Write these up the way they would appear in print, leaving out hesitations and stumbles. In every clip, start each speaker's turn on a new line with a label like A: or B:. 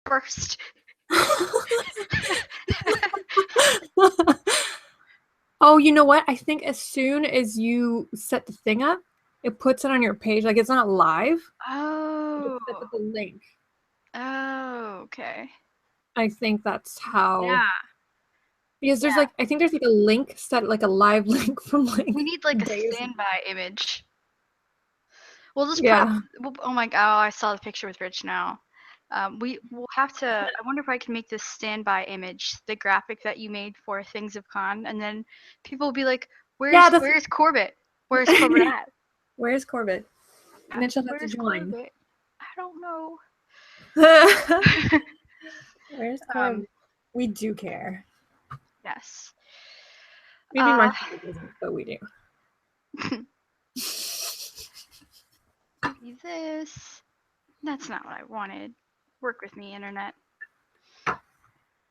A: first.
B: Oh, you know what? I think as soon as you set the thing up, it puts it on your page. Like, it's not live.
A: Oh.
B: It sets up a link.
A: Oh, okay.
B: I think that's how.
A: Yeah.
B: Because there's like, I think there's like a link set, like a live link from like.
A: We need like a
B: days.
A: standby image. We'll just
B: Yeah.
A: oh my god, I saw the picture with Rich now. We'll have to. I wonder if I can make this standby image, the graphic that you made for Things of Con, and then people will be like, "Where's Corbett? Where's Corbett at?
B: Where's Corbett?" And then she'll have to join.
A: Corbett? I don't know.
B: Where's Corbett? We do care.
A: Yes.
B: Maybe Martha doesn't, but we do.
A: Maybe this. That's not what I wanted. Work with me, internet.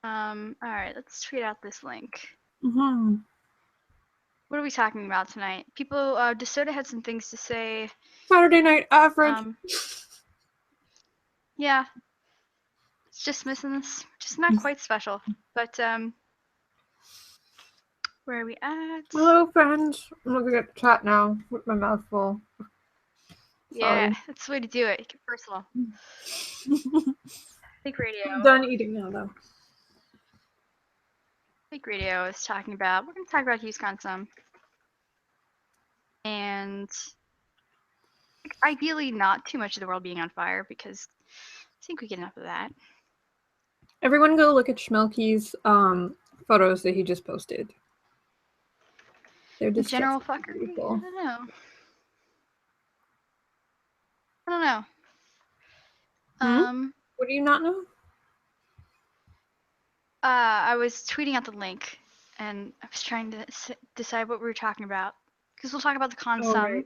A: Alright, let's tweet out this link.
B: Mm-hmm.
A: What are we talking about tonight? People, DeSoto had some things to say.
B: Saturday Night Average.
A: Yeah. It's just missing this. Just not quite special. But, where are we at?
B: Hello, friends. I'm looking at the chat now with my mouth full.
A: Yeah, that's the way to do it. Get personal. Fake Radio.
B: I'm done eating now, though.
A: Fake Radio is talking about, we're going to talk about HughesCon some. And ideally not too much of the world being on fire, because I think we get enough of that.
B: Everyone go look at Schmelky's photos that he just posted. They're just
A: general fucker.
B: Beautiful.
A: I don't know.
B: What do you not know?
A: I was tweeting out the link, and I was trying to decide what we were talking about, because we'll talk about the con some,
B: right.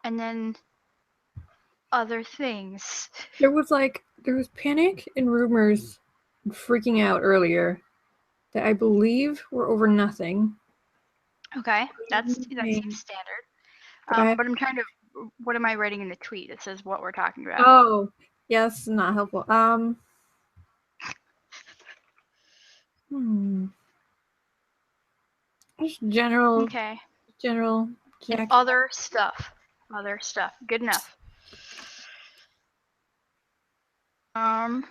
A: and then other things.
B: There was panic and rumors and freaking out earlier that I believe were over nothing.
A: Okay, that seems standard. But I'm trying to. What am I writing in the tweet? It says what we're talking about.
B: Oh, yes, not helpful. Just general.
A: Okay.
B: General.
A: Other stuff. Good enough.
B: Other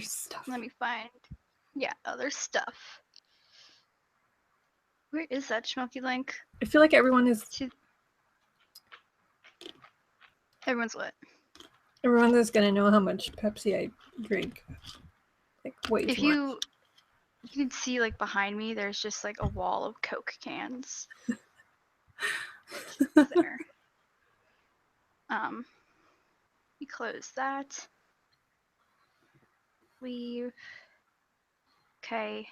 B: stuff.
A: Let me find. Yeah, other stuff. Where is that Schmelky link?
B: I feel like everyone is.
A: Everyone's what?
B: Everyone is gonna know how much Pepsi I drink. Like way too much.
A: You can see like behind me, there's just like a wall of Coke cans. There. We close that. Leave. Okay.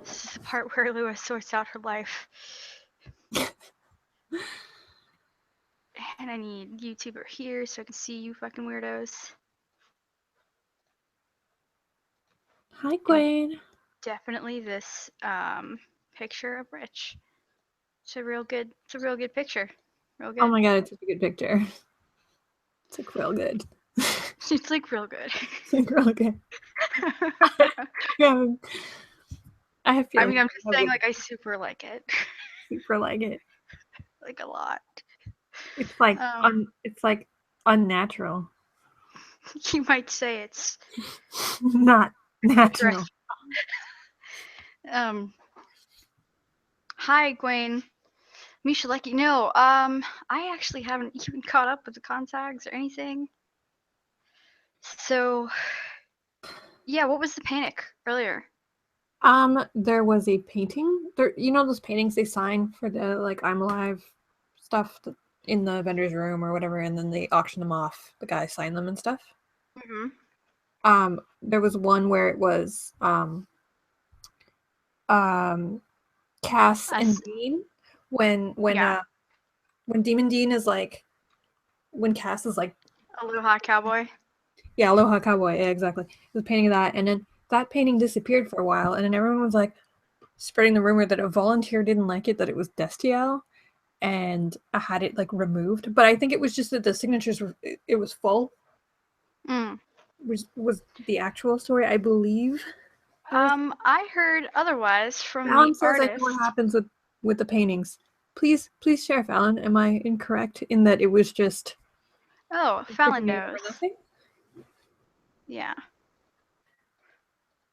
A: This is the part where Lewis sorts out her life. And I need YouTuber here so I can see you fucking weirdos.
B: Hi, Gwen.
A: And definitely this picture of Rich. It's a real good picture. Real good.
B: Oh my god, it's such a good picture. It's like real good.
A: It's like real good.
B: It's like real good. Yeah. I'm
A: just saying, like, I super like it.
B: Super like it.
A: Like a lot.
B: It's like it's like unnatural.
A: You might say it's
B: not natural.
A: Hi, Gwen. Misha, like, I actually haven't even caught up with the contacts or anything. So, yeah, what was the panic earlier?
B: There was a painting. You know those paintings they sign for the like I'm Alive stuff in the vendor's room or whatever, and then they auction them off. The guy signed them and stuff.
A: Mm-hmm.
B: There was one where it was Cass and Dean when Demon Dean is like when Cass is like
A: Aloha Cowboy.
B: Yeah, Aloha Cowboy. Yeah, exactly. It was painting that, and then that painting disappeared for a while, and then everyone was like spreading the rumor that a volunteer didn't like it, that it was Destiel, and I had it like removed. But I think it was just that the signatures were it was full, was the actual story, I believe.
A: I heard otherwise from
B: Fallon
A: the
B: says I know what
A: artist.
B: happens with the paintings. Please share, Fallon. Am I incorrect in that it was just
A: Fallon
B: picking it for
A: knows.
B: nothing?
A: Yeah.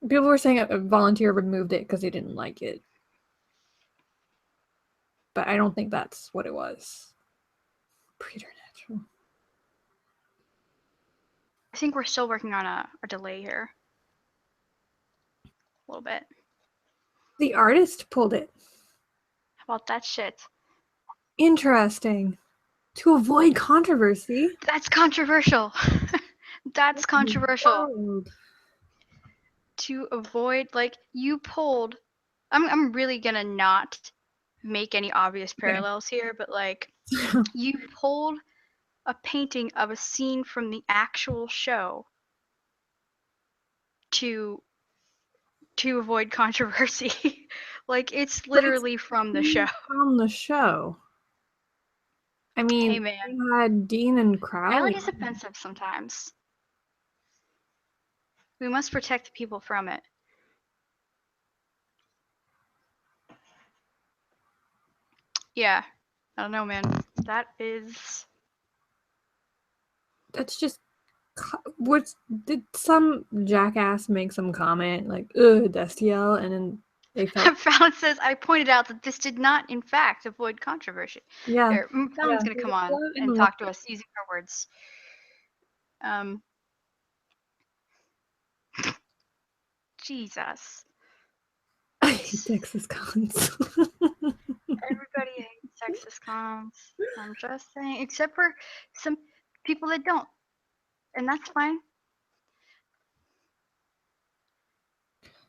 B: People were saying a volunteer removed it because they didn't like it. But I don't think that's what it was. Preternatural.
A: I think we're still working on a delay here. A little bit.
B: The artist pulled it.
A: How about that shit?
B: Interesting. To avoid controversy.
A: That's controversial. That's controversial.
B: Wild.
A: To avoid, like, you pulled. I'm really gonna not make any obvious parallels here, but like, you pulled a painting of a scene from the actual show to avoid controversy. Like, it's literally from the show.
B: From the show. I mean,
A: Hey man,
B: we had Dean and Crowley.
A: reality is offensive sometimes. We must protect the people from it. Yeah, I don't know, man. That is.
B: That's just. Did some jackass make some comment like "ugh, Destiel," and then they felt.
A: Fallon says, I pointed out that this did not, in fact, avoid controversy.
B: Yeah.
A: Here, Fallon's gonna come on and talk to us using her words. Jesus.
B: I hate Texas cons.
A: Everybody hates Texas cons. I'm just saying, except for some people that don't, and that's fine.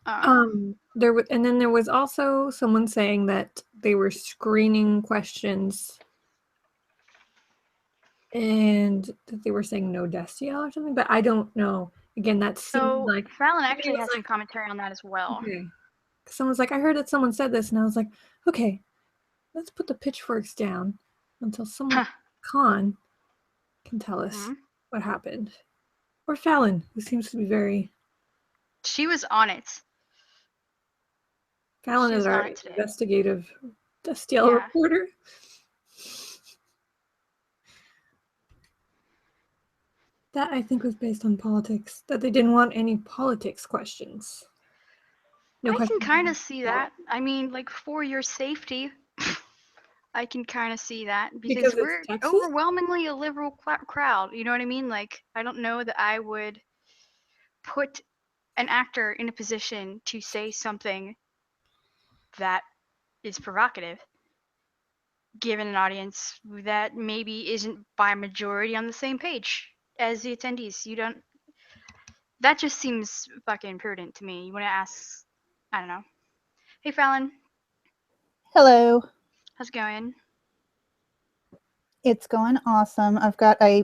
B: And then there was also someone saying that they were screening questions and that they were saying no Destiel or something, but I don't know. Again, that seemed like
A: Fallon actually has some commentary on that as well.
B: Okay. Someone's like, I heard that someone said this, and I was like, okay, let's put the pitchforks down until someone Khan can tell us what happened. Or Fallon, who seems to be very.
A: She was on it.
B: Fallon is our investigative Destiel reporter. That, I think, was based on politics. That they didn't want any politics questions.
A: No I can kind of see that. I mean, like, for your safety, I can kind of see that. Because we're overwhelmingly a liberal crowd. You know what I mean? Like, I don't know that I would put an actor in a position to say something that is provocative, given an audience that maybe isn't by majority on the same page as the attendees. You don't. That just seems fucking prudent to me. You want to ask? I don't know. Hey, Fallon.
C: Hello.
A: How's it going?
C: It's going awesome. I've got a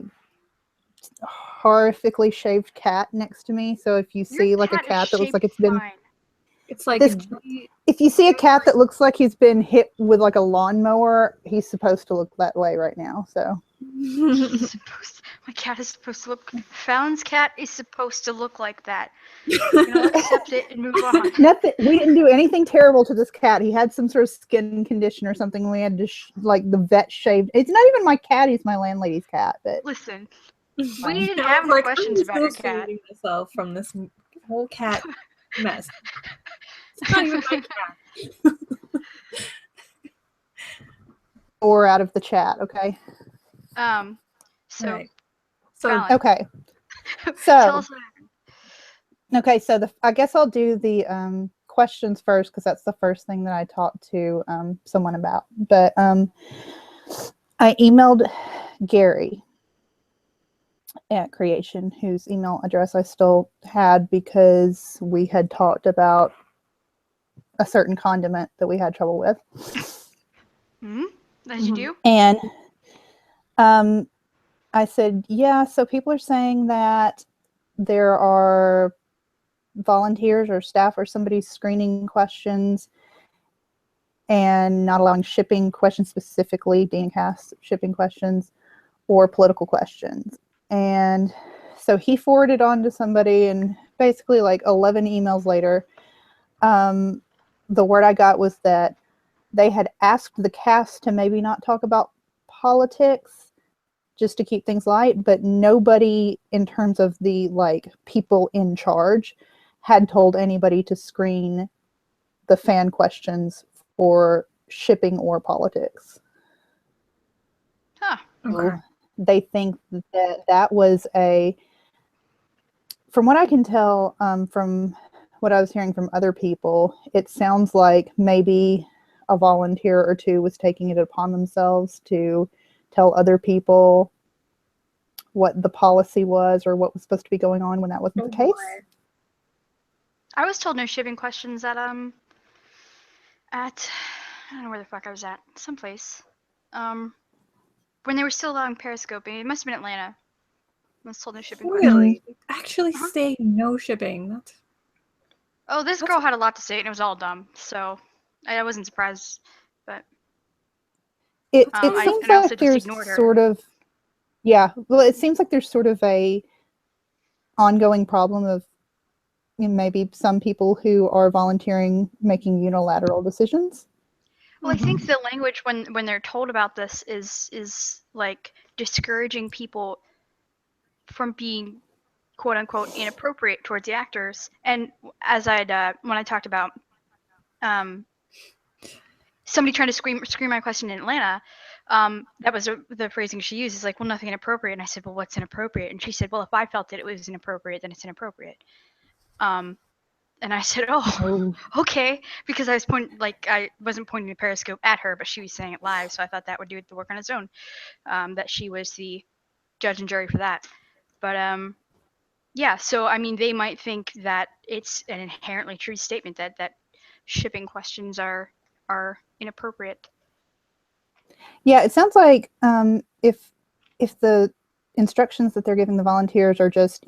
C: horrifically shaved cat next to me. So if you see like a cat that looks like it's been,
B: it's like
C: if you see a cat that looks like he's been hit with like a lawnmower, he's supposed to look that way right now. So
A: my cat is supposed to look. Fallon's cat is supposed to look like that. Accept it and move on.
C: Nothing. We didn't do anything terrible to this cat. He had some sort of skin condition or something. We had to like the vet shaved. It's not even my cat. He's my landlady's cat. But
A: listen, we didn't have any questions about your cat.
B: Myself from this whole cat mess. It's not even my cat.
C: Or out of the chat, okay?
A: So
C: okay. So okay, so I guess I'll do the questions first because that's the first thing that I talked to someone about. But I emailed Gary at Creation, whose email address I still had because we had talked about a certain condiment that we had trouble with.
A: As you do.
C: And I said, yeah, so people are saying that there are volunteers or staff or somebody screening questions and not allowing shipping questions, specifically Dean Cass shipping questions or political questions. And so he forwarded on to somebody, and basically like 11 emails later, the word I got was that they had asked the cast to maybe not talk about politics just to keep things light, but nobody in terms of the like people in charge had told anybody to screen the fan questions for shipping or politics.
A: Huh.
B: Okay.
C: They think that was from what I can tell, from what I was hearing from other people, it sounds like maybe a volunteer or two was taking it upon themselves to tell other people what the policy was or what was supposed to be going on when that wasn't the case.
B: Boy.
A: I was told no shipping questions at I don't know where the fuck I was at, someplace. When they were still allowing periscoping, it must have been Atlanta. I was told no shipping questions.
B: Really? Actually say no shipping. That's...
A: Oh, this girl had a lot to say, and it was all dumb. So I wasn't surprised, but
C: it seems like there's sort of, yeah. Well, it seems like there's sort of a ongoing problem of maybe some people who are volunteering making unilateral decisions.
A: Well, I think the language when they're told about this is like discouraging people from being quote unquote inappropriate towards the actors. And as when I talked about somebody trying to scream my question in Atlanta, that was the phrasing she used, is like, well, nothing inappropriate. And I said, well, what's inappropriate? And she said, well, if I felt it was inappropriate, then it's inappropriate. And I said, oh, okay, because I wasn't pointing the periscope at her, but she was saying it live, so I thought that would do the work on its own. That she was the judge and jury for that. But yeah, so I mean, they might think that it's an inherently true statement that shipping questions are inappropriate.
C: Yeah, it sounds like if the instructions that they're giving the volunteers are just,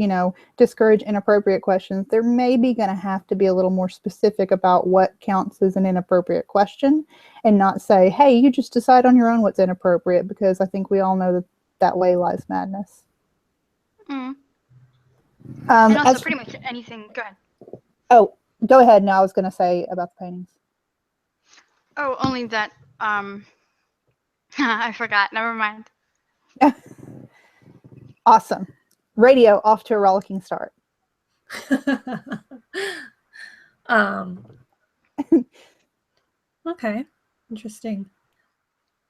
C: discourage inappropriate questions, they're maybe going to have to be a little more specific about what counts as an inappropriate question, and not say, hey, you just decide on your own what's inappropriate, because I think we all know that way lies madness.
A: And also pretty much anything. Go ahead.
C: Oh, go ahead. No, I was going to say about the paintings.
A: Oh, only that I forgot. Never mind.
C: Awesome. Radio off to a rollicking start.
B: Okay. Interesting.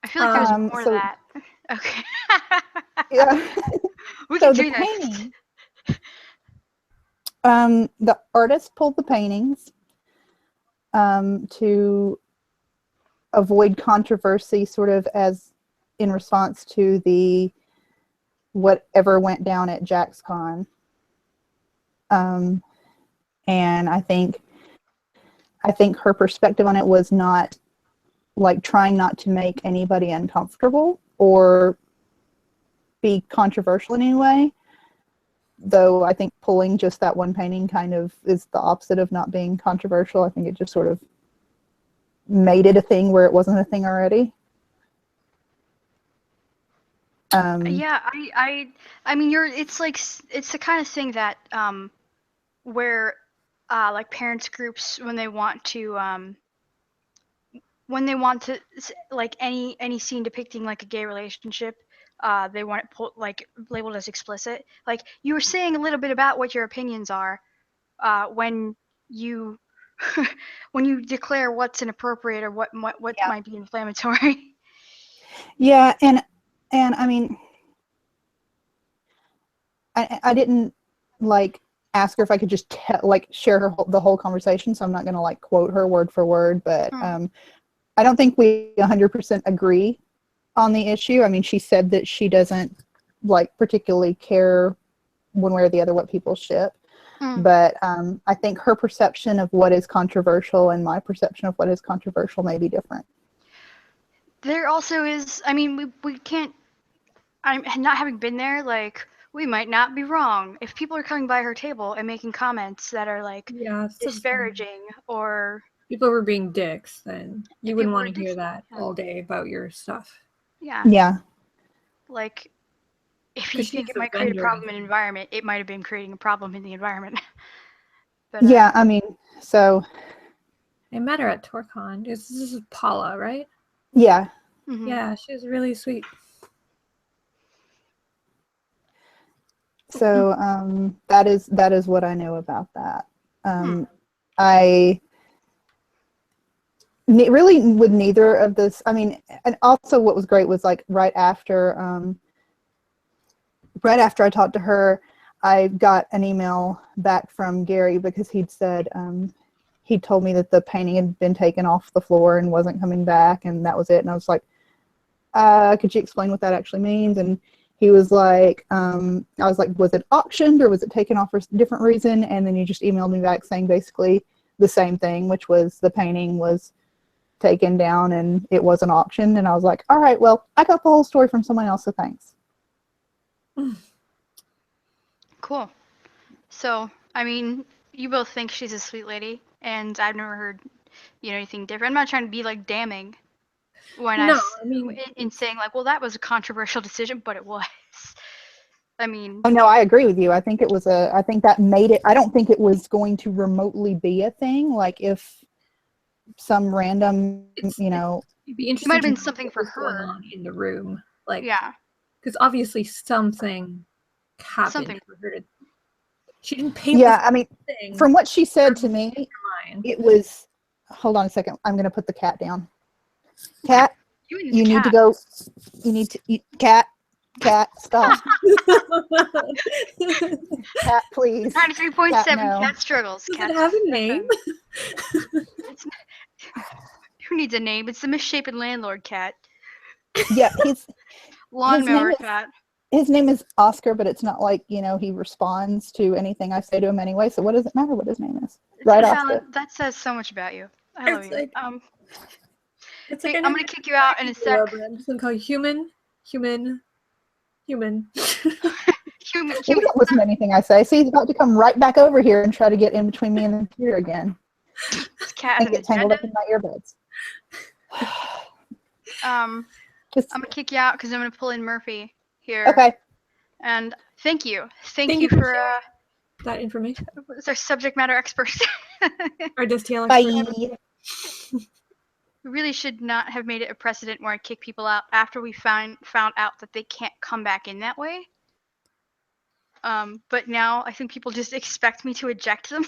A: I feel like there's more to that. Okay.
C: Yeah.
A: We can do this.
C: The artist pulled the paintings to avoid controversy, sort of as in response to the whatever went down at JaxCon. And I think her perspective on it was not like trying not to make anybody uncomfortable or be controversial in any way. Though I think pulling just that one painting kind of is the opposite of not being controversial. I think it just sort of made it a thing where it wasn't a thing already.
A: Yeah, I mean, it's the kind of thing that where like parents groups, when they want to like any scene depicting like a gay relationship, they want it labeled as explicit. Like, you were saying a little bit about what your opinions are when you when you declare what's inappropriate or what yeah. might be inflammatory.
C: Yeah, and I mean, I didn't like ask her if I could just share the whole conversation, so I'm not going to quote her word for word, but I don't think we 100% agree on the issue. I mean, she said that she doesn't particularly care one way or the other what people ship. But I think her perception of what is controversial and my perception of what is controversial may be different.
A: There also is, I mean, we can't, I'm not having been there, we might not be wrong. If people are coming by her table and making comments that are disparaging or
B: people were being dicks, then you wouldn't want to hear that all day about your stuff.
A: Yeah.
C: Yeah.
A: if you think it might create a problem in the environment, it might have been creating a problem in the environment.
C: But, yeah, I mean, so.
B: I met her at TorCon. This is Paula, right?
C: Yeah.
A: Mm-hmm.
B: Yeah, she was really sweet.
C: So that is what I know about that. I really with neither of this. I mean, and also what was great was like right after I talked to her, I got an email back from Gary because he'd said he told me that the painting had been taken off the floor and wasn't coming back, and that was it. And I was like, could you explain what that actually means? And he was like, I was like, was it auctioned or was it taken off for a different reason? And then he just emailed me back saying basically the same thing, which was the painting was taken down and it wasn't auctioned. And I was like, all right, well, I got the whole story from someone else, so thanks.
A: Cool. So, I mean, you both think she's a sweet lady, and I've never heard, anything different. I'm not trying to be, like, damning in saying, like, well, that was a controversial decision, but it was. I mean...
C: Oh, no, I agree with you. I think it was I think that made it... I don't think it was going to remotely be a thing. Like, if some random,
B: it'd be interesting.
A: It might have been something for her.
B: Going on in the room. Like,
A: yeah.
B: Because obviously something happened for her to... She didn't pay.
C: Yeah, I mean, from what she said to me, it was... Hold on a second. I'm going to put the cat down. Cat, you need to go. You need to eat. Cat, stop. Cat, please.
A: 93.7 cat struggles.
B: Does it have a name?
A: Who needs a name? It's the misshapen landlord cat.
C: Yeah,
A: lawnmower cat.
C: His name is Oscar, but it's not like, he responds to anything I say to him anyway, so what does it matter what his name is? Right, Oscar?
A: That says so much about you. I love you.
B: It's
A: like I'm going to kick you out in a sec.
B: I'm just going to call you human.
C: He don't listen to anything I say. See, he's about to come right back over here and try to get in between me and the computer again.
A: This cat
C: and get tangled up in my earbuds.
A: I'm going to kick you out because I'm going to pull in Murphy here.
C: Okay.
A: And thank you. Thank you for
B: that information.
A: It's our subject matter expert.
B: Our DSTL
C: expert.
A: We really should not have made it a precedent where I kick people out after we found out that they can't come back in that way. But now I think people just expect me to eject them.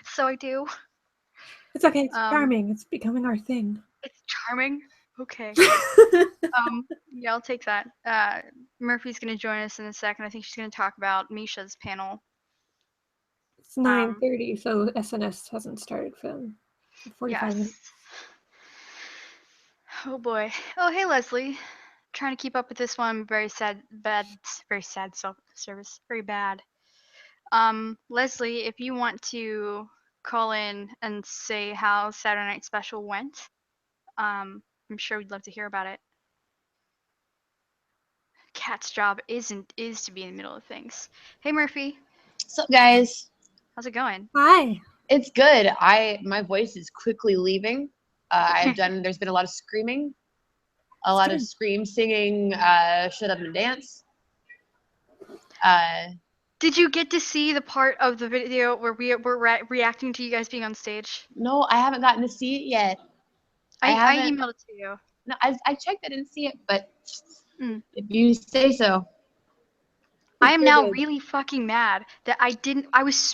A: So I do.
B: It's okay. It's charming. It's becoming our thing.
A: It's charming. Okay. Yeah, I'll take that. Murphy's going to join us in a second. I think she's going to talk about Misha's panel.
B: It's 9:30, so SNS hasn't started for 45 minutes.
A: Oh boy. Oh, hey, Leslie. Trying to keep up with this one. Very sad self-service. Very bad. Leslie, if you want to call in and say how Saturday Night Special went, I'm sure we'd love to hear about it. Kat's job is to be in the middle of things. Hey, Murphy.
D: What's up, guys?
A: How's it going?
B: Hi.
D: It's good. My voice is quickly leaving. There's been a lot of screaming, a lot of scream singing, shut up and dance.
A: Did you get to see the part of the video where we were reacting to you guys being on stage?
D: No, I haven't gotten to see it yet.
A: I emailed it to you.
D: No, I checked. I didn't see it, but if you say so.
A: I am now really fucking mad that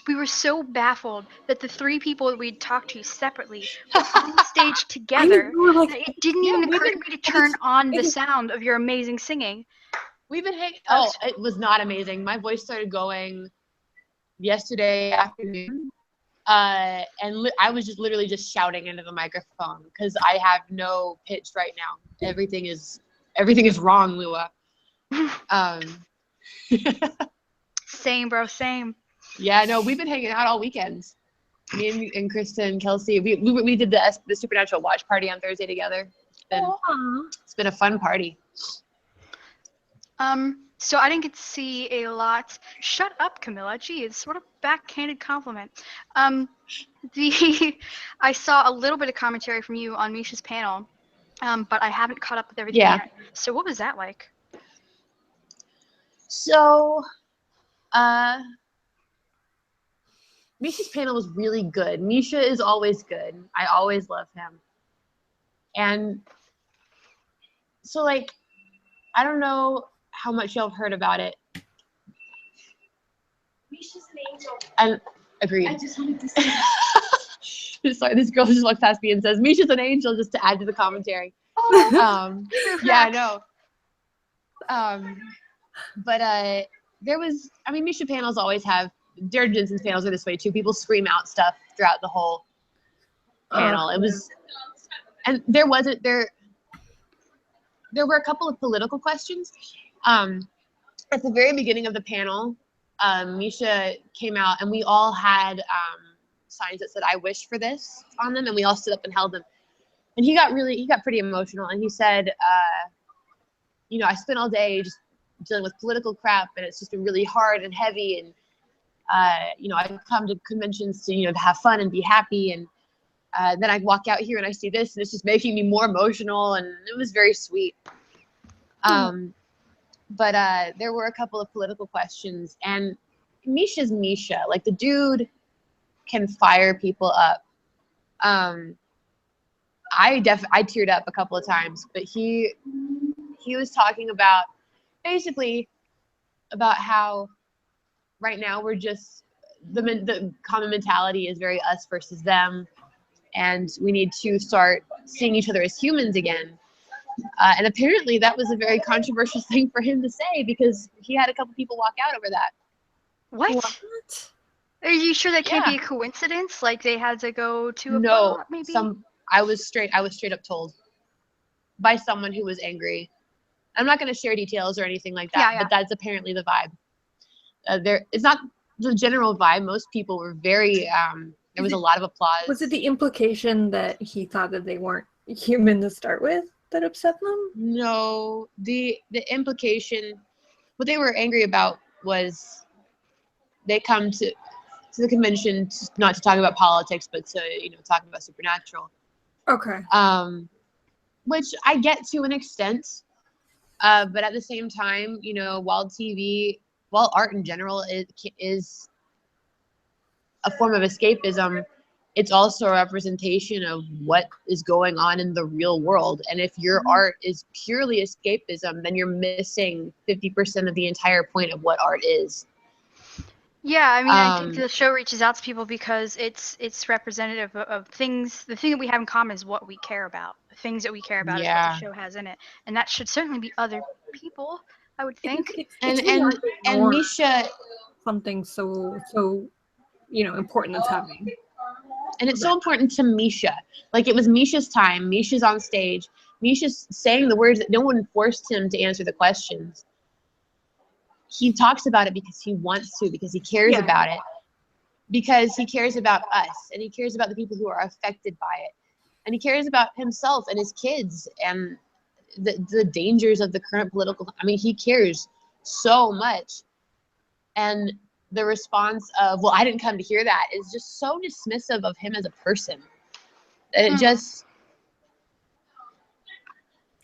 A: we were so baffled that the three people that we'd talked to separately were on the stage together that it didn't even occur to me to turn on the sound of your amazing singing.
D: We've been hanging. Oh, it was not amazing. My voice started going yesterday afternoon. And I was just literally just shouting into the microphone because I have no pitch right now. Everything is wrong, Lua.
A: Same, bro. Same.
D: Yeah, no, we've been hanging out all weekend. Me and Krista and Kelsey. We did the Supernatural watch party on Thursday together. It's been a fun party.
A: So I didn't get to see a lot. Shut up, Camilla. Jeez, what a backhanded compliment. I saw a little bit of commentary from you on Misha's panel, but I haven't caught up with everything yet. So what was that like?
D: So, Misha's panel was really good. Misha is always good. I always love him. And so, like, I don't know how much y'all have heard about it.
E: Misha's an angel.
D: And agreed.
E: I just wanted to say.
D: Sorry, this girl just walks past me and says, Misha's an angel, just to add to the commentary. Yeah, I know. But there was, I mean, Misha panels always have, Jared Jensen's panels are this way too. People scream out stuff throughout the whole panel. It was, and there were a couple of political questions. At the very beginning of the panel, Misha came out and we all had signs that said, "I wish for this" on them, and we all stood up and held them. And he got pretty emotional, and he said, you know, I spent all day just dealing with political crap, and it's just been really hard and heavy, and you know, I come to conventions to, you know, to have fun and be happy, and then I walk out here and I see this, and it's just making me more emotional, and it was very sweet. But there were a couple of political questions, and Misha's Misha. Like, the dude can fire people up. I teared up a couple of times, but he was talking about basically about how right now we're just the common mentality is very us versus them, and we need to start seeing each other as humans again. And apparently that was a very controversial thing for him to say, because he had a couple people walk out over that.
A: What? Are you sure that can't be a coincidence? Like, they had to go to a bar, maybe?
D: I was straight up told by someone who was angry. I'm not going to share details or anything like that, but that's apparently the vibe. It's not the general vibe. Most people were very, there was a lot of applause.
B: Was it the implication that he thought that they weren't human to start with that upset them?
D: No, the implication, what they were angry about was they come to the convention not to talk about politics, but to, you know, talk about supernatural.
B: Okay.
D: Which I get to an extent, but at the same time, you know, while art in general is a form of escapism, it's also a representation of what is going on in the real world. And if your art is purely escapism, then you're missing 50% of the entire point of what art is.
A: Yeah, I mean, I think the show reaches out to people because it's representative of things. The thing that we have in common is what we care about. The things that we care about is what the show has in it, and that should certainly be other people, I would think.
D: And Misha,
B: something so you know, important that's happening.
D: And it's so important to Misha. Like, it was Misha's time. Misha's on stage. Misha's saying the words that no one forced him to answer the questions. He talks about it because he wants to, because he cares about it, because he cares about us, and he cares about the people who are affected by it, and he cares about himself and his kids and the dangers of the current political. I mean, he cares so much, and the response of, well, I didn't come to hear that, is just so dismissive of him as a person. And it just,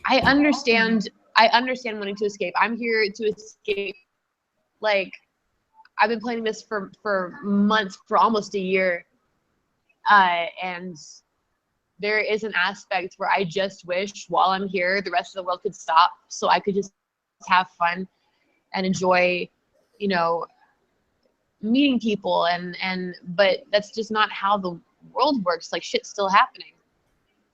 D: I understand wanting to escape. I'm here to escape. Like, I've been planning this for months, for almost a year. And there is an aspect where I just wish while I'm here, the rest of the world could stop so I could just have fun and enjoy, you know, meeting people, but that's just not how the world works. Like, shit's still happening.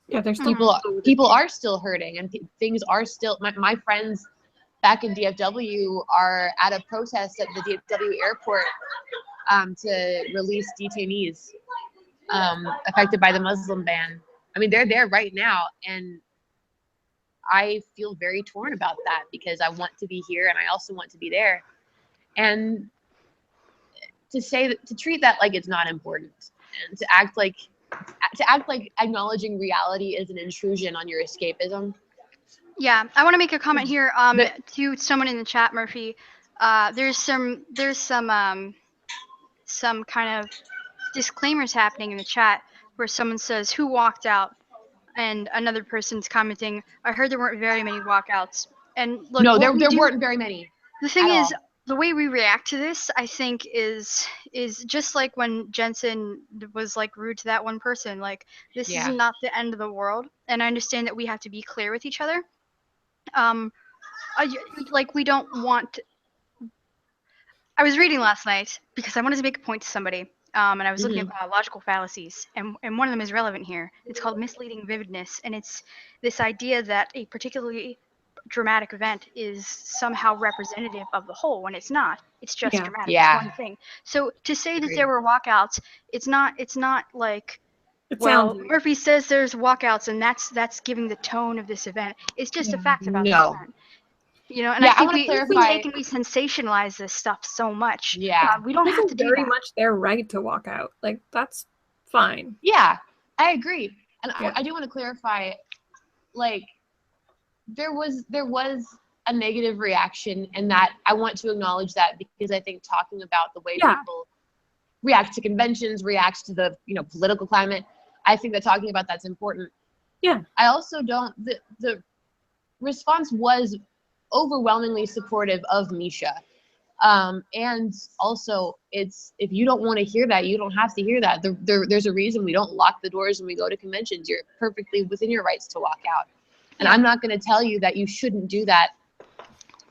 B: Yeah, there's
D: people are still hurting, and things are still. My friends back in DFW are at a protest at the DFW airport to release detainees affected by the Muslim ban. I mean, they're there right now, and I feel very torn about that, because I want to be here and I also want to be there. And to treat that like it's not important, and to act like acknowledging reality is an intrusion on your escapism.
A: Yeah, I want to make a comment here to someone in the chat, Murphy. There's some kind of disclaimers happening in the chat where someone says, "Who walked out?" and another person's commenting, "I heard there weren't very many walkouts." And look,
D: no, there weren't very many.
A: The thing is, the way we react to this, I think, is just like when Jensen was like rude to that one person. Like, this is not the end of the world, and I understand that we have to be clear with each other. Like, we don't want. I was reading last night because I wanted to make a point to somebody, and I was looking at logical fallacies, and one of them is relevant here. It's called misleading vividness, and it's this idea that a particularly dramatic event is somehow representative of the whole when it's not. It's just dramatic. It's one thing. So to say that there were walkouts, it's not like, well, Murphy says there's walkouts and that's giving the tone of this event. It's just a fact about the event. You know, and I think we take and we sensationalize this stuff so much. We don't have to do
B: very much their right to walk out. Like, that's fine.
D: Yeah, I agree. And I do want to clarify, like, there was a negative reaction, and that I want to acknowledge that, because I think talking about the way people react to conventions, reacts to the political climate, I think that talking about that's important.
B: Yeah.
D: I also don't. The response was overwhelmingly supportive of Misha, and also it's, if you don't want to hear that, you don't have to hear that. There's a reason we don't lock the doors when we go to conventions. You're perfectly within your rights to walk out. And I'm not going to tell you that you shouldn't do that,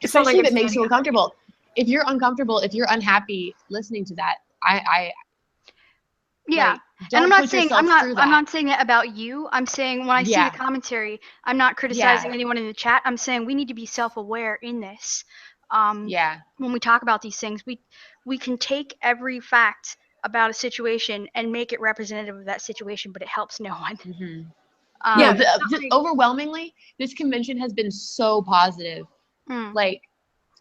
D: especially if it makes you uncomfortable. If you're uncomfortable, if you're unhappy listening to that,
A: and I'm not saying I'm not saying it about you. I'm saying when I see the commentary, I'm not criticizing anyone in the chat. I'm saying we need to be self-aware in this. When we talk about these things, we can take every fact about a situation and make it representative of that situation, but it helps no one.
D: Overwhelmingly, this convention has been so positive. Like,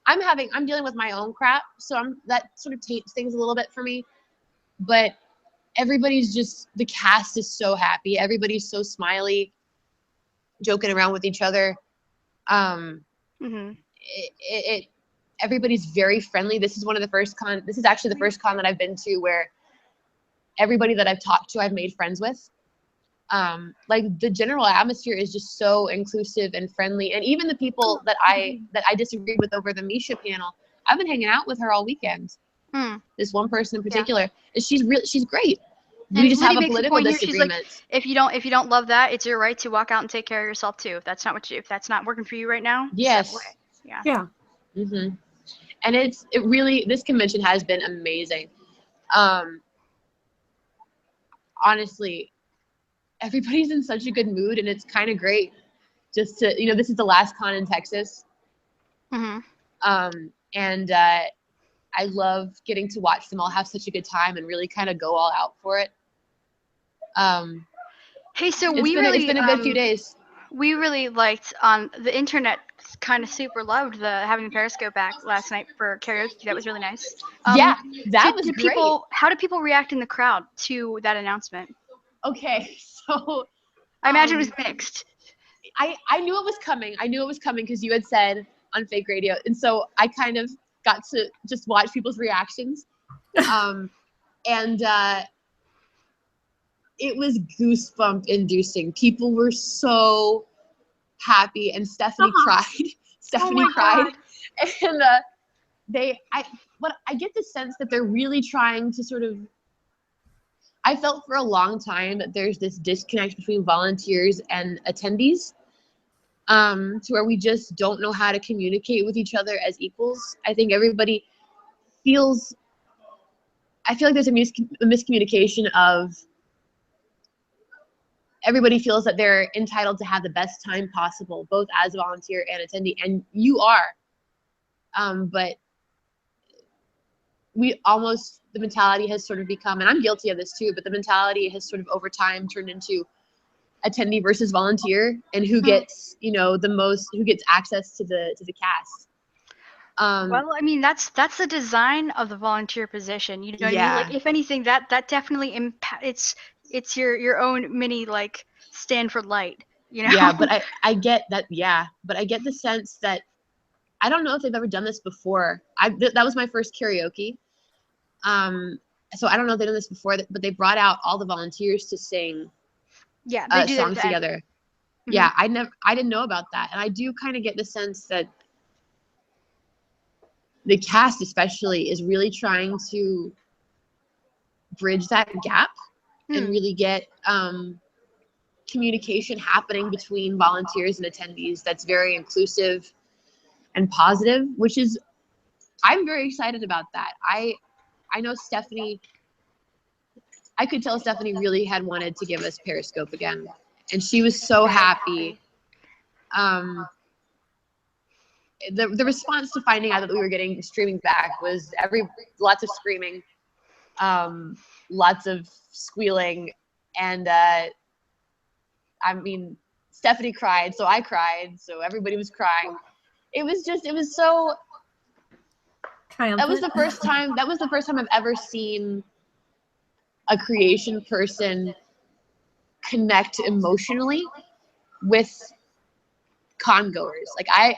D: I'm dealing with my own crap, so that sort of taints things a little bit for me. But everybody's just, the cast is so happy. Everybody's so smiley, joking around with each other. Everybody's very friendly. This is actually the first con that I've been to where everybody that I've talked to, I've made friends with. Like, the general atmosphere is just so inclusive and friendly. And even the people that I disagreed with over the Misha panel, I've been hanging out with her all weekend. This one person in particular, and she's great. We just have a political disagreement.
A: Like, if you don't love that, it's your right to walk out and take care of yourself too. If that's not working for you right now,
D: yes, and this convention has been amazing. Honestly, everybody's in such a good mood, and it's kind of great just to, this is the last con in Texas. And I love getting to watch them all have such a good time and really kind of go all out for it.
A: Hey, so
D: it's been a good few days.
A: We really liked on the internet, kind of super loved having the Periscope back last night for karaoke. That was really nice.
D: That was great.
A: How did people react in the crowd to that announcement?
D: Okay, so
A: I imagine it was mixed.
D: I knew it was coming. I knew it was coming because you had said on fake radio, and so I kind of got to just watch people's reactions. And it was goosebump inducing. People were so happy, and Stephanie cried. Stephanie cried. And I get the sense that they're really trying to sort of, I felt for a long time that there's this disconnect between volunteers and attendees, to where we just don't know how to communicate with each other as equals. I think everybody I feel like there's a miscommunication of, everybody feels that they're entitled to have the best time possible, both as a volunteer and attendee, and you are. But the mentality has sort of become, and I'm guilty of this too, but the mentality has sort of over time turned into attendee versus volunteer, and who gets, who gets access to the cast.
A: Well, I mean, that's the design of the volunteer position. You know what I mean? Like, if anything, that definitely it's your own mini, like, Stanford Light.
D: Yeah, but I get that. Yeah, but I get the sense that, I don't know if they've ever done this before. That was my first karaoke. So I don't know if they've done this before, but they brought out all the volunteers to sing songs together. Yeah, I didn't know about that, and I do kind of get the sense that the cast especially is really trying to bridge that gap and really get communication happening between volunteers and attendees that's very inclusive and positive, which is, I'm very excited about that. I know Stephanie, I could tell Stephanie really had wanted to give us Periscope again, and she was so happy. The response to finding out that we were getting streaming back was lots of screaming, lots of squealing, and I mean, Stephanie cried, so I cried, so everybody was crying. It was so triumphant. That was the first time I've ever seen a creation person connect emotionally with con-goers. Like I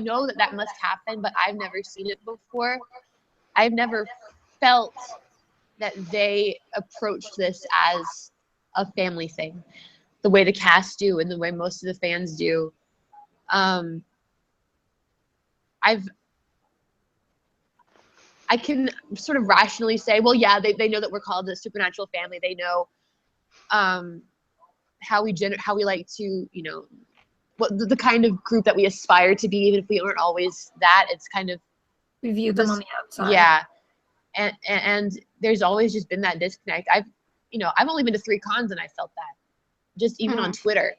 D: know that must happen, but I've never seen it before. I've never felt that they approached this as a family thing, the way the cast do and the way most of the fans do. I can sort of rationally say, well, yeah, they know that we're called a supernatural family. They know how we like to, you know, what the kind of group that we aspire to be, even if we aren't always that. It's kind of,
B: we view them on the outside.
D: Yeah, and there's always just been that disconnect. I've only been to 3 cons and I felt that, just even on Twitter.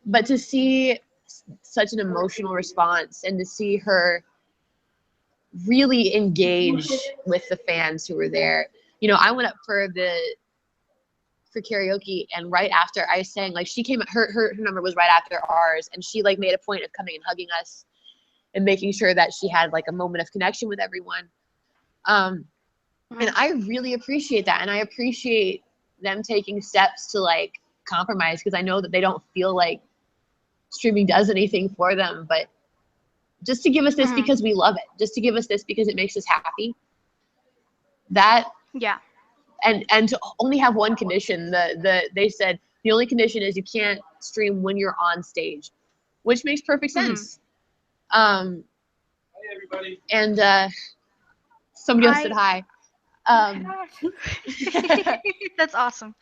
D: But to see such an emotional response and to see her really engage with the fans who were there. You know, I went up for karaoke, and right after I sang, like, she came, her number was right after ours, and she like made a point of coming and hugging us and making sure that she had like a moment of connection with everyone. And I really appreciate that, and I appreciate them taking steps to like compromise, because I know that they don't feel like streaming does anything for them, but just to give us this because we love it, just to give us this because it makes us happy. That,
A: yeah.
D: And to only have one condition, they said the only condition is you can't stream when you're on stage, which makes perfect sense. Hi, everybody. And somebody else said hi.
A: That's awesome.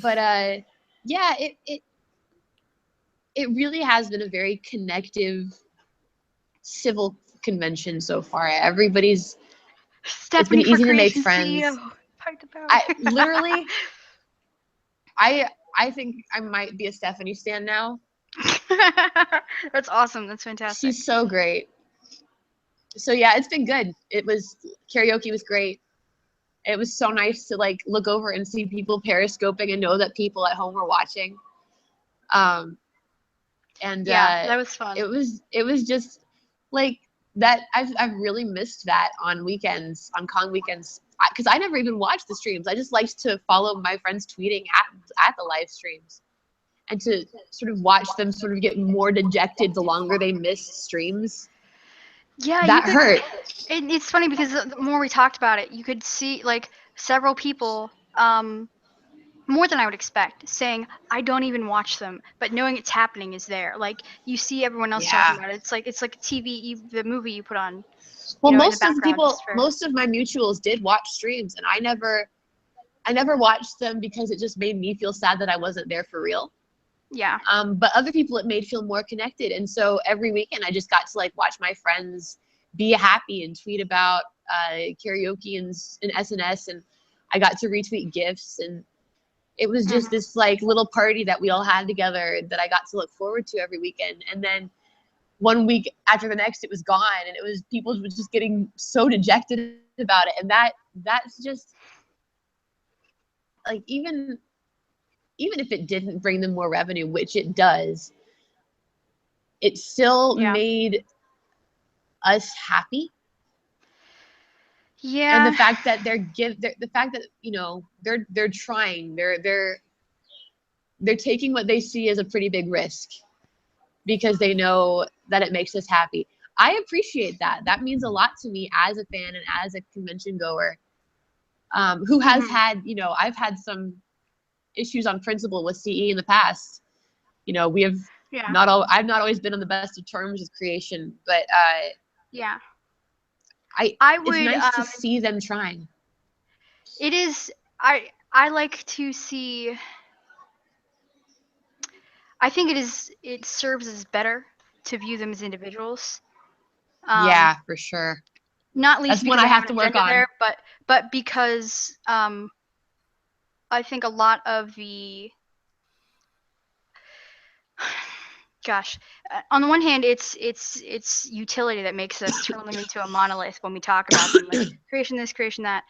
D: But yeah, it really has been a very connective civil convention so far. Everybody's
A: Stephanie,
D: it's been easy to make friends.
A: CEO.
D: I think I might be a Stephanie stan now.
A: That's awesome. That's fantastic.
D: She's so great. So yeah, it's been good. Karaoke was great. It was so nice to like look over and see people periscoping and know that people at home were watching. And
A: yeah, that was fun.
D: It was just like that. I've really missed that on weekends, on con weekends, because I never even watched the streams. I just liked to follow my friends tweeting at the live streams, and to sort of watch them sort of get more dejected the longer they missed streams.
A: Yeah,
D: that hurt.
A: It's funny because the more we talked about it, you could see like several people, more than I would expect, saying, I don't even watch them, but knowing it's happening is there. Like, you see everyone else talking about it. It's like the movie you put on.
D: Well, most of my mutuals did watch streams, and I never watched them because it just made me feel sad that I wasn't there for real.
A: Yeah.
D: But other people it made feel more connected, and so every weekend I just got to like watch my friends be happy and tweet about karaoke and SNS, and I got to retweet GIFs, and it was just this like little party that we all had together that I got to look forward to every weekend. And then one week after the next, it was gone, and it was people were just getting so dejected about it, and that's just like even if it didn't bring them more revenue, which it does, it still made us happy.
A: Yeah.
D: And the fact that the fact that, you know, they're trying, they're taking what they see as a pretty big risk because they know that it makes us happy. I appreciate that. That means a lot to me as a fan and as a convention goer, who has had, you know, I've had some issues on principle with CE in the past. You know, we have
A: Yeah.
D: I've not always been on the best of terms with creation, but
A: yeah.
D: I would, it's nice to see them trying.
A: It is. I like to see. I think it serves as better to view them as individuals.
D: Yeah, for sure.
A: Not least
D: that's
A: because
D: one I
A: have
D: to work on
A: there, but because I think a lot of the gosh, on the one hand, it's utility that makes us turn them into a monolith when we talk about them, like creation this, creation that,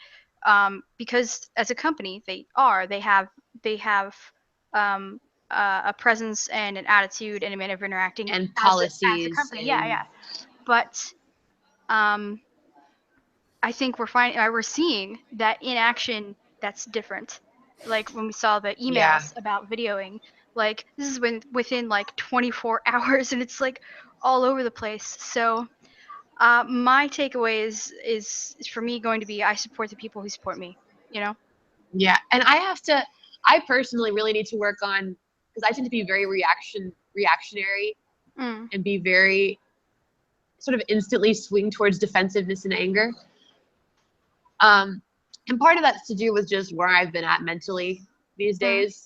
A: because as a company, they have a presence and an attitude and a manner of interacting
D: and policies
A: as a company. Yeah. But I think we're seeing that in action that's different. Like when we saw the emails about videoing, like this is within like 24 hours and it's like all over the place. So my takeaway is for me going to be I support the people who support me, you know?
D: Yeah, and I personally really need to work on, because I tend to be very reactionary and be very sort of instantly swing towards defensiveness and anger. And part of that's to do with just where I've been at mentally these days.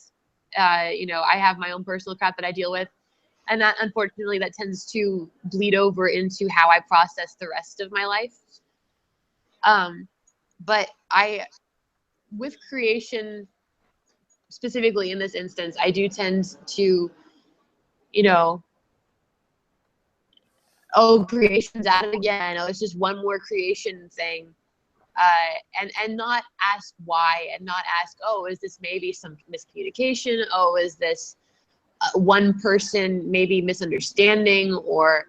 D: You know, I have my own personal crap that I deal with, and that unfortunately that tends to bleed over into how I process the rest of my life. But with creation, specifically in this instance, I do tend to, you know, oh, creation's at it again. Oh, it's just one more creation thing. And not ask why, and not ask, oh, is this maybe some miscommunication? Oh, is this one person maybe misunderstanding or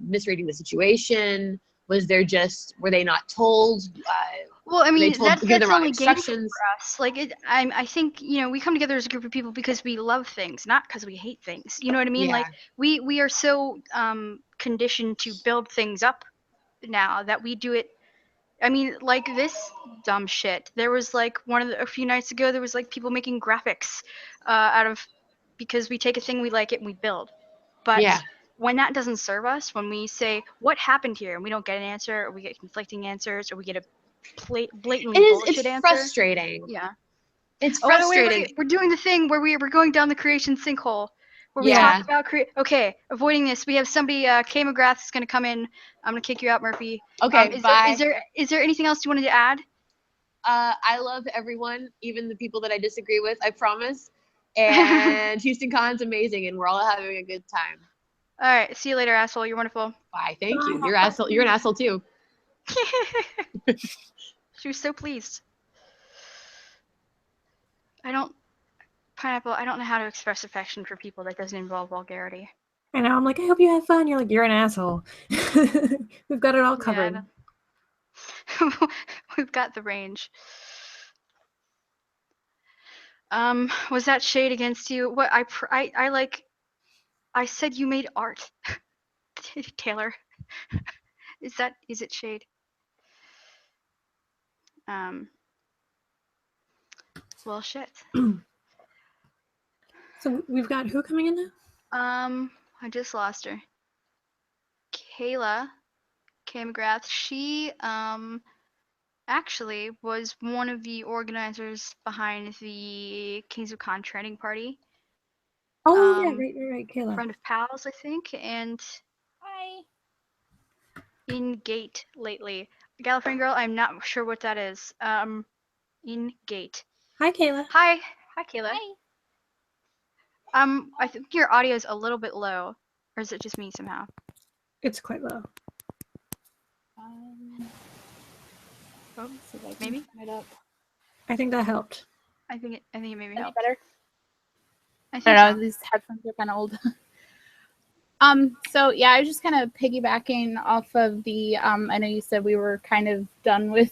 D: misreading the situation? Were they not told?
A: Well, I mean, that's
D: the wrong
A: only
D: instructions
A: for us. Like, I think, you know, we come together as a group of people because we love things, not because we hate things. You know what I mean?
D: Yeah.
A: Like, we are so conditioned to build things up now that we do it. I mean, like this dumb shit. There was like a few nights ago, there was like people making graphics out of, because we take a thing, we like it, and we build. But when that doesn't serve us, when we say, what happened here? And we don't get an answer, or we get conflicting answers, or we get a blatantly bullshit answer.
D: It's frustrating.
A: Yeah.
D: It's frustrating.
A: Wait. We're doing the thing where we're going down the creation sinkhole. Where we talk about okay, avoiding this. We have somebody, Kay McGrath is going to come in. I'm going to kick you out, Murphy.
D: Okay, bye.
A: Is there anything else you wanted to add?
D: I love everyone, even the people that I disagree with, I promise. And Houston Con's amazing, and we're all having a good time.
A: All right, see you later, asshole. You're wonderful.
D: Bye, thank you. You're asshole. You're an asshole too.
A: She was so pleased. Pineapple, I don't know how to express affection for people that doesn't involve vulgarity.
B: I know, I'm like, I hope you have fun. You're like, you're an asshole. We've got it all covered.
A: Yeah, we've got the range. Was that shade against you? What I said you made art. Taylor. Is it shade? Well, shit.
B: So we've got who coming in now?
A: I just lost her. Kayla, Kay McGrath. She actually was one of the organizers behind the Kings of Con training party.
B: Oh yeah, right, Kayla.
A: Friend of Pals, I think, and
F: hi.
A: In Gate lately. Gallifreyan Girl, I'm not sure what that is. In Gate.
B: Hi, Kayla.
A: Hi, Kayla.
F: Hi.
A: I think your audio is a little bit low, or is it just me somehow?
B: It's quite low.
A: Maybe.
F: It up.
B: I think that helped.
A: I think it maybe
F: Any
A: helped.
F: better?
A: I
F: don't know. These headphones are kind of old. So yeah, I was just kind of piggybacking off of the. I know you said we were kind of done with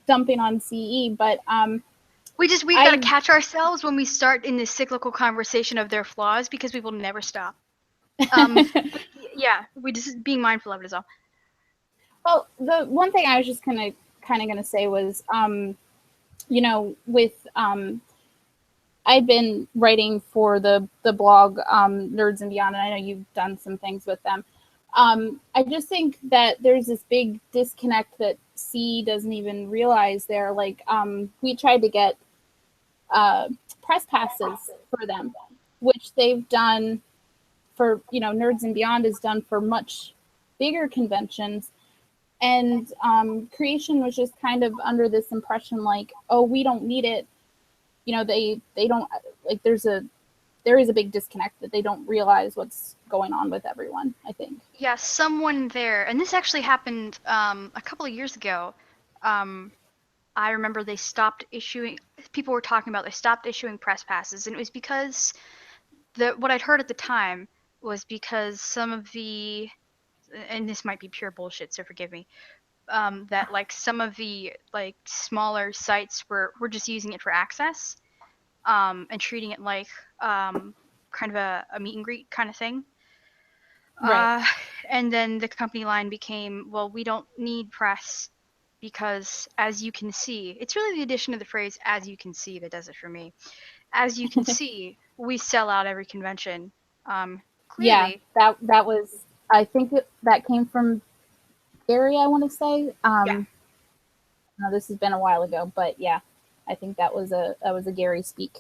F: dumping on CE, but
A: we got to catch ourselves when we start in this cyclical conversation of their flaws, because we will never stop. Yeah, we just being mindful of it is all.
F: Well, the one thing I was just kind of going to say was, you know, with I'd been writing for the blog Nerds and Beyond, and I know you've done some things with them. I just think that there's this big disconnect that C doesn't even realize there. Like, we tried to get press passes for them, which they've done for, Nerds and Beyond is done for much bigger conventions. And Creation was just kind of under this impression like, oh, we don't need it. They don't, like, there is a big disconnect that they don't realize what's going on with everyone, I think.
A: Yeah, someone there, and this actually happened a couple of years ago. I remember they stopped issuing, people were talking about they stopped issuing press passes, and it was because what I'd heard at the time was because some of the, and this might be pure bullshit, so forgive me, that like some of the like smaller sites were just using it for access, and treating it like kind of a meet and greet kind of thing.
F: Right.
A: And then the company line became, well, we don't need press because as you can see, it's really the addition of the phrase "as you can see" that does it for me. As you can see, we sell out every convention. Clearly.
F: Yeah, that was, I think that came from Gary, I want to say.
A: Yeah.
F: No, this has been a while ago, but yeah, I think that was a Gary speak.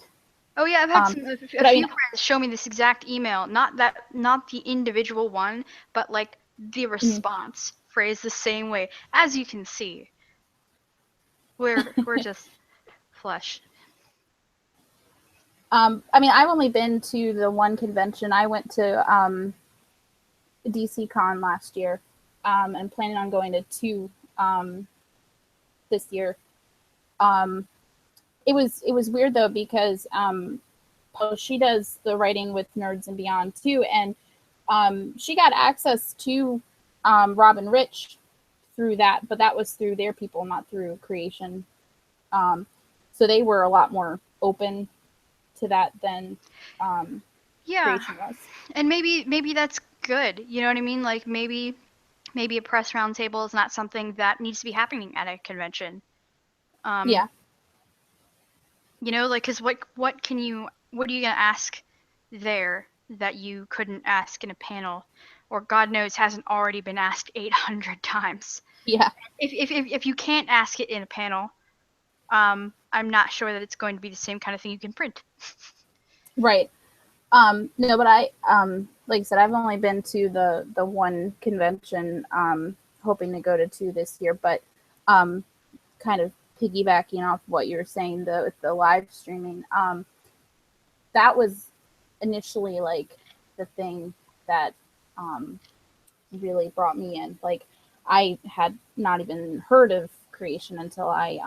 A: Oh yeah, I've had a few friends show me this exact email. Not the individual one, but like the response phrased the same way. As you can see, we're just flesh.
F: I mean, I've only been to the one convention. I went to DC Con last year, and planning on going to 2 this year. It was weird though, because she does the writing with Nerds and Beyond too, and she got access to Rob and Rich through that, but that was through their people, not through Creation. So they were a lot more open to that than Creation was.
A: And maybe that's good. You know what I mean? Like maybe a press roundtable is not something that needs to be happening at a convention.
F: Yeah.
A: Like, because what are you gonna ask there that you couldn't ask in a panel, or God knows hasn't already been asked 800 times?
F: Yeah.
A: If you can't ask it in a panel, I'm not sure that it's going to be the same kind of thing you can print.
F: Right. No, but I like I said, I've only been to the one convention, hoping to go to 2 this year, but kind of piggybacking off what you were saying, the live streaming, that was initially like the thing that really brought me in. Like, I had not even heard of Creation until I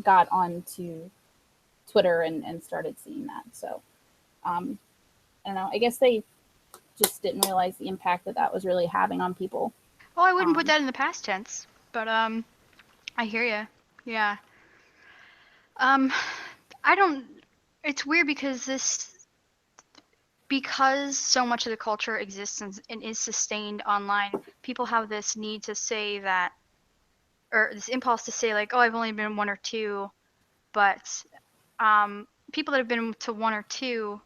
F: got onto Twitter and started seeing that. So I don't know, I guess they just didn't realize the impact that was really having on people.
A: Well, I wouldn't put that in the past tense, but I hear you. Yeah. It's weird because so much of the culture exists and is sustained online, people have this need to say that, or this impulse to say like, oh, I've only been 1 or 2, but people that have been to 1 or 2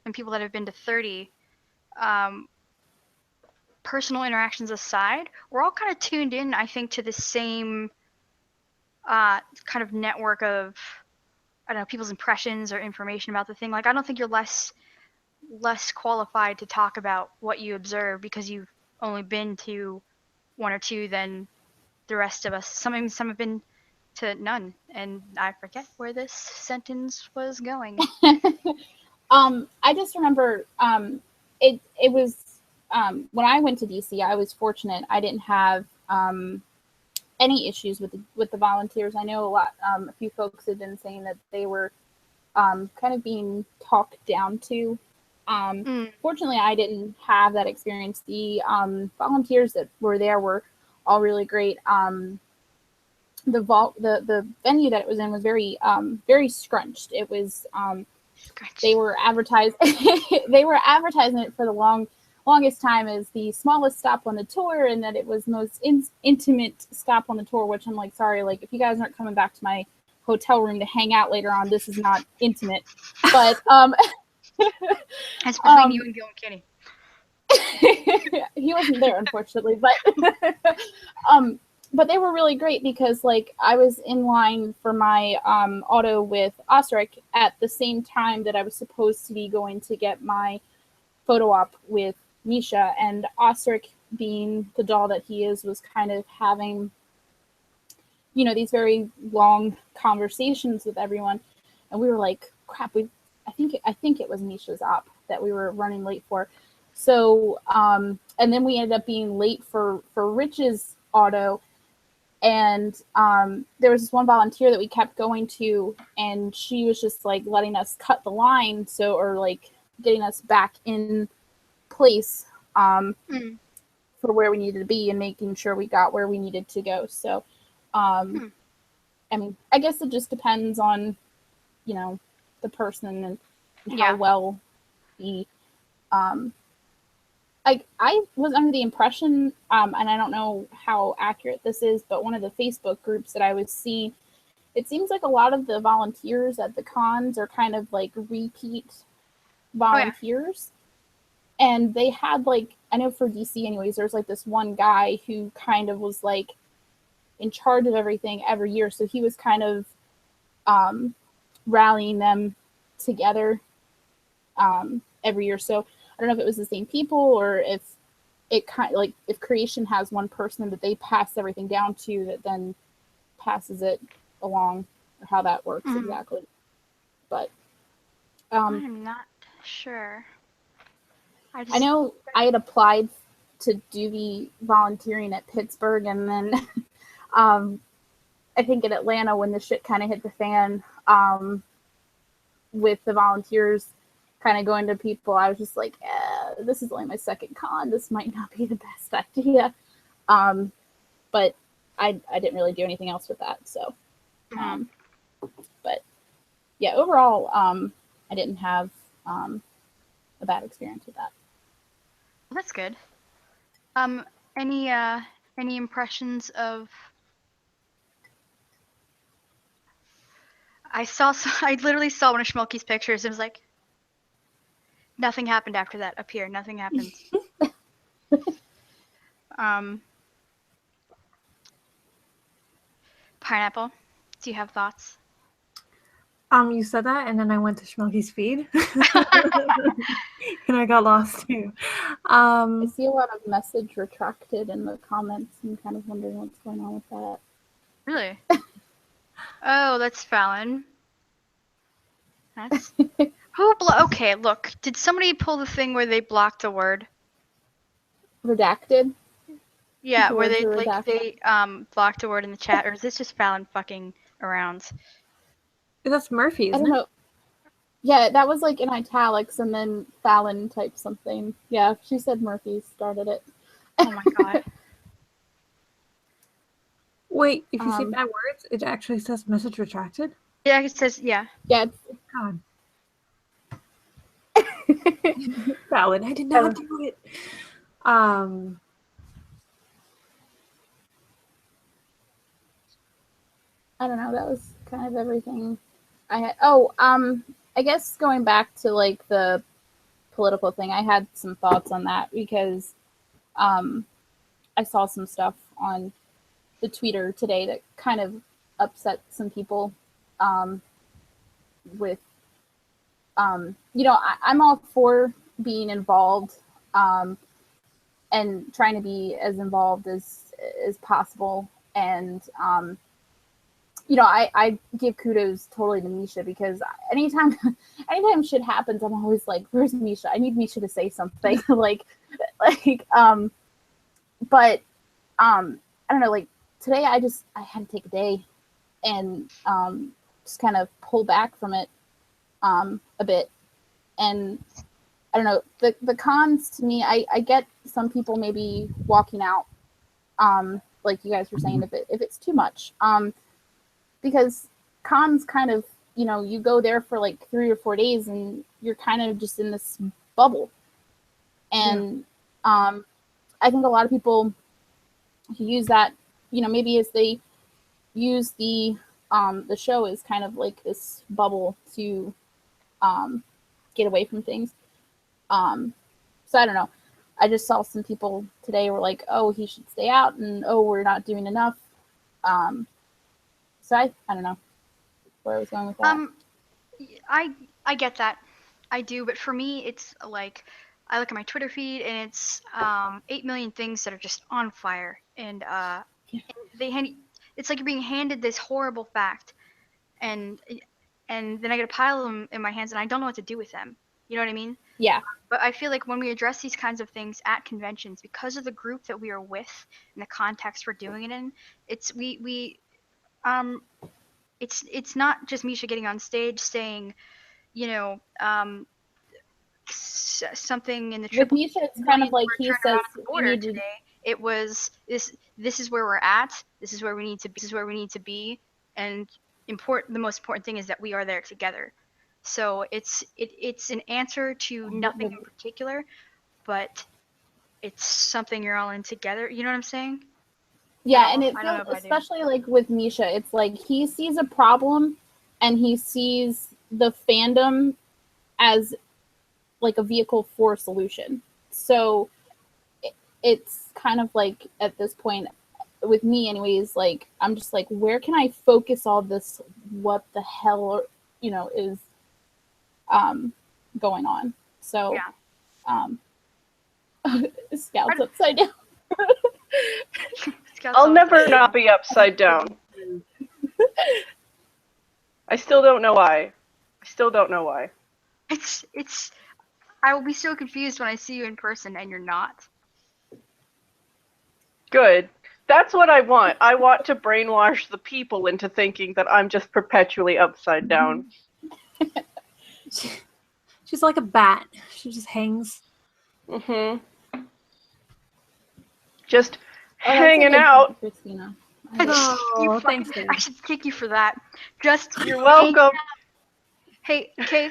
A: and people that have been to 30, personal interactions aside, we're all kind of tuned in, I think, to the same kind of network of, I don't know, people's impressions or information about the thing. Like, I don't think you're less qualified to talk about what you observe because you've only been to 1 or 2 than the rest of us. Some have been to none, and I forget where this sentence was going.
F: I just remember it was when I went to DC, I was fortunate. I didn't have any issues with the volunteers. I know a few folks had been saying that they were kind of being talked down to. Fortunately, I didn't have that experience. The volunteers that were there were all really great. The venue that it was in was very very scrunched. It was they were advertising it for the longest time as the smallest stop on the tour, and that it was the most intimate stop on the tour, which I'm like, sorry, like, if you guys aren't coming back to my hotel room to hang out later on. This is not intimate, but
A: it's between you and Gil and Kenny.
F: He wasn't there, unfortunately, but they were really great because like I was in line for my auto with Osric at the same time that I was supposed to be going to get my photo op with Misha, and Osric, being the doll that he is, was kind of having, you know, these very long conversations with everyone, and we were like, crap, I think it was Misha's op that we were running late for. So and then we ended up being late for Rich's auto, and there was this one volunteer that we kept going to, and she was just like letting us cut the line, so, or like getting us back in place for where we needed to be and making sure we got where we needed to go. So I mean, I guess it just depends on, you know, the person and how well the I was under the impression, and I don't know how accurate this is, but one of the Facebook groups that I was seeing, it seems like a lot of the volunteers at the cons are kind of like repeat volunteers. Oh, yeah. And they had like, I know for DC anyways, there's like this one guy who kind of was like in charge of everything every year. So he was kind of rallying them together every year. So I don't know if it was the same people or if it kind of like if creation has one person that they pass everything down to that then passes it along, or how that works exactly. But
A: I'm not sure.
F: I know I had applied to do the volunteering at Pittsburgh, and then I think in Atlanta when the shit kind of hit the fan with the volunteers kind of going to people, I was just like, this is only my second con. This might not be the best idea. But I didn't really do anything else with that. So, but yeah, overall, I didn't have a bad experience with that.
A: Well, that's good. Any impressions of? I literally saw one of Schmilky's pictures and was like, nothing happened after that up here. Nothing happened. Pineapple, do you have thoughts?
B: You said that, and then I went to Schmelky's feed, and I got lost too.
F: I see a lot of message retracted in the comments. I'm kind of wondering what's going on with that.
A: Really? Oh, that's Fallon. That's who? Okay, look. Did somebody pull the thing where they blocked a word?
F: Redacted.
A: Yeah, where they blocked a word in the chat, or is this just Fallon fucking around?
B: That's Murphy, isn't
F: I don't know. Yeah, that was like in italics, and then Fallon typed something. Yeah, she said Murphy started it.
A: Oh my god.
B: Wait, if you say bad words, it actually says message retracted?
A: Yeah, it says, yeah.
F: Yeah.
B: God. Fallon, I did not do it.
F: I don't know, that was kind of everything I had. I guess going back to like the political thing, I had some thoughts on that because I saw some stuff on the Twitter today that kind of upset some people with you know, I'm all for being involved and trying to be as involved as possible, and you know, I give kudos totally to Misha because anytime shit happens, I'm always like, where's Misha? I need Misha to say something. but I don't know, like today I had to take a day and just kind of pull back from it a bit. And I don't know, the cons to me, I get some people maybe walking out, like you guys were saying, if it's too much. Because cons kind of, you know, you go there for like 3 or 4 days and you're kind of just in this bubble. And I think a lot of people use that, you know, maybe as they use the the show is kind of like this bubble to get away from things. So I don't know. I just saw some people today were like, oh, he should stay out, and oh, we're not doing enough. So I don't know where I was going with that.
A: I get that. I do, but for me, it's like I look at my Twitter feed and it's 8 million things that are just on fire, and it's like you're being handed this horrible fact, and then I get a pile of them in my hands, and I don't know what to do with them. You know what I mean?
F: Yeah.
A: But I feel like when we address these kinds of things at conventions, because of the group that we are with and the context we're doing it in, it's it's not just Misha getting on stage saying, you know, something in the triple.
F: With Misha, it's kind of like he says
A: today. It was this is where we're at. This is where we need to be. This is where we need to be. And the most important thing is that we are there together. So it's an answer to nothing in particular, but it's something you're all in together. You know what I'm saying?
F: Yeah, and it feels, especially like with Misha, it's like he sees a problem and he sees the fandom as like a vehicle for a solution. So it's kind of like at this point with me anyways, like I'm just like, where can I focus all this, what the hell, you know, is going on? So Scout's upside down.
G: I'll never not be upside down. I still don't know why.
A: It's I will be so confused when I see you in person and you're not.
G: Good. That's what I want. I want to brainwash the people into thinking that I'm just perpetually upside down.
B: She's like a bat. She just hangs.
G: Just hanging out.
F: Christina.
B: Oh, thanks, Dave.
A: I should kick you for that.
G: You're welcome.
A: Hey, Kay,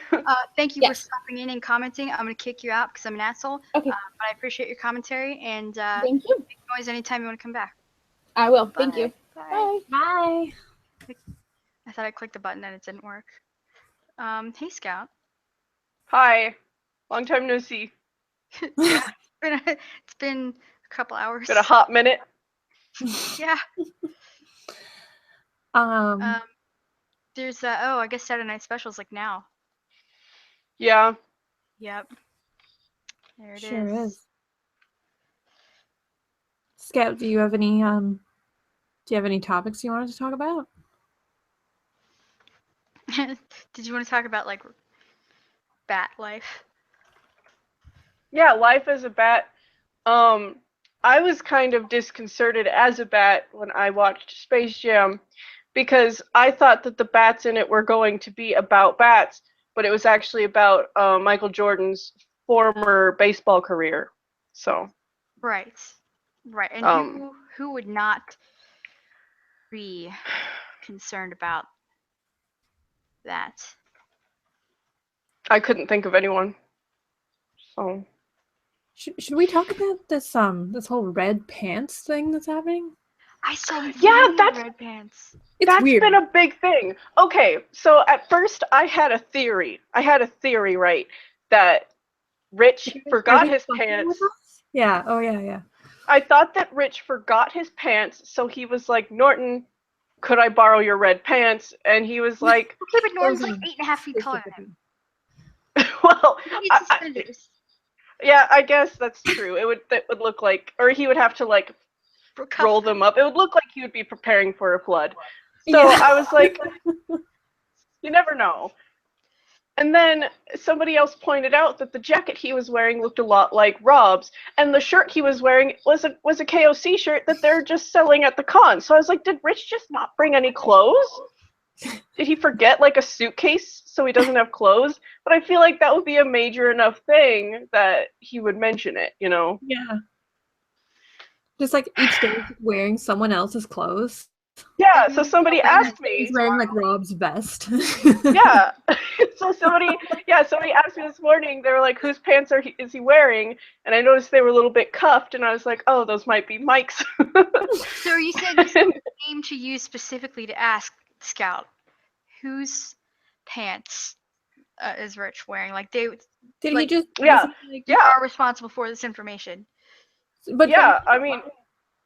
A: thank you for stopping in and commenting. I'm going to kick you out because I'm an asshole.
F: Okay.
A: But I appreciate your commentary, and
F: thank you.
A: Always anytime you want to come back.
F: I will.
A: Bye.
F: Thank you.
A: Bye.
B: Bye.
A: I thought I clicked the button and it didn't work. Hey, Scout.
G: Hi. Long time no see.
A: Yeah, it's been a couple hours.
G: Been a hot minute.
A: Yeah. There's I guess Saturday Night Special's like now.
G: Yeah.
A: Yep. There it
B: sure
A: is.
B: Scout, do you have any topics you wanted to talk about?
A: Did you want to talk about like bat life?
G: Yeah, life as a bat. I was kind of disconcerted as a bat when I watched Space Jam because I thought that the bats in it were going to be about bats, but it was actually about Michael Jordan's former baseball career. So.
A: Right. And who would not be concerned about that?
B: I
G: couldn't think of anyone. So.
B: Should we talk about this this whole red pants thing that's happening?
A: I saw red pants.
G: That's
B: weird.
G: Been a big thing. Okay, so at first I had a theory, right, that Rich forgot his pants.
B: Yeah, oh yeah.
G: I thought that Rich forgot his pants, so he was like, Norton, could I borrow your red pants? And he was like...
A: Okay, but Norton's like 8.5 feet taller than him.
G: Well, yeah, I guess that's true. It would look like, or he would have to like roll them up. It would look like he would be preparing for a flood. So yeah. I was like, you never know. And then somebody else pointed out that the jacket he was wearing looked a lot like Rob's, and the shirt he was wearing was a KOC shirt that they're just selling at the con. So I was like, did Rich just not bring any clothes? Did he forget like a suitcase so he doesn't have clothes? But I feel like that would be a major enough thing that he would mention it, you know?
B: Yeah. Just like each day he's wearing someone else's clothes.
G: Yeah, so somebody asked me.
B: He's wearing like Rob's vest.
G: Yeah. So somebody asked me this morning, they were like, whose pants is he wearing? And I noticed they were a little bit cuffed, and I was like, oh, those might be Mike's.
A: So you said this came to you specifically to ask Scout, whose pants is Rich wearing? Like they
B: Did
A: like,
B: he just?
G: Yeah.
A: you are responsible for this information.
B: But
G: Yeah, I mean,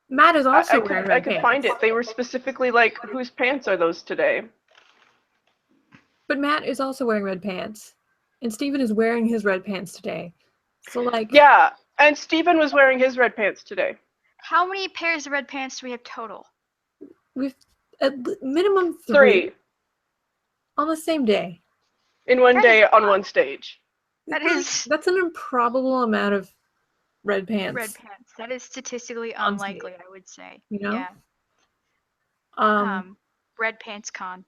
B: Matt is also
G: I
B: wearing
G: could
B: red pants.
G: find it. They were specifically like, whose pants are those today?
B: But Matt is also wearing red pants, and Steven is wearing his red pants today. So like.
G: Yeah, and Steven was wearing his red pants today.
A: How many pairs of red pants do we have total?
B: We've at minimum
G: 3
B: on the same day.
G: in one day on one stage.
B: That's an improbable amount of red pants.
A: Red pants. That is statistically unlikely, I would say.
B: You know?
A: Yeah. Red pants con.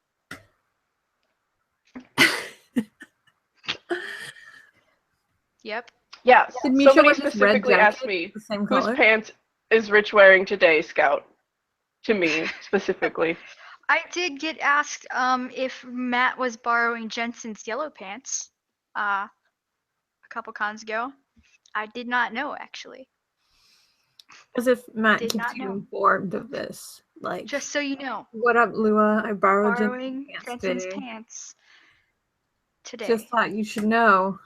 A: Yep.
G: Yeah.
B: Did Misha
G: Somebody
B: wear this red
G: specifically
B: jacket
G: asked me,
B: the same
G: whose
B: color?
G: pants is Rich wearing today, Scout? To me, specifically.
A: I did get asked if Matt was borrowing Jensen's yellow pants a couple cons ago. I did not know, actually.
B: As if Matt
A: Did
B: keeps
A: not
B: you
A: know.
B: informed of this. Like,
A: just so you know.
B: What up, Lua? I borrowed
A: Borrowing
B: Jensen's
A: Jensen's pants today.
B: Just thought you should know.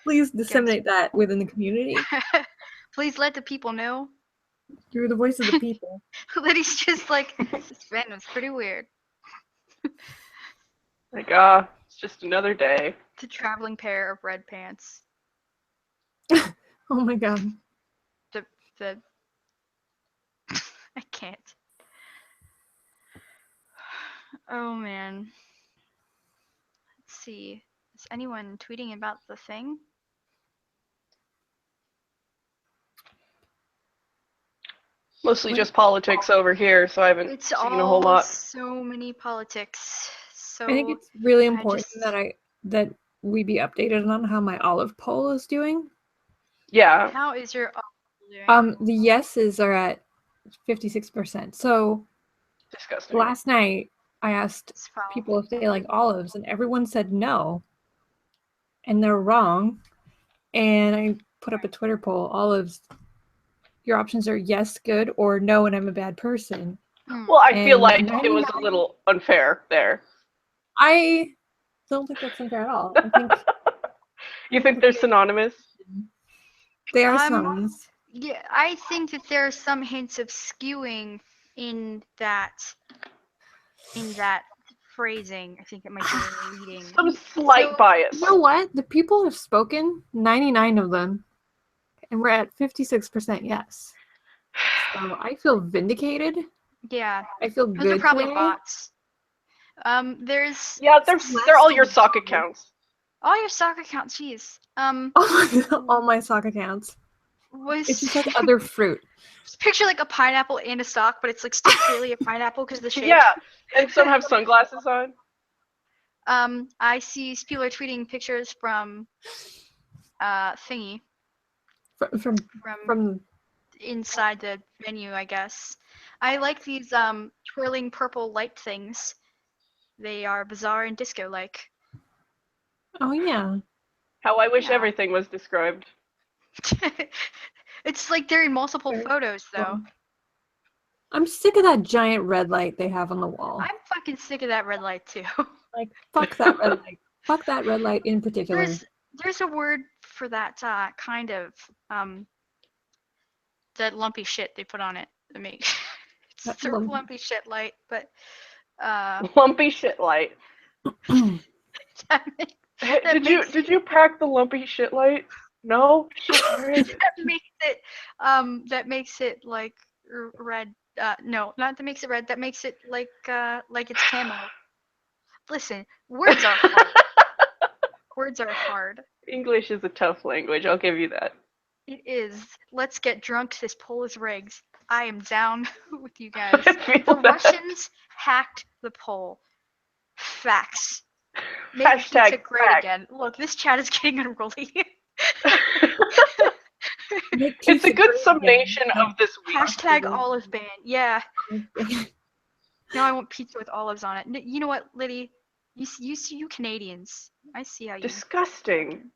B: Please disseminate that within the community.
A: Please let the people know.
B: You're the voice of the people.
A: Liddy's just like, this Fandom's pretty weird.
G: Like, it's just another day.
A: It's a traveling pair of red pants.
B: Oh my god.
A: The I can't. Oh man. Let's see. Is anyone tweeting about the thing?
G: Mostly just politics over here, so I haven't seen a whole lot.
A: So many politics. So
B: I think it's really important that we be updated on how my olive poll is doing.
G: Yeah.
A: How is your olive doing?
B: The yeses are at 56%. So
G: disgusting.
B: Last night I asked people if they like olives, and everyone said no. And they're wrong. And I put up a Twitter poll, olives, your options are yes, good, or no, and I'm a bad person.
G: Well, I feel like it was a little unfair there.
B: I don't think that's unfair at all. I think
G: you think they're synonymous?
B: They are synonymous.
A: Yeah, I think that there are some hints of skewing in that phrasing. I think it might be reading.
G: Some slight bias.
B: You know what? The people have spoken, 99 of them, and we're at 56% yes. So I feel vindicated.
A: Yeah.
B: I feel good.
A: Those are probably
B: today.
A: bots. There's
G: they're all your sock accounts.
A: All your sock accounts, jeez.
B: All my sock accounts. It's just like other fruit.
A: Just picture like a pineapple and a sock, but it's like still clearly a pineapple because of the shape.
G: Yeah, and some have sunglasses on.
A: I see people are tweeting pictures from thingy.
B: From
A: inside the venue, I guess. I like these twirling purple light things. They are bizarre and disco-like.
B: Oh yeah.
G: How I wish everything was described.
A: It's like they're in multiple photos, though.
B: I'm sick of that giant red light they have on the wall.
A: I'm fucking sick of that red light, too.
B: Like, fuck that red light. Fuck that red light in particular.
A: There's a word for that kind of, that lumpy shit they put on it. It's sort of lumpy shit light, but,
G: lumpy shit light. Did you pack the lumpy shit light? No.
A: that makes it like red. No, not that makes it red. That makes it like it's camo. Listen, words are hard. Words are hard.
G: English is a tough language. I'll give you that.
A: It is. Let's get drunk. This poll is rigged. I am down with you guys. The Russians hacked the poll. Facts.
G: Hashtag
A: great again. Look, this chat is getting unruly.
G: It's a good summation of this week.
A: Hashtag olive ban. Yeah. Now I want pizza with olives on it. You know what, Liddy? You Canadians. I see how you.
G: Disgusting.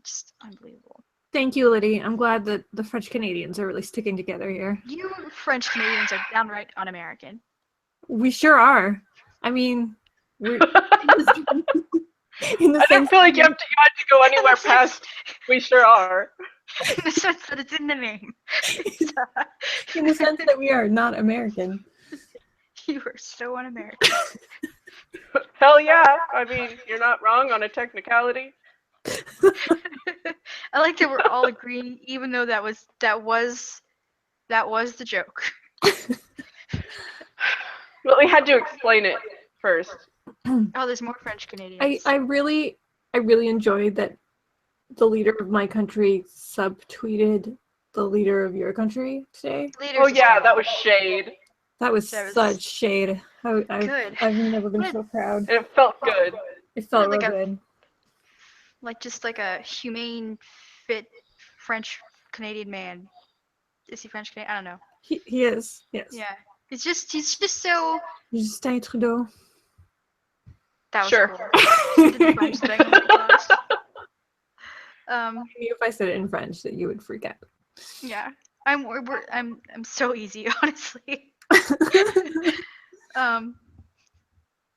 A: Just unbelievable.
B: Thank you, Liddy. I'm glad that the French Canadians are really sticking together here.
A: You French Canadians are downright un-American.
B: We sure are. I mean, we're in the
G: I
B: sense
G: didn't feel like you had to go anywhere past. We sure are.
A: In the sense that it's in the name.
B: in the sense that we are not American.
A: You are so un-American.
G: Hell yeah! I mean, you're not wrong on a technicality.
A: I like that we're all agreeing, even though that was the joke.
G: But we had to explain it first.
A: Oh, there's more French Canadians.
B: I really enjoyed that the leader of my country subtweeted the leader of your country today.
G: Oh yeah, that was shade.
B: That was such shade. I've never been so proud.
G: And it felt good.
B: It felt
A: like
B: real good.
A: Just like a humane, fit French Canadian man. Is he French Canadian? I don't know.
B: He is. Yes.
A: Yeah. He's just so.
B: Justin Trudeau.
A: That was
G: sure.
A: Cool. Did the French thing. Oh my gosh.
B: I knew if I said it in French that you would freak out.
A: Yeah, I'm so easy, honestly.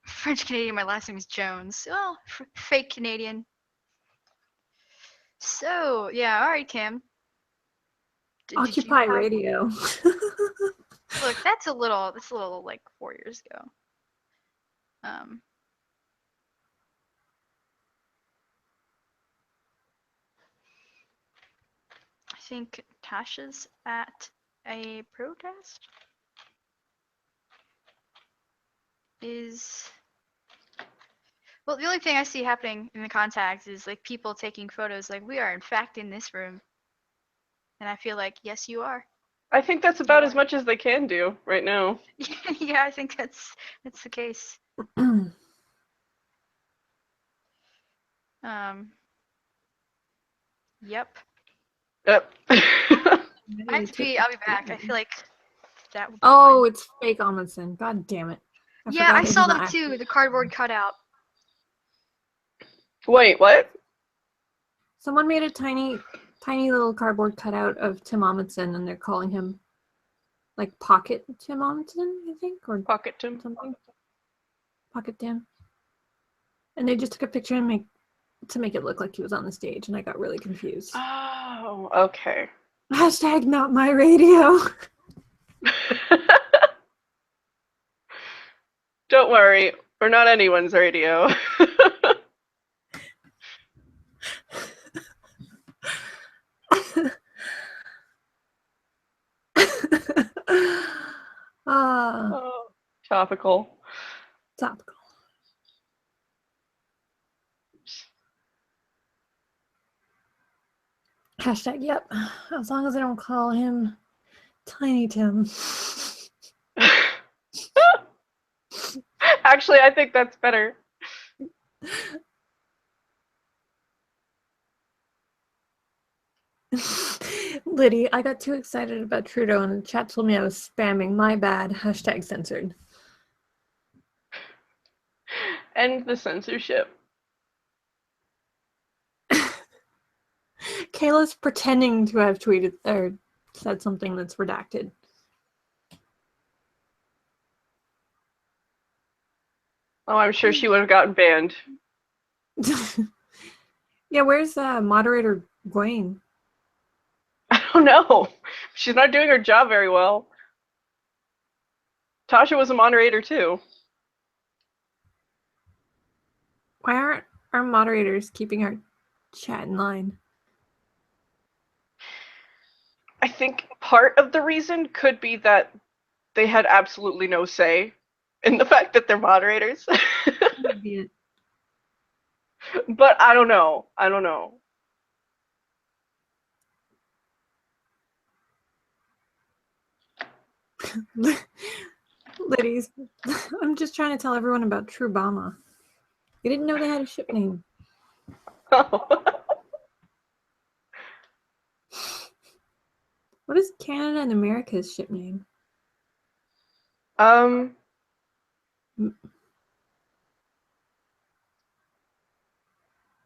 A: French Canadian. My last name is Jones. Well, fake Canadian. So yeah, all right, Kim.
B: Occupy Radio.
A: Look, that's a little like 4 years ago. I think Tasha's at a protest. Well, the only thing I see happening in the contacts is like people taking photos like we are in fact in this room. And I feel like, yes, you are.
G: I think that's about as much as they can do right now.
A: Yeah, I think that's the case. Yep.
G: Yep.
A: I'll be back. I feel like that would be
B: fine. It's fake Amundsen. God damn it.
A: I saw them too, the cardboard cutout.
G: Wait, what?
B: Someone made a tiny little cardboard cutout of Tim Amundsen, and they're calling him like Pocket Tim Amundsen, I think, or
G: Pocket Tim
B: something. Pocket Tim. And they just took a picture and to make it look like he was on the stage, and I got really confused.
G: Oh, okay.
B: Hashtag not my radio.
G: Don't worry, we're not anyone's radio. Topical.
B: Hashtag yep. As long as I don't call him Tiny Tim.
G: Actually, I think that's better.
B: Liddy, I got too excited about Trudeau and the chat told me I was spamming. My bad. Hashtag censored.
G: End the censorship.
B: Kayla's pretending to have tweeted or said something that's redacted.
G: Oh, I'm sure she would have gotten banned.
B: Yeah, where's moderator Gwen?
G: I don't know. She's not doing her job very well. Tasha was a moderator too.
B: Why aren't our moderators keeping our chat in line?
G: I think part of the reason could be that they had absolutely no say in the fact that they're moderators. But I don't know.
B: Ladies, I'm just trying to tell everyone about Trubama. You didn't know they had a ship name.
G: Oh.
B: What is Canada and America's ship name?
G: I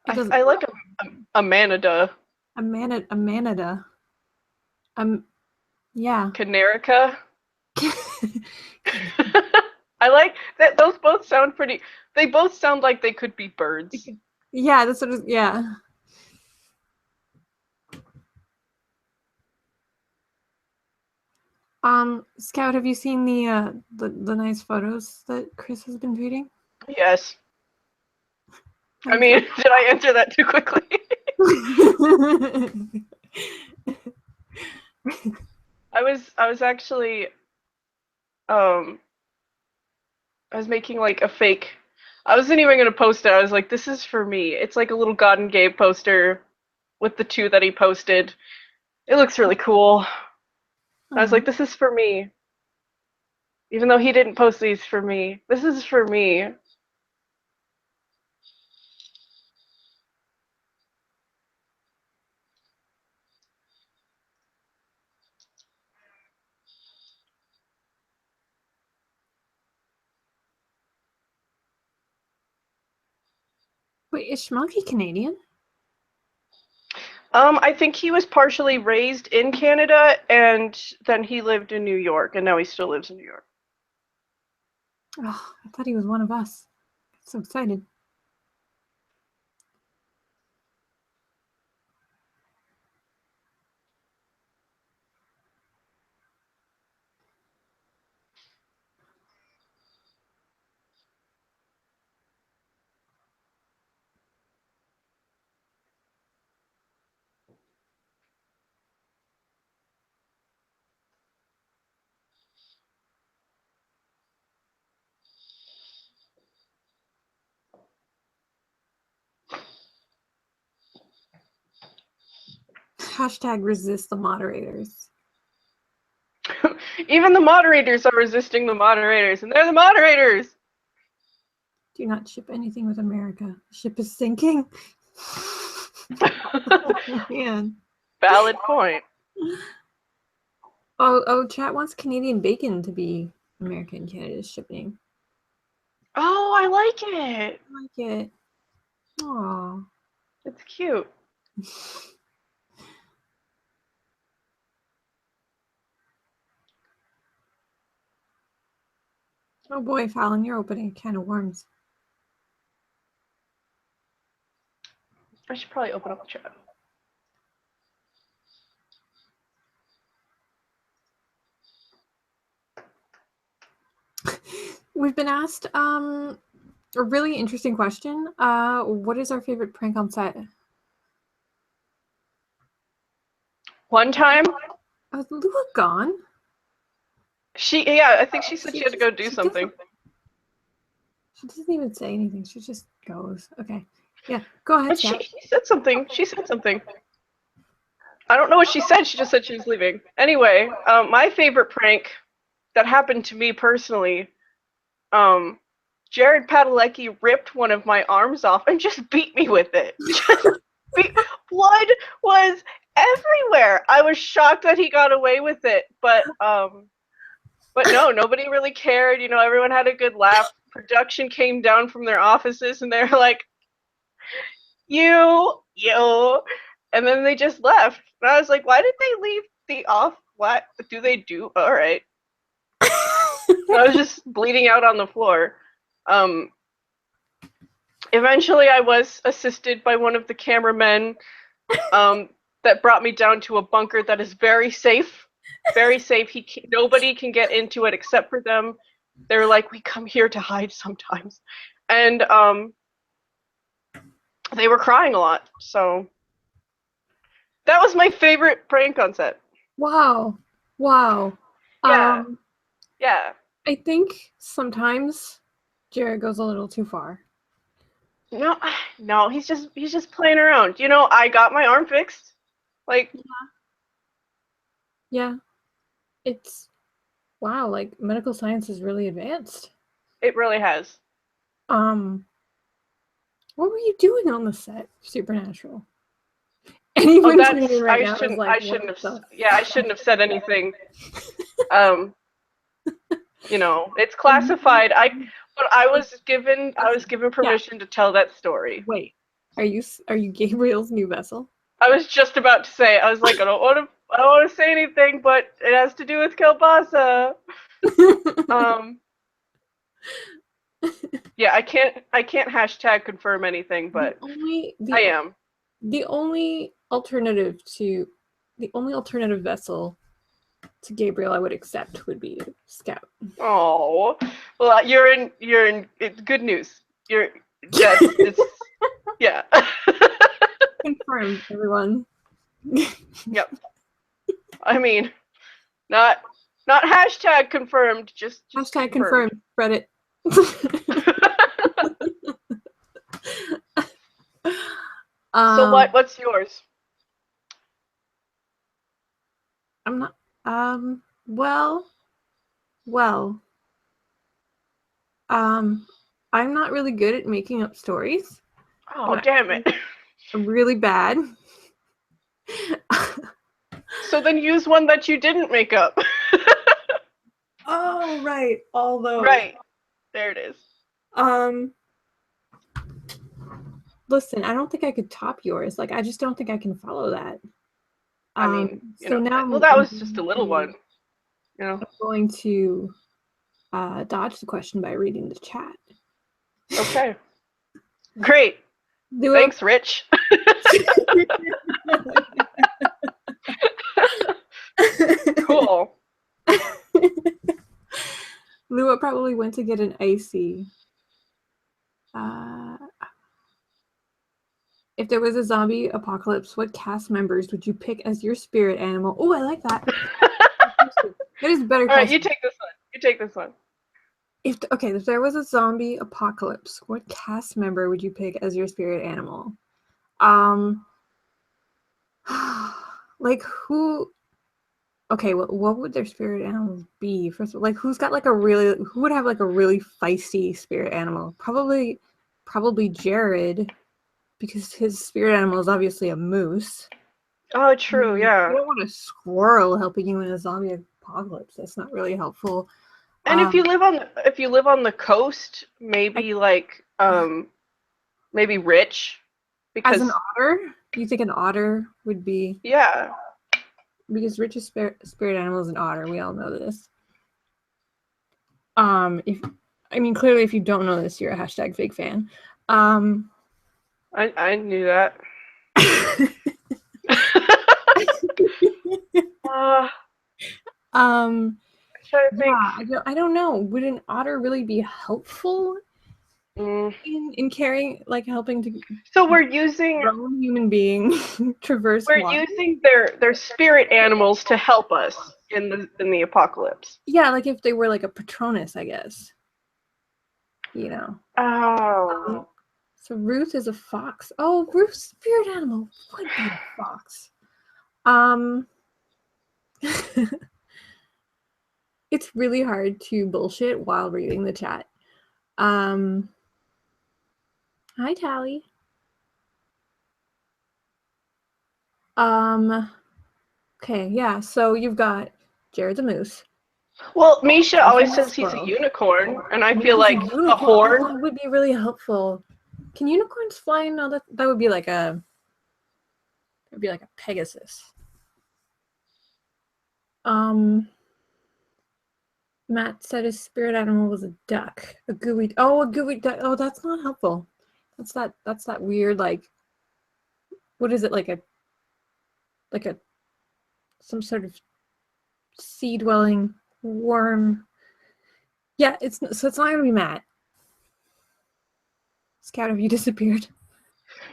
G: like a Manada.
B: Amanita. Yeah.
G: Canerica. I like that. Those both sound pretty. They both sound like they could be birds.
B: Yeah, that's what. Yeah. Scout, have you seen the nice photos that Chris has been tweeting?
G: Yes. I mean, did I answer that too quickly? I was actually I was making like a fake. I wasn't even gonna post it. I was like, this is for me. It's like a little God and Gabe poster with the two that he posted. It looks really cool. I was like, this is for me. Even though he didn't post these for me. This is for me.
B: Wait, is Schmalky Canadian?
G: I think he was partially raised in Canada, and then he lived in New York, and now he still lives in New York.
B: Oh, I thought he was one of us. I'm so excited. Hashtag resist the moderators.
G: Even the moderators are resisting the moderators, and they're the moderators!
B: Do not ship anything with America. The ship is sinking. Oh, man.
G: Valid point.
B: Oh, chat wants Canadian bacon to be American Canada's ship name.
G: Oh, I like it.
B: I like it. Aww.
G: It's cute.
B: Oh boy, Fallon, you're opening a can of worms.
G: I should probably open up the chat.
B: We've been asked a really interesting question. What is our favorite prank on set?
G: One time,
B: Oh, is Lua gone?
G: I think she said she had to go do something.
B: She doesn't even say anything. She just goes. Okay. Yeah, go ahead,
G: But
B: Scout.
G: she said something. She said something. I don't know what she said. She just said she was leaving. Anyway, my favorite prank that happened to me personally, Jared Padalecki ripped one of my arms off and just beat me with it. Blood was everywhere. I was shocked that he got away with it, but no, nobody really cared. You know, everyone had a good laugh. Production came down from their offices and they're like, you, and then they just left. And I was like, why did they leave the off? What do they do? All right. I was just bleeding out on the floor. Eventually, I was assisted by one of the cameramen that brought me down to a bunker that is very safe. Very safe. Nobody can get into it except for them. They're like, we come here to hide sometimes. And they were crying a lot. So that was my favorite prank on set.
B: Wow. Wow.
G: Yeah. Yeah.
B: I think sometimes Jared goes a little too far.
G: No, he's just playing around. You know, I got my arm fixed. Like,
B: yeah. It's wow, like medical science is really advanced.
G: It really has.
B: What were you doing on the set, Supernatural? Anyone tuning in right now is like,
G: I shouldn't have said anything. You know, it's classified. But I was given permission to tell that story.
B: Wait, are you Gabriel's new vessel?
G: I was just about to say. I was like, I don't want to say anything, but it has to do with kielbasa. Yeah, I can't hashtag confirm anything, but I am.
B: The only alternative vessel to Gabriel I would accept would be Scout.
G: Oh, well, you're in. It's good news. It's yeah.
B: Confirmed, everyone.
G: Yep. I mean, not hashtag confirmed. Just
B: hashtag confirmed. Reddit.
G: So what's yours?
B: I'm not. Well. I'm not really good at making up stories.
G: Oh, damn it.
B: I'm really bad.
G: So then use one that you didn't make up.
B: Oh, right. All those.
G: Right. There it is.
B: Listen, I don't think I could top yours. Like, I just don't think I can follow that.
G: I mean,
B: so now.
G: Well, that was just a little one.
B: I'm going to dodge the question by reading the chat.
G: Okay. Great. Thanks, Rich. Cool.
B: Lua probably went to get an icy. If there was a zombie apocalypse, what cast members would you pick as your spirit animal? Oh, I like that. That is a better question.
G: All right, you take this one.
B: If there was a zombie apocalypse, what cast member would you pick as your spirit animal? Like who? Okay, what would their spirit animals be? First of all, like who would have like a really feisty spirit animal? Probably Jared, because his spirit animal is obviously a moose.
G: Oh, true, yeah.
B: You don't want a squirrel helping you in a zombie apocalypse. That's not really helpful.
G: And if you live on the coast, maybe maybe Rich, because
B: as an otter, do you think an otter would be?
G: Yeah.
B: Because Rich's spirit animal is an otter. We all know this. Clearly, if you don't know this, you're a hashtag fake fan.
G: I knew that.
B: I don't know. Would an otter really be helpful in carrying, like helping to?
G: So we're using
B: grown human being traverse.
G: We're using their spirit animals to help us in the apocalypse.
B: Yeah, like if they were like a Patronus, I guess. You know.
G: Oh.
B: So Ruth is a fox. Oh, Ruth's spirit animal would be a fox. It's really hard to bullshit while reading the chat. Hi, Tally. Okay, yeah, so you've got Jared the Moose.
G: Well, Misha always says he's a unicorn, and I feel like a horn.
B: That would be really helpful. Can unicorns fly? No, that would be like a Pegasus. Matt said his spirit animal was a duck. A gooey duck. Oh, that's not helpful. That's that weird, like, what is it, like a some sort of sea-dwelling worm. Yeah, it's not gonna be Matt. Scout, have you disappeared?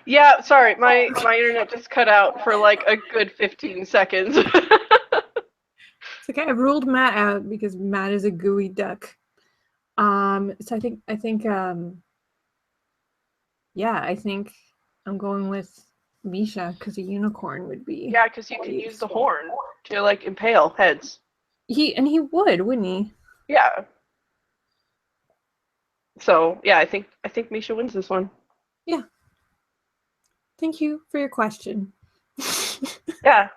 G: Yeah, sorry, my internet just cut out for like a good 15 seconds.
B: It's okay. I've ruled Matt out because Matt is a gooey duck. So I think I think I'm going with Misha because a unicorn would be.
G: Yeah, because you can use the horn to like impale heads.
B: He would, wouldn't he?
G: Yeah. So yeah, I think Misha wins this one.
B: Yeah. Thank you for your question.
G: Yeah.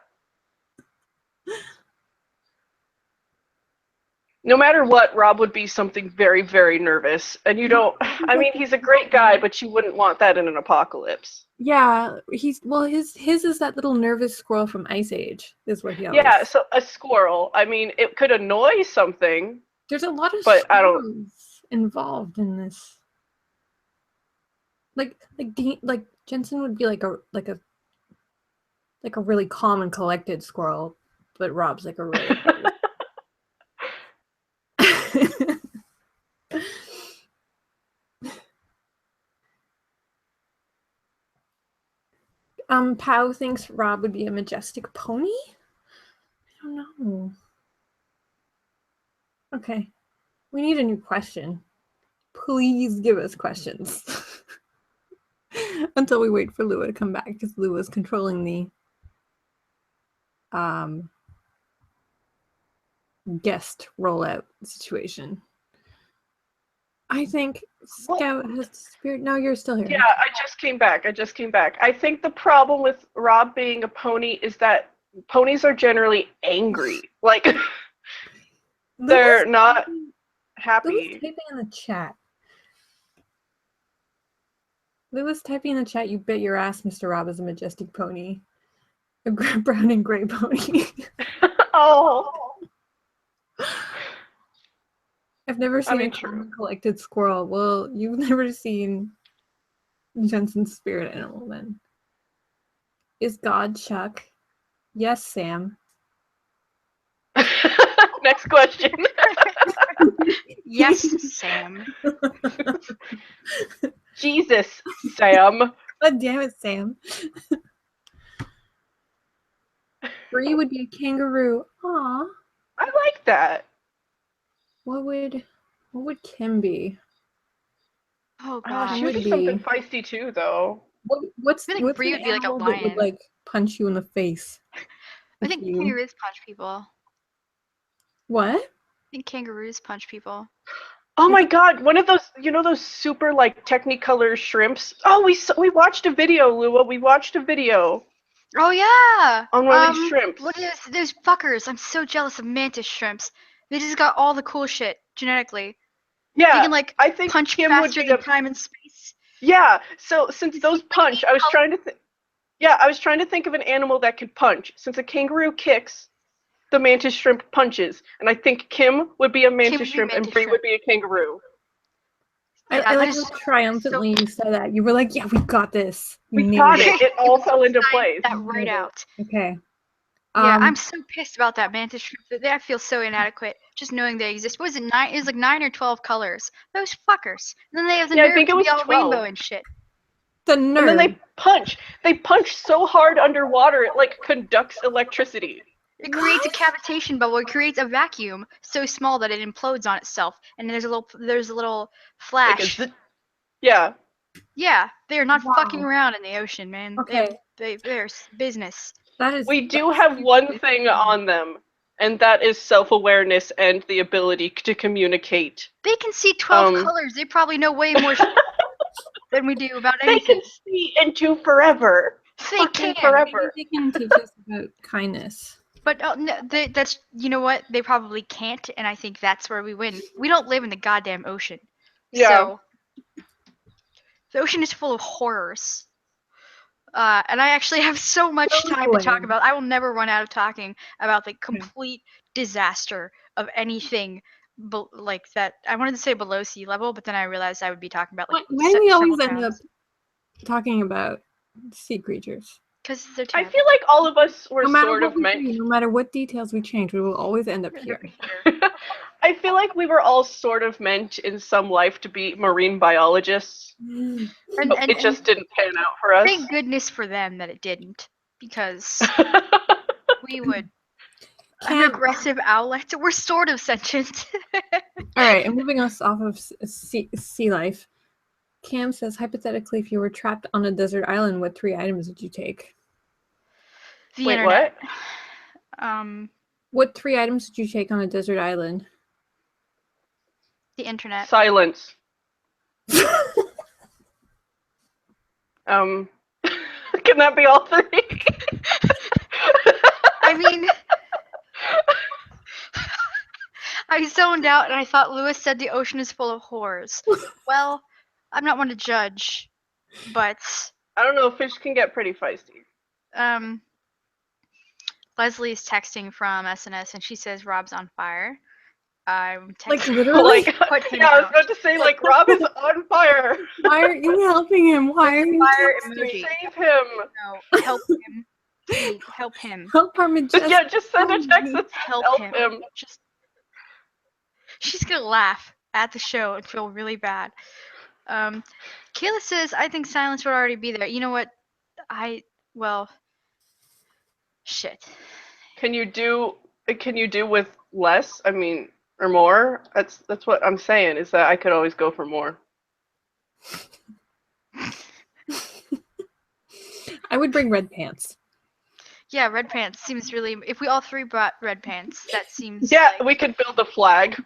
G: No matter what, Rob would be something very, very nervous. And you don't, I mean, he's a great guy, but you wouldn't want that in an apocalypse.
B: Yeah, his is that little nervous squirrel from Ice Age, is what he always.
G: Yeah, so a squirrel. I mean, it could annoy something.
B: There's a lot of
G: but I
B: squirrels
G: don't.
B: involved in this. Like Jensen would be like a really calm and collected squirrel, but Rob's like a really. Pow thinks Rob would be a majestic pony? I don't know. Okay. We need a new question. Please give us questions. Until we wait for Lua to come back, because Lua's controlling the guest rollout situation. I think Scout has disappeared. No, you're still here.
G: Yeah, I just came back. I think the problem with Rob being a pony is that ponies are generally angry. Like, they're not happy.
B: Lua's typing in the chat. Lua's typing in the chat, you bet your ass Mr. Rob is a majestic pony. A brown and gray pony.
G: Oh.
B: I've never seen a collected squirrel. Well, you've never seen Jensen's spirit animal then. Is God Chuck? Yes, Sam.
G: Next question.
A: Yes, Sam.
G: Jesus, Sam.
B: God damn it, Sam. Bree would be a kangaroo. Aw.
G: I like that.
B: What would Kim be?
A: Oh gosh,
G: she would be something feisty too, though.
B: What's
A: Bree
B: would
A: be like a
B: that
A: lion.
B: would like punch you in the face?
A: I think kangaroos punch people.
B: What?
A: I think kangaroos punch people.
G: Oh my god, one of those, those super like Technicolor shrimps. Oh, we watched a video, Lua. We watched a video.
A: Oh yeah.
G: On one of these shrimps.
A: Look at those fuckers. I'm so jealous of mantis shrimps. They just got all the cool shit genetically.
G: Yeah,
A: they can like
G: I think
A: punch
G: Kim
A: faster
G: would be
A: than time and space.
G: Yeah, so since those punch, I was trying to think of an animal that could punch. Since a kangaroo kicks, the mantis shrimp punches, and I think Kim would be a mantis shrimp and Bree would be a kangaroo.
B: I like how triumphantly you said that. You were like, "Yeah, we got this.
G: We got it. It all fell into place."
A: That right out.
B: Okay.
A: Yeah, I'm so pissed about that mantis shrimp. I feel so inadequate just knowing they exist. What was it? 9? It was like 9 or 12 colors. Those fuckers. And then they have the nerve to be all
G: 12.
A: rainbow and shit.
B: The nerve.
G: And then they punch. They punch so hard underwater it like conducts electricity.
A: It creates a cavitation bubble. It creates a vacuum so small that it implodes on itself. And there's a little flash.
G: Like yeah.
A: Yeah, they are not fucking around in the ocean, man.
B: Okay.
A: They're business.
G: We do have one thing on them, and that is self-awareness and the ability to communicate.
A: They can see 12 colors. They probably know way more than we do about anything.
G: They can see into forever.
A: They can.
B: Forever. They can teach us about kindness.
A: But no, that's, you know what? They probably can't, and I think that's where we win. We don't live in the goddamn ocean.
G: Yeah.
A: So, the ocean is full of horrors. And I actually have so much time to talk about. I will never run out of talking about the complete disaster of anything like that. I wanted to say below sea level, but then I realized I would be talking about like.
B: Why do we always end up talking about sea creatures?
A: Because they're
G: terrible. I feel like all of us were sort of meant.
B: No matter what details we change, we will always end up here.
G: I feel like we were all sort of meant in some life to be marine biologists. And it just didn't pan out for us.
A: Thank goodness for them that it didn't, because we would. Aggressive owlets. We're sort of sentient.
B: All right, and moving us off of sea life. Cam says, hypothetically, if you were trapped on a desert island, what 3 items would you take?
A: The internet.
G: What?
B: What 3 items would you take on a desert island?
A: The internet.
G: Silence. Can that be all 3?
A: I mean, I zoned out and I thought Lewis said the ocean is full of whores. Well, I'm not one to judge, but
G: I don't know. Fish can get pretty feisty.
A: Leslie's texting from SNS and she says Rob's on fire. I'm texting.
B: Like literally?
A: Put him
G: Yeah, I was
A: out.
G: about to say, like, Rob is on fire.
B: Why aren't you helping him? Why are you
A: Fire
B: texting?
A: emoji.
G: Save him.
A: No, help him. Please, help him.
B: Help our majestic.
G: Yeah, just send a text that says
A: Help him.
G: him.
A: Just. She's gonna laugh at the show and feel really bad. Kayla says, I think silence would already be there. You know what? Well, shit.
G: Can you do with less? I mean, or more? That's what I'm saying, is that I could always go for more.
B: I would bring red pants.
A: Yeah, red pants seems really. If we all three brought red pants, that seems.
G: Yeah,
A: like,
G: we could build a flag.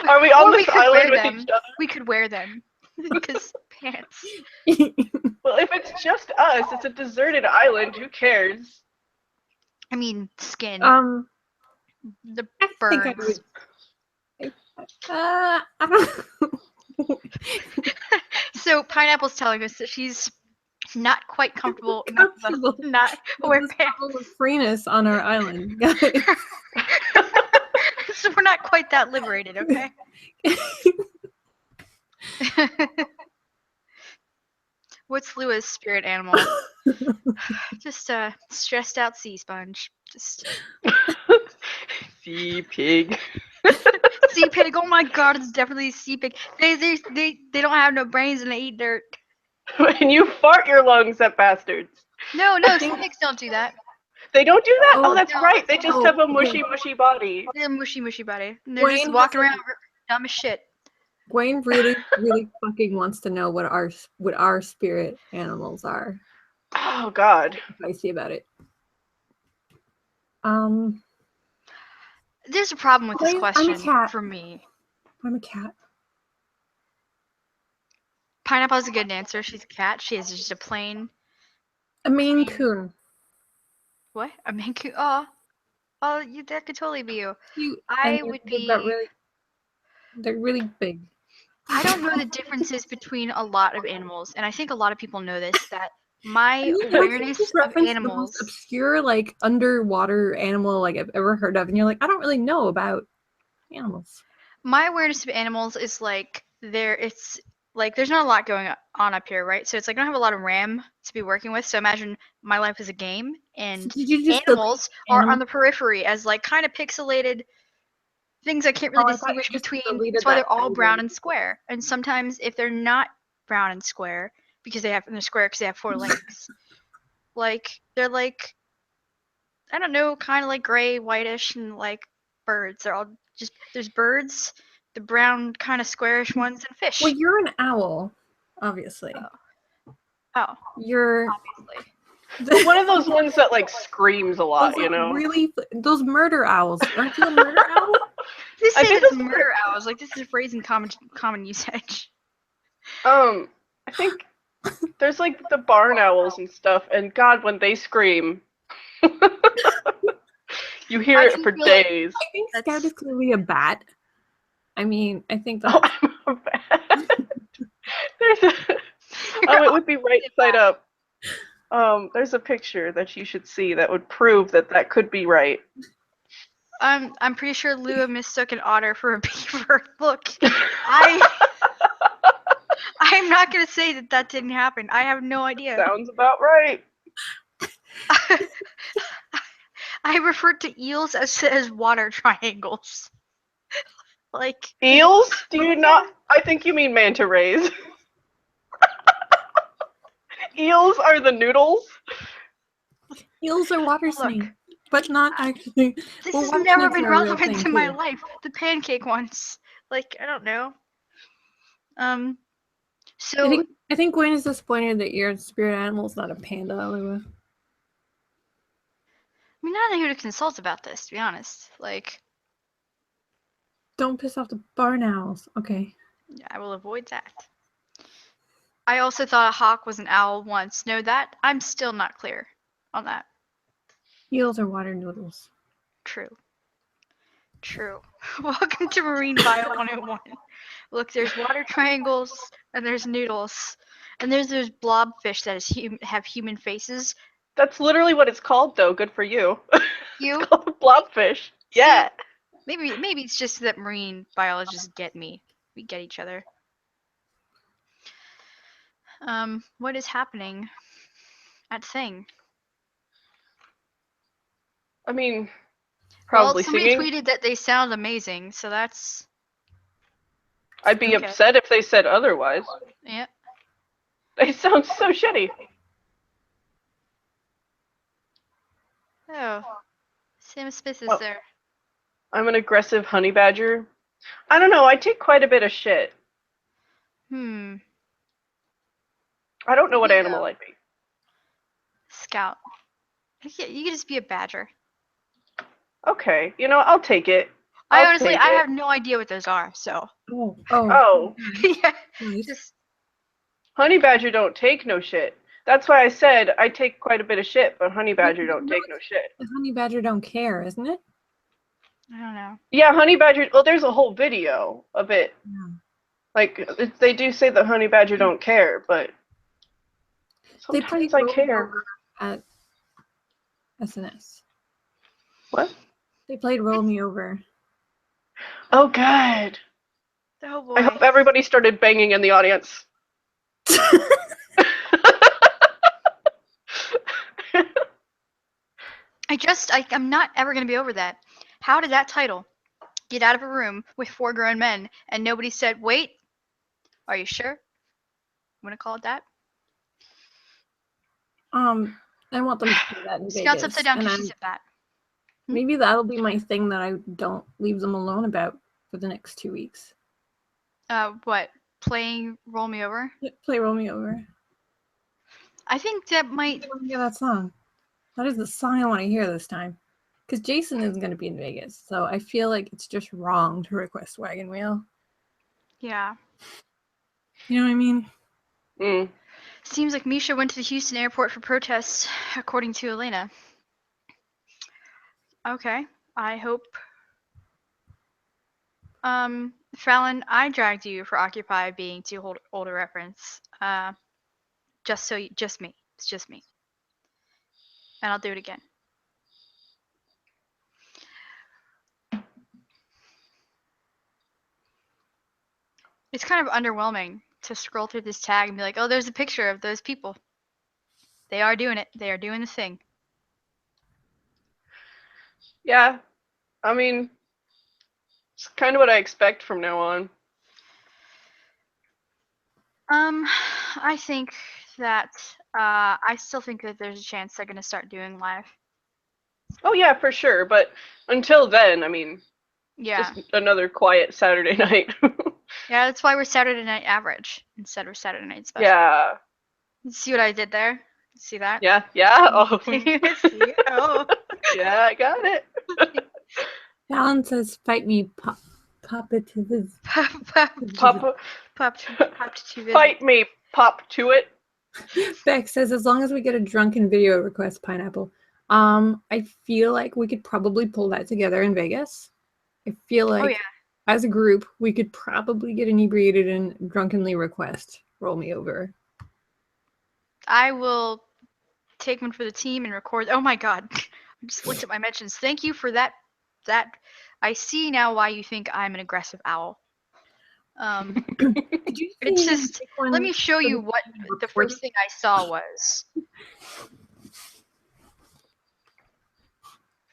G: Are we on this island with each other?
A: We could wear them. Because pants.
G: Well, if it's just us, it's a deserted island. Who cares?
A: I mean, skin. The
B: I
A: birds.
B: I don't know.
A: So Pineapple's telling us that she's not quite comfortable enough with us not wear pants.
B: With freeness on our island, guys.
A: So we're not quite that liberated, okay? What's Lua's spirit animal? Just a stressed out sea sponge. Just
G: Sea pig.
A: sea pig. Oh my god, it's definitely a sea pig. They don't have no brains and they eat dirt.
G: When you fart your lungs at bastards.
A: No, sea pigs don't do that.
G: They don't do that?
B: Oh,
G: That's
A: no.
G: right. They just have a mushy body.
A: They're mushy body. And they're just walking around dumb as shit.
B: Wayne really, really fucking wants to know what our spirit animals are.
G: Oh God.
B: I see about it.
A: There's a problem with this question
B: I'm a cat.
A: for me.
B: I'm a cat.
A: Pineapple has a good answer. She's a cat. She is just a plain.
B: A Maine Coon.
A: What? A Maine Coon? That could totally be you.
B: I would be. They're really big.
A: I don't know the differences between a lot of animals, and I think a lot of people know this. That my awareness of animals,
B: the most obscure, like underwater animal like I've ever heard of, and you're like, I don't really know about animals.
A: My awareness of animals is like it's like there's not a lot going on up here, right? So it's like I don't have a lot of RAM to be working with. So imagine my life is a game, and animals are on the periphery as like kind of pixelated things I can't really distinguish between. That's why they're all brown and square. And sometimes if they're not brown and square, because they're square because they have 4 legs, like they're like, I don't know, kind of like gray, whitish, and like birds. They're all just, there's birds, the brown kind of squarish ones, and fish.
B: Well, you're an owl, obviously.
A: Oh.
B: You're
A: obviously.
G: One of those ones that like screams a lot,
B: those,
G: you know.
B: Really, those murder owls. Aren't you a murder owl?
A: This is murder owls. Like this is a phrase in common usage.
G: I think there's like the barn owls and stuff, and God, when they scream, you hear it for days.
B: I think Scout is clearly a bat. I mean, I think that.
G: Oh, I'm a bat. It would be right side up. There's a picture that you should see that would prove that could be right.
A: I'm pretty sure Lua mistook an otter for a beaver. Look, I'm not gonna say that didn't happen. I have no idea.
G: Sounds about right.
A: I refer to eels as water triangles. Like
G: eels? Do you not? I think you mean manta rays. Eels are the noodles.
B: Eels are water snakes, but not actually.
A: This has never been relevant to my life. The pancake ones, like I don't know. So
B: I think Gwen is disappointed that your spirit animal is not a panda, Lua.
A: I mean, I don't know who to consult about this, to be honest. Like,
B: don't piss off the barn owls. Okay.
A: Yeah, I will avoid that. I also thought a hawk was an owl once. No, that I'm still not clear on that.
B: Eels are water noodles.
A: True. True. Welcome to Marine Bio 101. Look, there's water triangles, and there's noodles, and there's those blobfish that have human faces.
G: That's literally what it's called, though. Good for you.
A: You?
G: It's called blobfish. Yeah.
A: Maybe it's just that marine biologists get me. We get each other. What is happening at Thing?
G: I mean, probably
A: somebody
G: singing.
A: tweeted that they sound amazing, so that's...
G: I'd be upset if they said otherwise.
A: Yeah.
G: They sound so shitty.
A: Oh. Sam Smith is there.
G: I'm an aggressive honey badger. I don't know, I take quite a bit of shit. I don't know what animal I'd be.
A: Scout. You could just be a badger.
G: Okay, I'll take it.
A: I have no idea what those are, so.
G: Oh.
A: Yeah.
B: Nice.
G: Honey badger don't take no shit. That's why I said I take quite a bit of shit, but honey badger don't take no shit.
B: The honey badger don't care, isn't it?
A: I don't know.
G: Yeah, honey badger. Well, there's a whole video of it.
B: Yeah.
G: Like they do say the honey badger don't care, but sometimes I care.
B: At SNS.
G: What?
B: They played Roll Me Over.
G: Oh God.
A: Oh boy.
G: I hope everybody started banging in the audience.
A: I'm not ever going to be over that. How did that title get out of a room with 4 grown men and nobody said, wait, are you sure? I'm going to call it that?
B: I want them to do that in
A: Scout's
B: Vegas.
A: upside down because she said that.
B: Maybe that'll be my thing that I don't leave them alone about for the next 2 weeks.
A: What? Playing Roll Me Over?
B: Yeah, play Roll Me Over.
A: I think that might...
B: I want to hear that song. That is the song I want to hear this time. Because Jason is going to be in Vegas, so I feel like it's just wrong to request Wagon Wheel.
A: Yeah.
B: You know what I mean?
A: Seems like Misha went to the Houston airport for protests, according to Elena. Okay, I hope... Fallon, I dragged you for Occupy being too old a reference. Just me. It's just me. And I'll do it again. It's kind of underwhelming to scroll through this tag and be like, oh, there's a picture of those people. They are doing it. They are doing the thing.
G: Yeah. I mean, it's kind of what I expect from now on.
A: I think that, I still think that there's a chance they're going to start doing live.
G: Oh, yeah, for sure. But until then, I mean,
A: yeah.
G: Just another quiet Saturday night.
A: Yeah, that's why we're Saturday Night Average instead of Saturday Night Special.
G: Yeah.
A: You see what I did there? See that?
G: Yeah. Oh.
A: See? Oh.
G: Yeah, I got it.
B: Fallon says, fight me, Pop-ativism.
G: Fight me, pop to it.
B: Beck says, as long as we get a drunken video request, Pineapple. I feel like we could probably pull that together in Vegas. I feel like as a group, we could probably get inebriated and drunkenly request Roll Me Over.
A: I will take one for the team and record. Oh my God. I just looked at my mentions. Thank you for that. I see now why you think I'm an aggressive owl. It's just, let me show you what the first thing I saw was.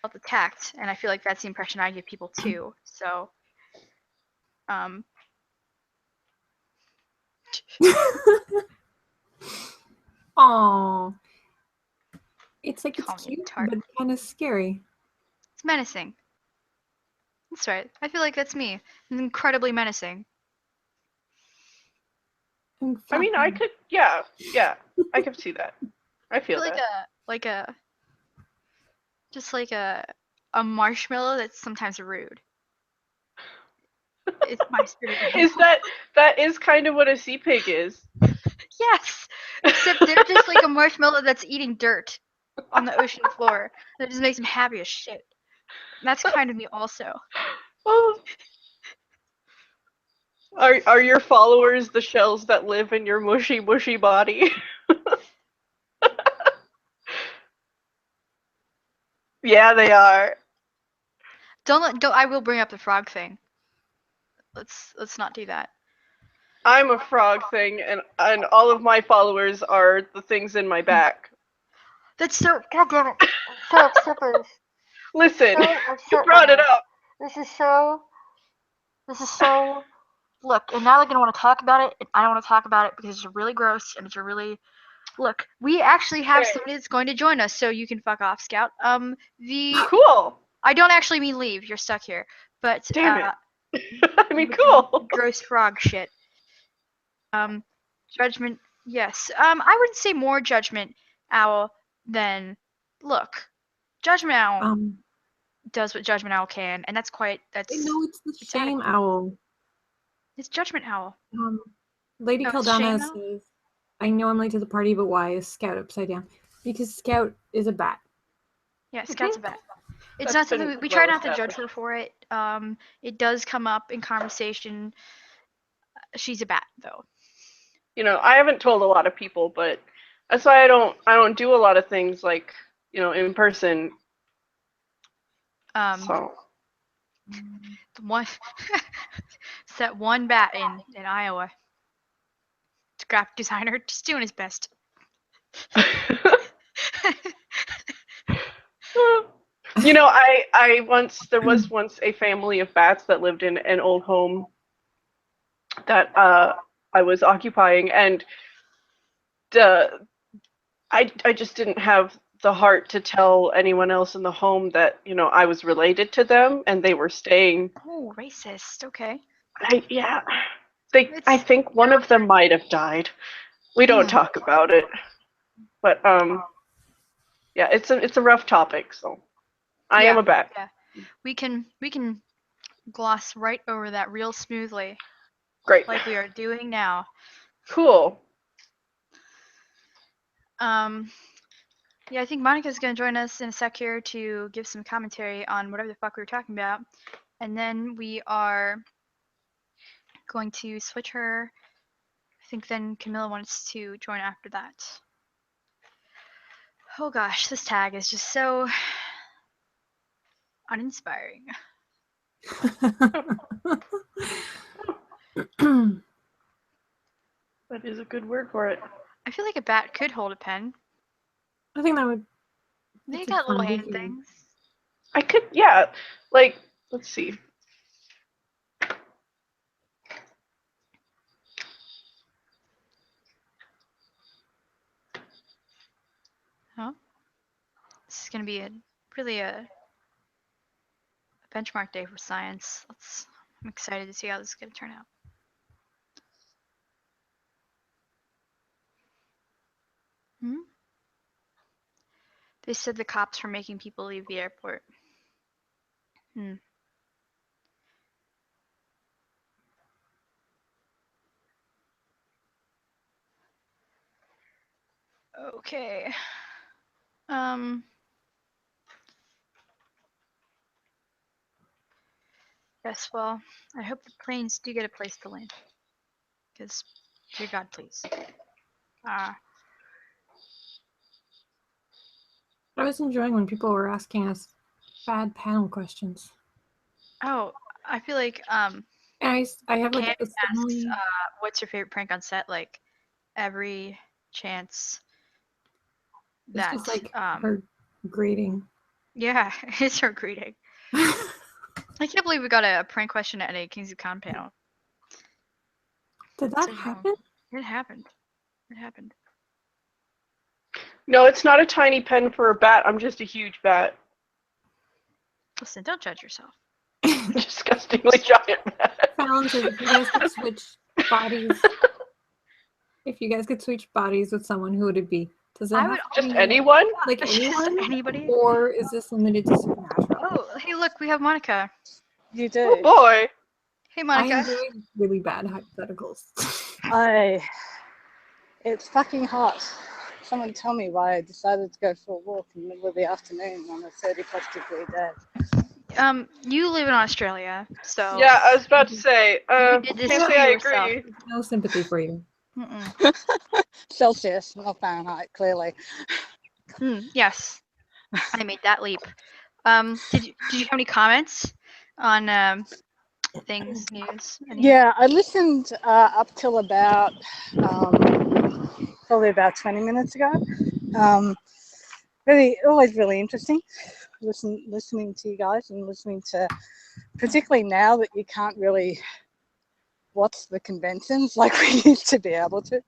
A: About the tact, and I feel like that's the impression I give people too. So,
B: Oh, it's like it's cute, but kind of scary.
A: It's menacing. That's right. I feel like that's me. It's incredibly menacing.
G: I mean, I could, yeah, I could see that. I feel
A: like
G: that.
A: Just like a marshmallow that's sometimes rude. It's my spirit.
G: That is kind of what a sea pig is.
A: Yes, except they're just like a marshmallow that's eating dirt on the ocean floor. That just makes them happy as shit. And that's kind of me also.
G: Are your followers the shells that live in your mushy body? Yeah, they are.
A: Don't. I will bring up the frog thing. Let's not do that.
G: I'm a frog thing, and all of my followers are the things in my back.
A: That's so. God damn it. So upset.
G: Listen,
A: So
G: you
A: upset
G: brought it
A: right now.
G: up.
A: This is so. Look, and now they're gonna want to talk about it, and I don't want to talk about it because it's really gross and it's a really. Look, we actually have somebody that's going to join us, so you can fuck off, Scout.
G: Cool.
A: I don't actually mean leave. You're stuck here, but
G: Damn it. I mean, cool.
A: Gross frog shit. Judgment. Yes. I wouldn't say more Judgment Owl than. Look, Judgment Owl does what Judgment Owl can, and that's quite. That's.
B: No, it's the Shame Owl.
A: It's Judgment Owl.
B: Lady Caldana says, "I know I'm late to the party, but why is Scout upside down? Because Scout is a bat."
A: Yeah, Scout's a bat. It's not something we try not to judge her for it. It does come up in conversation. She's a bat, though.
G: You know, I haven't told a lot of people, but that's why I don't do a lot of things like, you know, in person. So.
A: Set one bat in Iowa. It's a graphic designer, just doing his best.
G: You know, there was once a family of bats that lived in an old home that I was occupying, and I just didn't have the heart to tell anyone else in the home that, you know, I was related to them and they were staying.
A: Oh, racist. Okay.
G: I think one of them might have died. We don't talk about it, but yeah, it's a rough topic. So I am a bat.
A: Yeah, we can gloss right over that real smoothly.
G: Great.
A: Like we are doing now.
G: Cool.
A: Yeah, I think Monica's gonna join us in a sec here to give some commentary on whatever the fuck we were talking about, and then we are going to switch her. I think then Camilla wants to join after that. Oh gosh, this tag is just so uninspiring.
G: That is a good word for it.
A: I feel like a bat could hold a pen.
B: I think that would.
A: They got little hand things.
G: I could, yeah. Like, let's see.
A: Huh? This is gonna be really a benchmark day for science. I'm excited to see how this is gonna turn out. They said the cops were making people leave the airport. Okay. Yes, well, I hope the planes do get a place to land. Because, dear God, please.
B: I was enjoying when people were asking us bad panel questions.
A: Oh, I feel like
B: I have like
A: asks, what's your favorite prank on set? Like every chance that
B: it's just like her greeting.
A: Yeah, it's her greeting. I can't believe we got a prank question at a Kings of Con panel.
B: Did that happen?
A: It happened. It happened.
G: No, it's not a tiny pen for a bat. I'm just a huge bat.
A: Listen, don't judge yourself.
G: Disgustingly giant bat.
B: Fallon says if you guys could switch bodies, with someone, who would it be? Does it have
G: just anyone?
B: Like anyone?
A: Anybody?
B: Or is this limited to Supernatural?
A: Oh, hey, look, we have Monica.
E: You do.
G: Oh boy.
A: Hey, Monica.
B: I'm doing really bad hypotheticals.
E: It's fucking hot. Someone tell me why I decided to go for a walk in the middle of the afternoon on a 30+ degree day.
A: you live in Australia, so
G: Yeah, I was about to say.
A: you did this
G: Can't
A: to
G: say I
A: yourself.
G: agree.
B: No sympathy for you.
E: Celsius, not Fahrenheit, clearly.
A: Yes, I made that leap. Did you have any comments on things, news?
E: Yeah, I listened up till about probably about 20 minutes ago. Always really interesting. Listening to you guys and listening to, particularly now that you can't really watch the conventions like we used to be able to.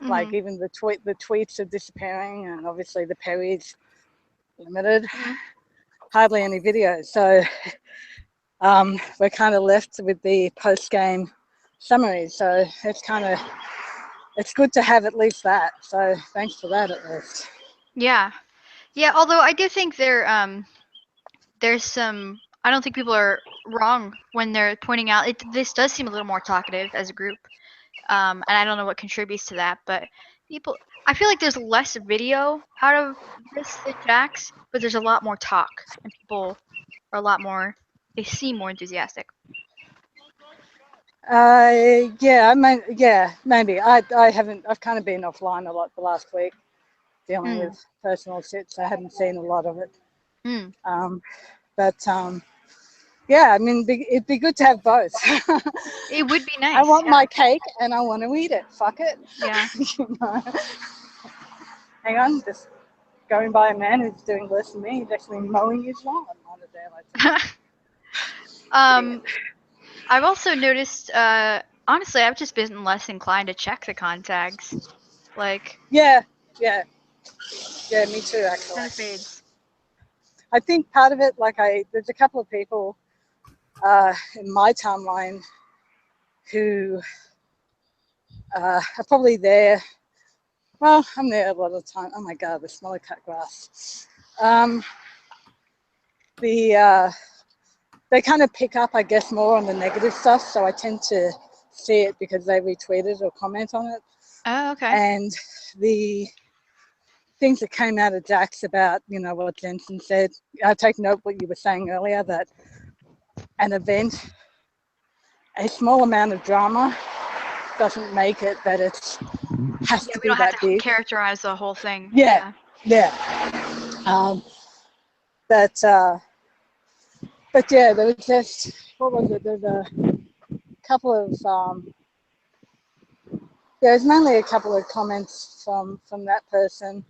E: Like even the tweets are disappearing, and obviously the Perry's limited. Hardly any videos, so we're kind of left with the post-game summary. So it's good to have at least that. So thanks for that at least.
A: Yeah. Although I do think there's some. I don't think people are wrong when they're pointing out this does seem a little more talkative as a group, and I don't know what contributes to that, but people. I feel like there's less video out of this than Jax, but there's a lot more talk, and people are a lot more. They seem more enthusiastic.
E: Yeah, maybe. I've kind of been offline a lot the last week, dealing with personal shit, so I haven't seen a lot of it. Yeah, I mean, it'd be good to have both.
A: It would be nice.
E: I want my cake and I want to eat it. Fuck it.
A: Yeah.
E: You know? Hang on, just going by a man who's doing less than me. He's actually mowing his lawn on a day like that.
A: I've also noticed. Honestly, I've just been less inclined to check the con tags. Like.
E: Yeah, me too. Actually.
A: Kind of fades.
E: I think part of it, there's a couple of people in my timeline who are probably there. Well, I'm there a lot of the time. Oh my God, the smell of cut grass. They kind of pick up, I guess, more on the negative stuff. So I tend to see it because they retweet it or comment on it.
A: Oh, okay.
E: And the things that came out of Jax about, what Jensen said, I take note what you were saying earlier, that an event, a small amount of drama doesn't make it that it has to be that big.
A: We don't have to characterize the whole thing.
E: Yeah. But yeah, there was just, what was it? There's a couple of, there's mainly a couple of comments from that person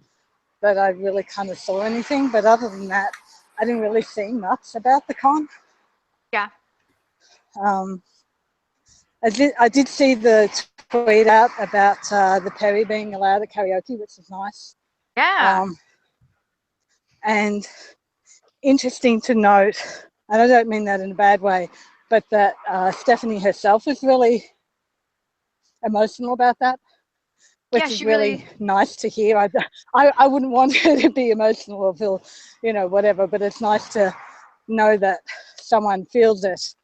E: that I really kind of saw anything. But other than that, I didn't really see much about the con.
A: Yeah.
E: I did see the tweet out about the Perry being allowed at karaoke, which is nice.
A: Yeah.
E: And interesting to note, and I don't mean that in a bad way, but that Stephanie herself was really emotional about that, which is really nice to hear. I wouldn't want her to be emotional or feel, whatever, but it's nice to know that someone feels it.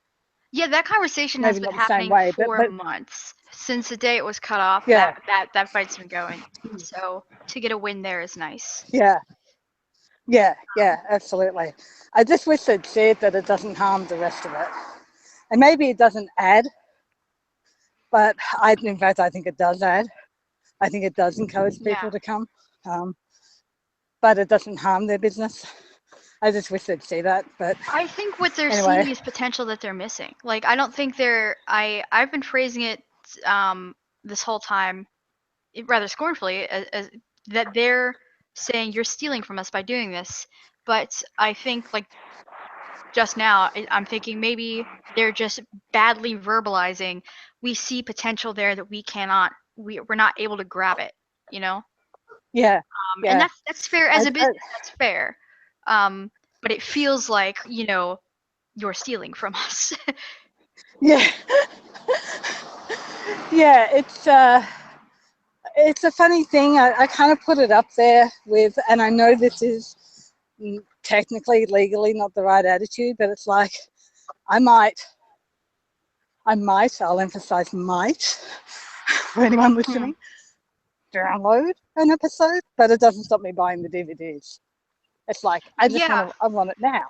A: Yeah, that conversation has been happening for months. Since the day it was cut off, that fight's been going. So to get a win there is nice.
E: Yeah, absolutely. I just wish they'd said that it doesn't harm the rest of it. And maybe it doesn't add, but in fact, I think it does add. I think it does encourage people to come, but it doesn't harm their business. I just wish they'd see that. But
A: I think what they're seeing is potential that they're missing. Like, I don't think I've been phrasing it this whole time, rather scornfully, as that they're saying you're stealing from us by doing this. But I think, like, just now, I'm thinking maybe they're just badly verbalizing. We see potential there that we cannot. We're not able to grab it.
E: Yeah.
A: And that's fair as a business. That's fair. But it feels like you're stealing from us.
E: Yeah. Yeah, it's a funny thing. I kind of put it up there with, and I know this is technically, legally not the right attitude, but it's like, I might, I'll emphasize might, for anyone listening, download an episode, but it doesn't stop me buying the DVDs. It's like, I want it now.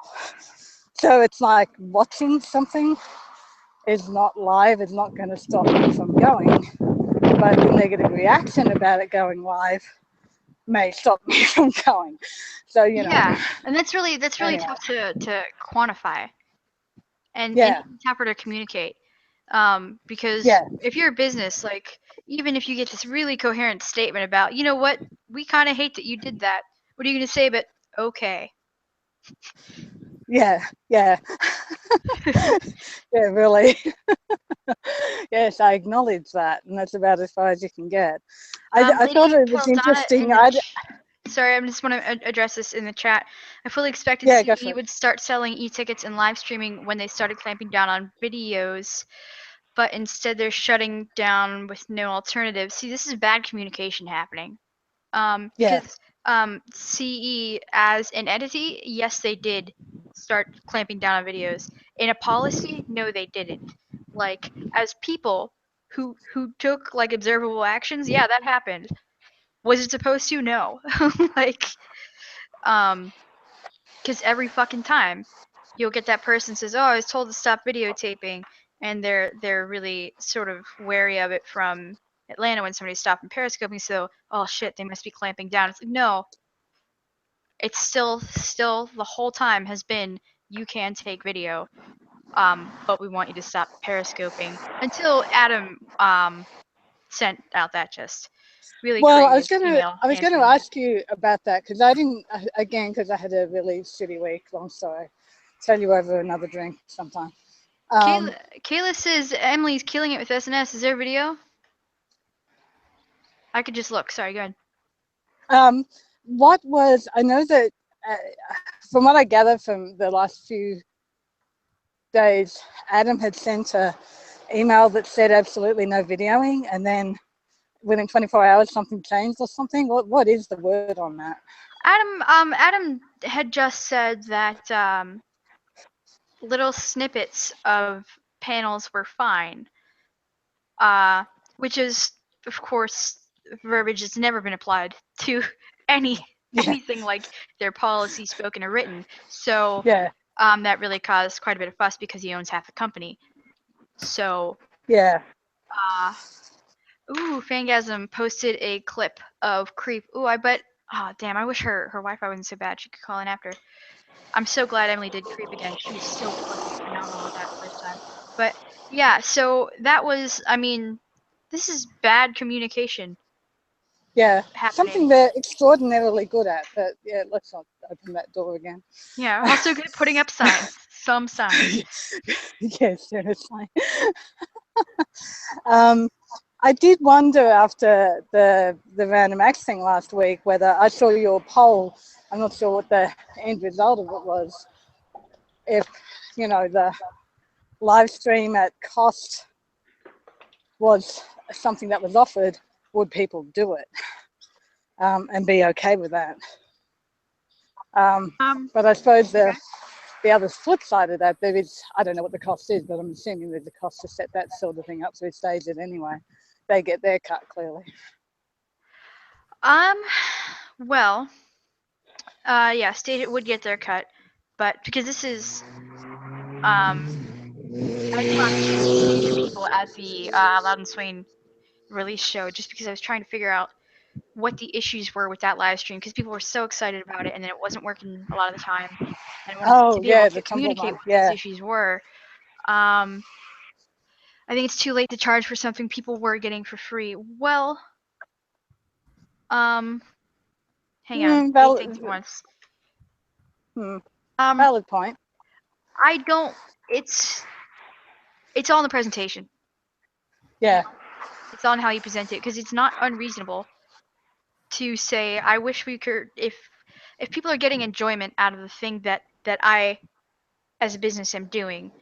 E: So it's like watching something is not live, is not going to stop me from going, but the negative reaction about it going live may stop me from going. So, you know.
A: Yeah, and that's really
E: Anyway.
A: tough to quantify, and
E: Yeah.
A: even tougher to communicate. Because
E: Yeah.
A: if you're a business, like, even if you get this really coherent statement about, you know what, we kind of hate that you did that. What are you gonna say? But okay.
E: Yeah. Yeah. Yeah, really. Yes, I acknowledge that, and that's about as far as you can get. I thought it was interesting.
A: Sorry, I just want to address this in the chat. I fully expected
E: Yeah, go for
A: CE
E: it.
A: would start selling e-tickets and live streaming when they started clamping down on videos, but instead they're shutting down with no alternative. See, this is bad communication happening.
E: Yeah.
A: Because CE as an entity, yes, they did start clamping down on videos. In a policy, no, they didn't. Like, as people who took like observable actions, yeah, that happened. Was it supposed to? No. Like, because every fucking time you'll get that person says, "Oh, I was told to stop videotaping," and they're really sort of wary of it from Atlanta when somebody's stopping periscoping. So, oh shit, they must be clamping down. It's like, no, it's still the whole time has been, you can take video, but we want you to stop periscoping, until Adam sent out that just really
E: Well,
A: creative email.
E: I was gonna ask you about that, because I didn't, again, because I had a really shitty week. Long story. Tell you over another drink sometime.
A: Kayla says Emily's killing it with SNS. Is there a video? I could just look. Sorry, go ahead.
E: I know that from what I gathered from the last few days, Adam had sent a email that said absolutely no videoing, and then within 24 hours something changed or something. What is the word on that?
A: Adam had just said that little snippets of panels were fine, which is, of course, verbiage that's never been applied to anything like their policy, spoken or written. So
E: yeah,
A: that really caused quite a bit of fuss because he owns half the company. So
E: yeah.
A: Ooh, Fangasm posted a clip of Creep. Ooh, I bet. Oh, damn, I wish her Wi-Fi wasn't so bad. She could call in after. I'm so glad Emily did Creep again. She was so fucking phenomenal with that first time. But yeah, so that was, I mean, this is bad communication.
E: Yeah,
A: happening.
E: Something they're extraordinarily good at. But yeah, let's not open that door again.
A: Yeah, also good at putting up signs. Some signs.
E: Yes, seriously. I did wonder after the random acts thing last week whether I saw your poll. I'm not sure what the end result of it was. If, you know, the live stream at cost was something that was offered, would people do it and be okay with that? But I suppose the other flip side of that, there is, I don't know what the cost is, but I'm assuming there's a cost to set that sort of thing up, so we stage it anyway. They get their cut, clearly.
A: Well, yeah, stage would get their cut, but because this is, I talked to major people at the Loud and Swain release show just because I was trying to figure out what the issues were with that live stream, because people were so excited about it and then it wasn't working a lot of the time, and I wanted to be able to communicate what those issues were. I think it's too late to charge for something people were getting for free. Well, hang on. Think once.
E: Valid point.
A: I don't. It's all in the presentation.
E: Yeah.
A: It's on how you present it, because it's not unreasonable to say, I wish we could, if people are getting enjoyment out of the thing that I as a business am doing,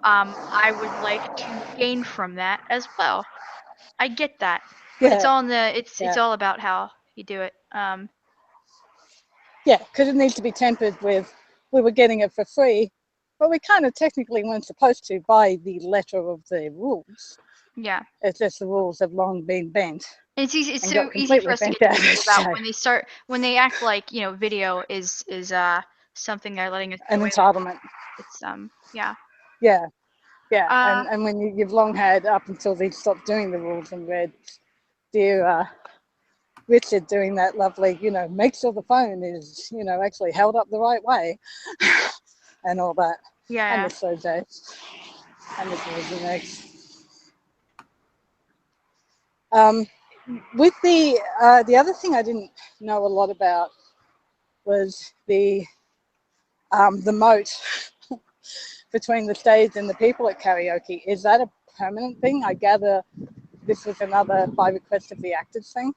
A: I would like to gain from that as well. I get that, but it's all in the it's all about how you do it.
E: Yeah, because it needs to be tempered with, we were getting it for free, but we kind of technically weren't supposed to by the letter of the rules.
A: Yeah.
E: It's just the rules have long been bent.
A: It's easy. It's so easy for us to get about when they act like, you know, video is something they're letting us
E: an entitlement.
A: it's yeah.
E: Yeah. Yeah. And when you've long had, up until they stopped doing the rules in red, dear Richard doing that lovely, make sure the phone is, actually held up the right way and all that.
A: Yeah.
E: I miss those days. I miss those days. With the other thing I didn't know a lot about was the moat between the stage and the people at karaoke. Is that a permanent thing? I gather this was another by request of the actors thing.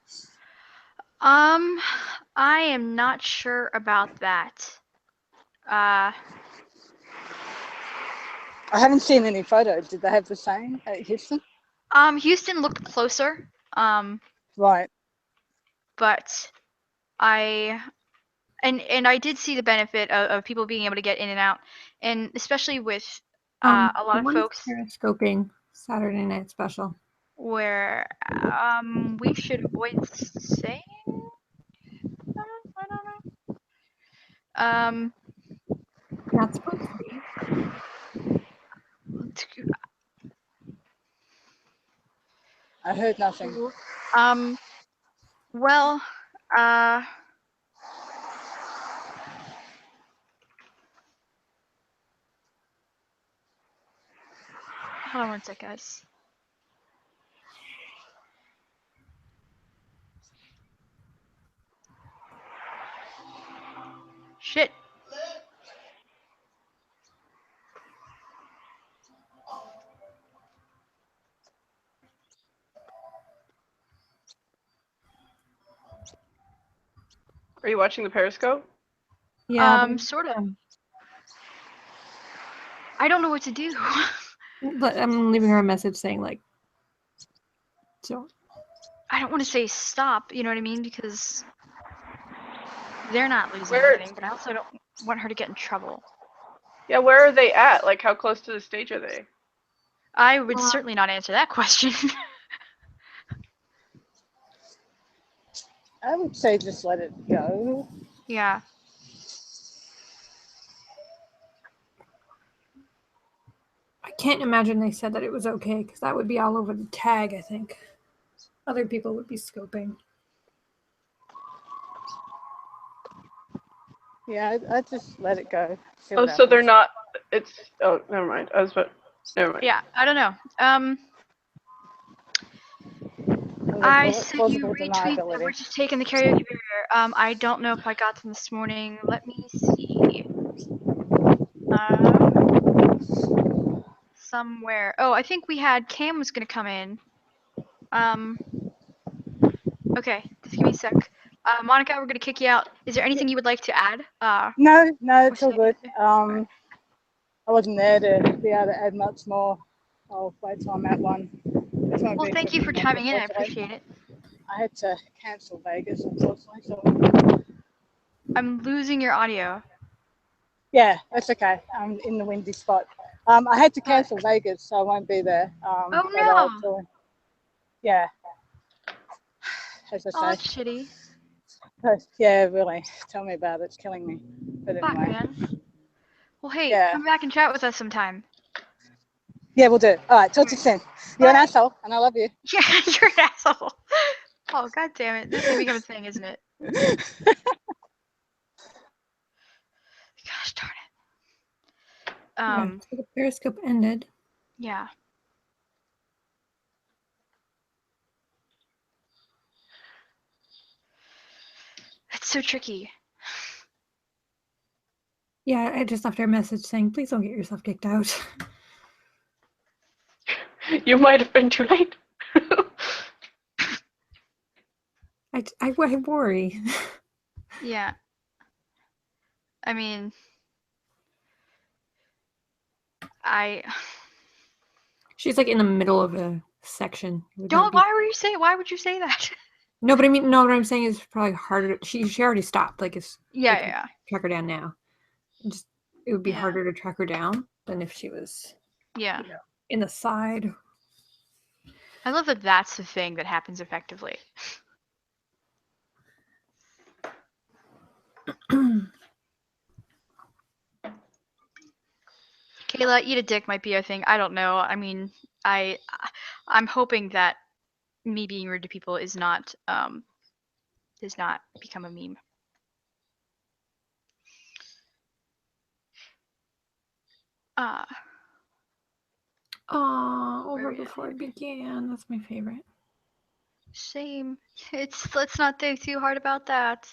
A: I am not sure about that.
E: I haven't seen any photos. Did they have the same at Houston?
A: Houston looked closer.
E: Right.
A: But I did see the benefit of people being able to get in and out, and especially with a lot of folks
B: periscoping Saturday night special.
A: Where we should avoid saying. I don't know.
B: Not supposed to be.
E: I heard nothing.
A: Well, hold on one sec, guys. Shit.
G: Are you watching the Periscope?
B: Yeah.
A: Sort of. I don't know what to do.
B: But I'm leaving her a message saying like, so.
A: I don't want to say stop, you know what I mean? Because they're not losing anything, but I also don't want her to get in trouble.
G: Yeah, where are they at? Like, how close to the stage are they?
A: I would certainly not answer that question.
E: I would say just let it go.
A: Yeah.
B: I can't imagine they said that it was okay, because that would be all over the tag, I think. Other people would be scoping.
E: Yeah, I'd just let it go.
G: Oh, so they're not. Oh, never mind. Never mind.
A: Yeah, I don't know. I sent you retweet that we're just taking the karaoke barrier. I don't know if I got them this morning. Let me see. Somewhere. Oh, I think we had Cam was gonna come in. Okay, just give me a sec. Monica, we're gonna kick you out. Is there anything you would like to add?
E: No, it's all good. I wasn't there to be able to add much more. I'll wait till I'm at one.
A: Well, thank you for chiming in. I appreciate it.
E: I had to cancel Vegas, unfortunately. So
A: I'm losing your audio.
E: Yeah, that's okay. I'm in the windy spot. I had to cancel Vegas, so I won't be there.
A: Oh no!
E: Yeah. As I say.
A: Oh, that's shitty.
E: Yeah, really. Tell me about it. It's killing me. But anyway.
A: Fuck, man. Well, hey, come back and chat with us sometime.
E: Yeah, we'll do. All right, talk to you soon. You're an asshole, and I love you.
A: Yeah, you're an asshole. Oh, god damn it. This is gonna become a thing, isn't it? Gosh darn it.
B: So the Periscope ended.
A: Yeah. It's so tricky.
B: Yeah, I just left her a message saying, please don't get yourself kicked out.
G: You might have been too late.
B: I worry.
A: Yeah. I mean,
B: She's like in the middle of a section.
A: Why would you say that?
B: No, but I mean, no, what I'm saying is probably harder. She already stopped. Like, it's
A: yeah.
B: Track her down now. It would be harder to track her down than if she was in the side.
A: I love that that's the thing that happens effectively. Kayla, eat a dick might be a thing. I don't know. I mean, I'm hoping that me being rude to people does not become a meme.
B: Over before it began. That's my favorite.
A: Same. Let's not think too hard about that.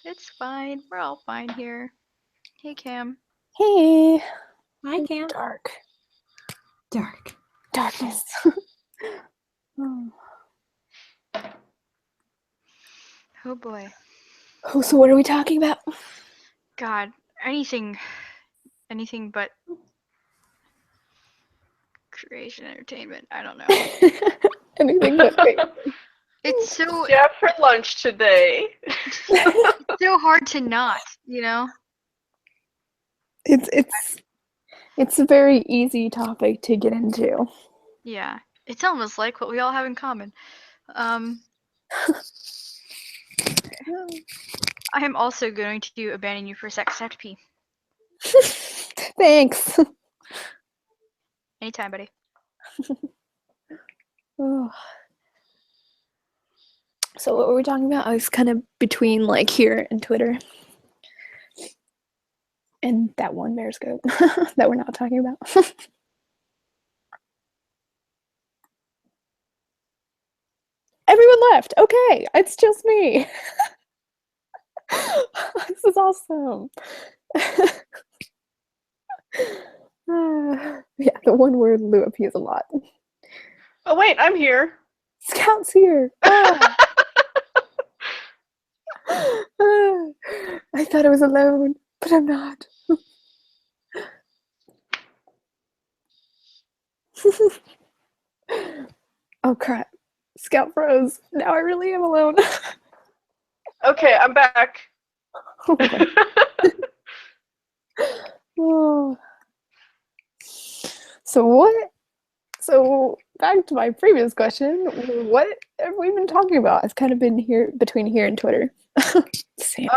A: It's fine. We're all fine here. Hey, Cam.
H: Hey.
B: Hi, Cam.
H: Dark.
B: Darkness.
A: Oh boy.
H: Oh, so what are we talking about?
A: God, anything but creation entertainment. I don't know.
H: Anything but
A: It's so
G: Yeah, for lunch today.
A: it's so hard to not, you know?
H: It's a very easy topic to get into.
A: Yeah. It's almost like what we all have in common. I am also going to abandon you for sex pee.
H: Thanks.
A: Anytime, buddy.
H: Oh. So what were we talking about? I was kind of between like here and Twitter. And that one Periscope that we're not talking about. Everyone left. Okay, it's just me. This is awesome. Yeah, the one word Lou appears a lot.
G: Oh wait, I'm here.
H: Scout's here. Ah. I thought I was alone, but I'm not. Oh crap. Scout froze. Now I really am alone.
G: Okay, I'm back.
H: Oh. So back to my previous question, what have we been talking about? I've kind of been here between here and Twitter. Same.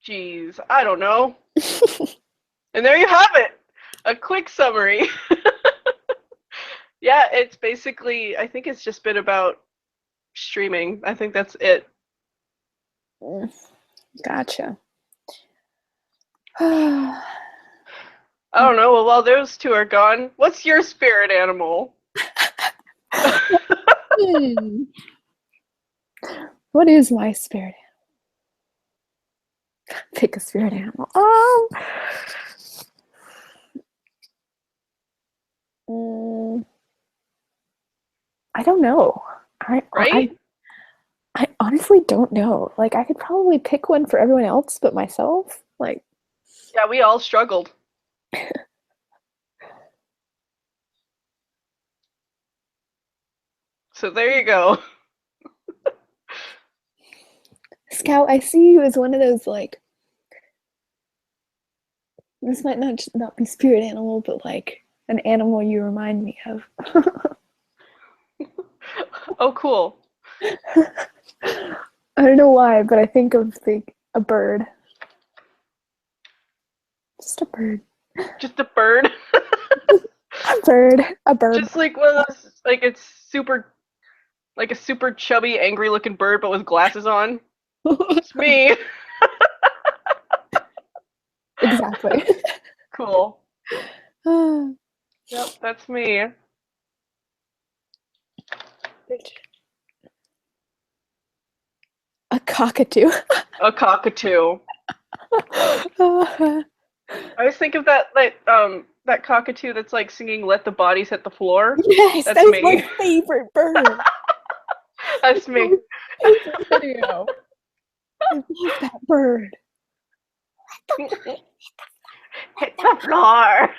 G: Geez, I don't know. And there you have it. A quick summary. Yeah, it's basically, I think it's just been about streaming. I think that's it.
H: Gotcha.
G: I don't know. Well, while those two are gone, what's your spirit animal?
H: What is my spirit animal? Pick a spirit animal. I don't know.
G: Right?
H: I honestly don't know. Like, I could probably pick one for everyone else but myself. Like,
G: yeah, we all struggled. So there you go.
H: Scout, I see you as one of those, like, this might not be spirit animal, but like an animal you remind me of.
G: Oh, cool.
H: I don't know why, but I think of a bird. Just a bird.
G: Just a bird.
H: A bird.
G: Just like one of those, like it's super, like a super chubby, angry-looking bird, but with glasses on. It's me.
H: Exactly.
G: Cool. Yep, that's me.
H: A cockatoo.
G: A cockatoo. I always think of that that cockatoo that's like singing "Let the Bodies Hit the Floor."
H: Yes,
G: that's
H: that was
G: me.
H: my favorite bird.
G: That's me.
H: It's a video. I love that bird.
G: Hit the floor.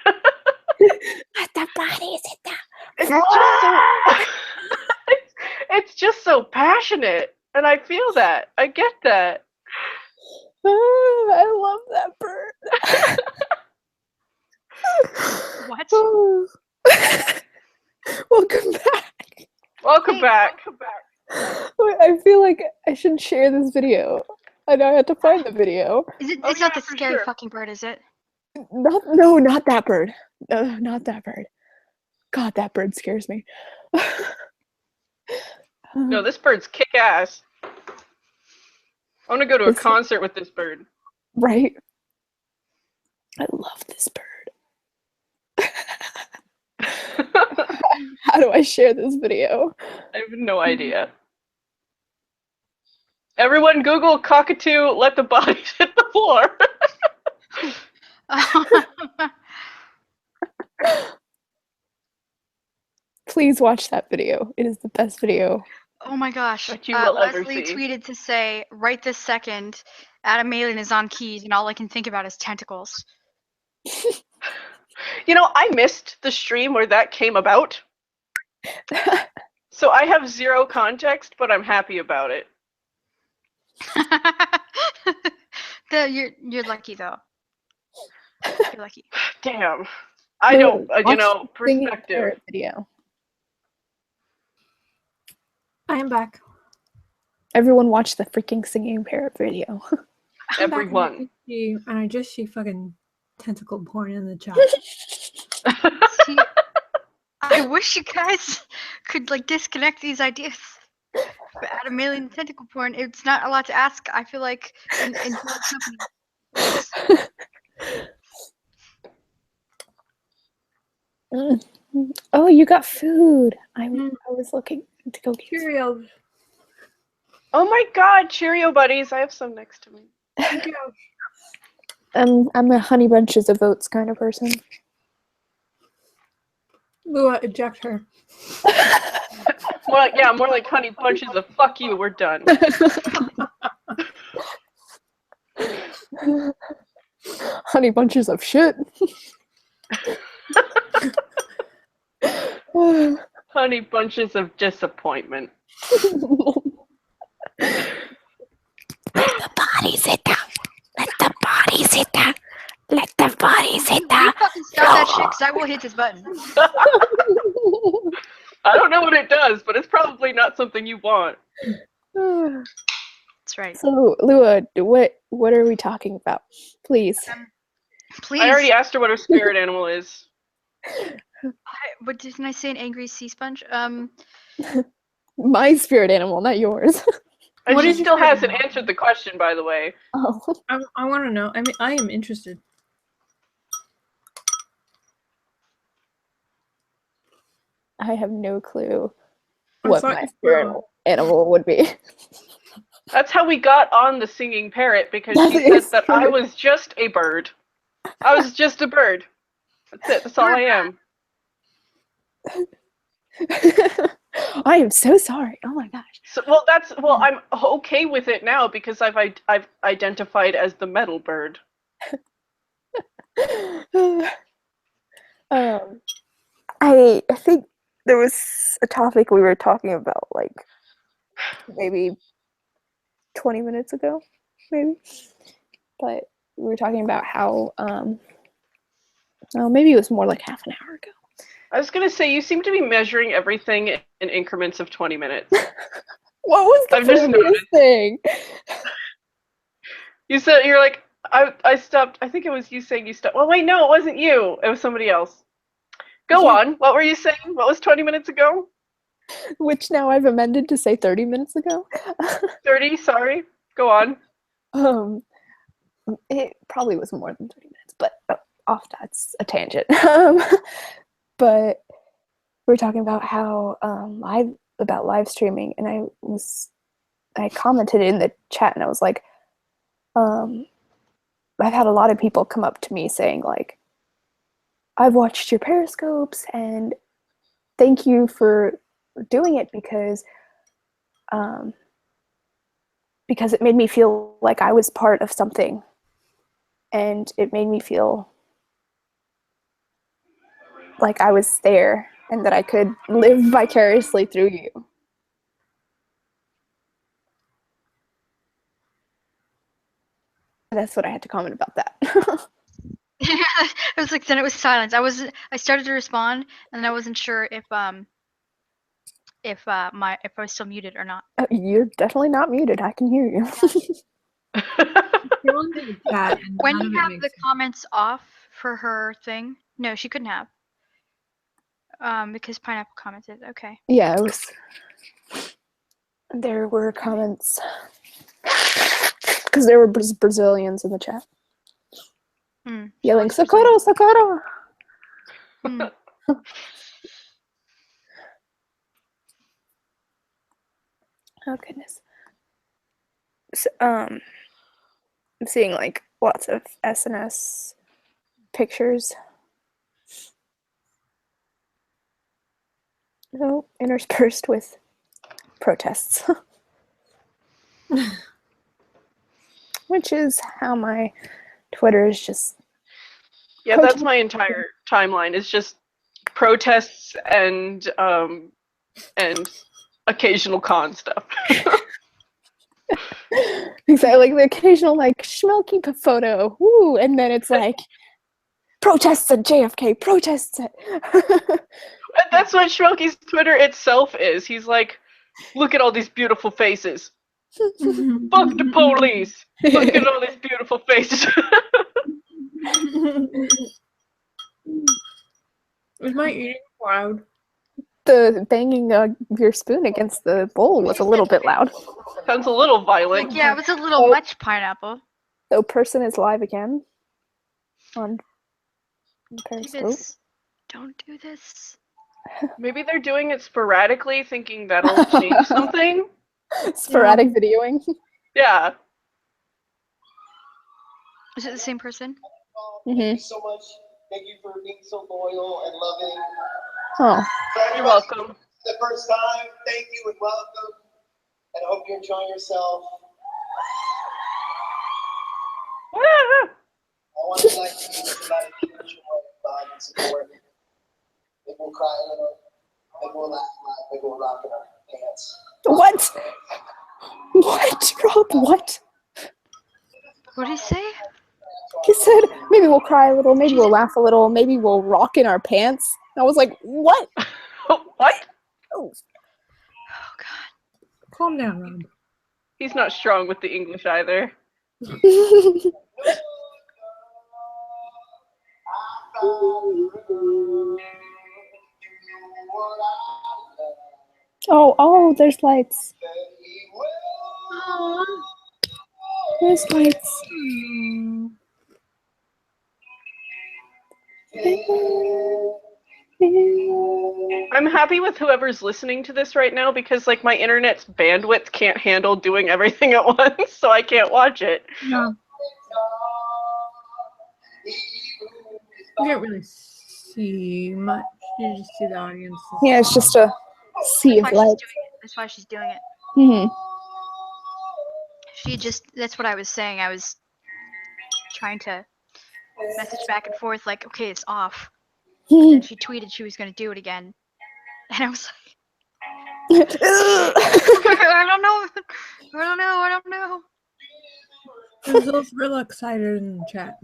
H: Let the bodies hit the
G: floor. It's just so passionate, and I feel that. I get that.
H: Oh, I love that bird.
A: What?
H: Oh. Welcome back.
G: Welcome back.
H: I feel like I should share this video. I know I have to find the video.
A: It's not the scary fucking bird, is it?
H: Not that bird. No, not that bird. God, that bird scares me.
G: No, this bird's kick ass. I want to go to a concert with this bird.
H: Right? I love this bird. How do I share this video?
G: I have no idea. Everyone Google cockatoo, let the bodies hit the floor.
H: Please watch that video. It is the best video.
A: Oh my gosh.
G: That you will ever
A: Leslie
G: see.
A: tweeted to say, right this second, Adam Malin is on keys and all I can think about is tentacles.
G: You know, I missed the stream where that came about. So I have zero context, but I'm happy about it.
A: You're lucky though. You're lucky.
G: Damn. I don't, perspective.
H: Parrot video.
B: I am back.
H: Everyone watch the freaking singing parrot video.
G: Everyone.
B: And I just see fucking tentacle porn in the chat.
A: See, I wish you guys could like disconnect these ideas. But Adam Malin tentacle porn, it's not a lot to ask. I feel like in company.
H: Oh, you got food. I was looking to go get
B: Cheerios.
G: Oh my god, Cheerio buddies. I have some next to me.
B: Thank you.
H: I'm a honey bunches of oats kind of person.
B: Lua, eject her.
G: More like honey bunches of fuck you, we're done.
H: Honey bunches of shit.
G: Honey bunches of disappointment.
H: Let the bodies hit down. Let the bodies hit down. Let the bodies hit down.
A: You fucking stop that shit, because I will hit this button.
G: I don't know what it does, but it's probably not something you want.
A: That's right.
H: So, Lua, what are we talking about? Please.
A: Please.
G: I already asked her what her spirit animal is.
A: But didn't I say an angry sea sponge?
H: My spirit animal, not yours.
G: And she still hasn't answered the question, by the way.
H: Oh.
B: I want to know. I mean, I am interested.
H: I have no clue what my spirit animal would be.
G: That's how we got on the singing parrot, because she said that I was just a bird. I was just a bird. That's it. That's all I am.
H: I am so sorry. Oh my gosh.
G: So, I'm okay with it now because I've identified as the metal bird.
H: I think there was a topic we were talking about like maybe 20 minutes ago, maybe. But we were talking about how maybe it was more like half an hour ago.
G: I was gonna say, you seem to be measuring everything in increments of 20 minutes.
H: What was the previous thing?
G: You said, you're like, I stopped. I think it was you saying you stopped. Well, wait, no, it wasn't you. It was somebody else. Go on. What were you saying? What was 20 minutes ago?
H: Which now I've amended to say 30 minutes ago.
G: 30, sorry. Go on.
H: It probably was more than 30 minutes, but that's a tangent. But we were talking about how live streaming, and I commented in the chat, and I was like, I've had a lot of people come up to me saying like, I've watched your periscopes and thank you for doing it because it made me feel like I was part of something, and it made me feel like I was there and that I could live vicariously through you. That's what I had to comment about that.
A: It was like, then it was silence. I started to respond, and I wasn't sure if if I was still muted or not.
H: You're definitely not muted. I can hear you.
A: When you have the comments off for her thing, no, she couldn't have. Because Pineapple commented. Okay.
H: Yeah, it was. There were comments because there were Brazilians in the chat yelling "Socorro, Socorro!" Oh goodness. So, I'm seeing like lots of SNS pictures. Interspersed with protests. Which is how my Twitter is just.
G: Yeah, that's my entire timeline. It's just protests and occasional con stuff.
H: Exactly, like the occasional like schmelky photo, woo, and then it's like protests at JFK, protests at.
G: That's what Schmelky's Twitter itself is. He's like, look at all these beautiful faces. Fuck the police. Look at all these beautiful faces.
B: Was my eating loud?
H: The banging your spoon against the bowl was a little bit loud.
G: Sounds a little violent.
A: Yeah, it was a little much, Pineapple.
H: So person is live again on Periscope.
A: Don't do this.
G: Maybe they're doing it sporadically, thinking that'll change something.
H: Sporadic videoing.
G: Yeah.
A: Is it the same person?
I: Thank you so much. Thank you for being so loyal and loving.
H: Oh.
G: You're welcome.
I: The first time, thank you and welcome. And I hope you're enjoying yourself. I want to like you about a huge love and support. Maybe we'll cry a little. Maybe we'll laugh a lot. Maybe we'll rock in our pants.
H: What? What, Rob? What?
A: What did he say?
H: He said, maybe we'll cry a little, maybe we'll laugh a little, maybe we'll rock in our pants. And I was like, what?
G: What?
A: Oh, God.
B: Calm down, Rob.
G: He's not strong with the English either.
H: Oh, there's lights. There's lights.
G: I'm happy with whoever's listening to this right now because like my internet's bandwidth can't handle doing everything at once, so I can't watch it.
B: Yeah. You can't really see much. You just see the audience.
H: Yeah, it's just a sea of lights.
A: That's why she's doing it.
H: Mm-hmm.
A: That's what I was saying. I was trying to message back and forth like, okay, it's off. And then she tweeted she was going to do it again. And I was like, I don't know.
B: There's real excited in the chat.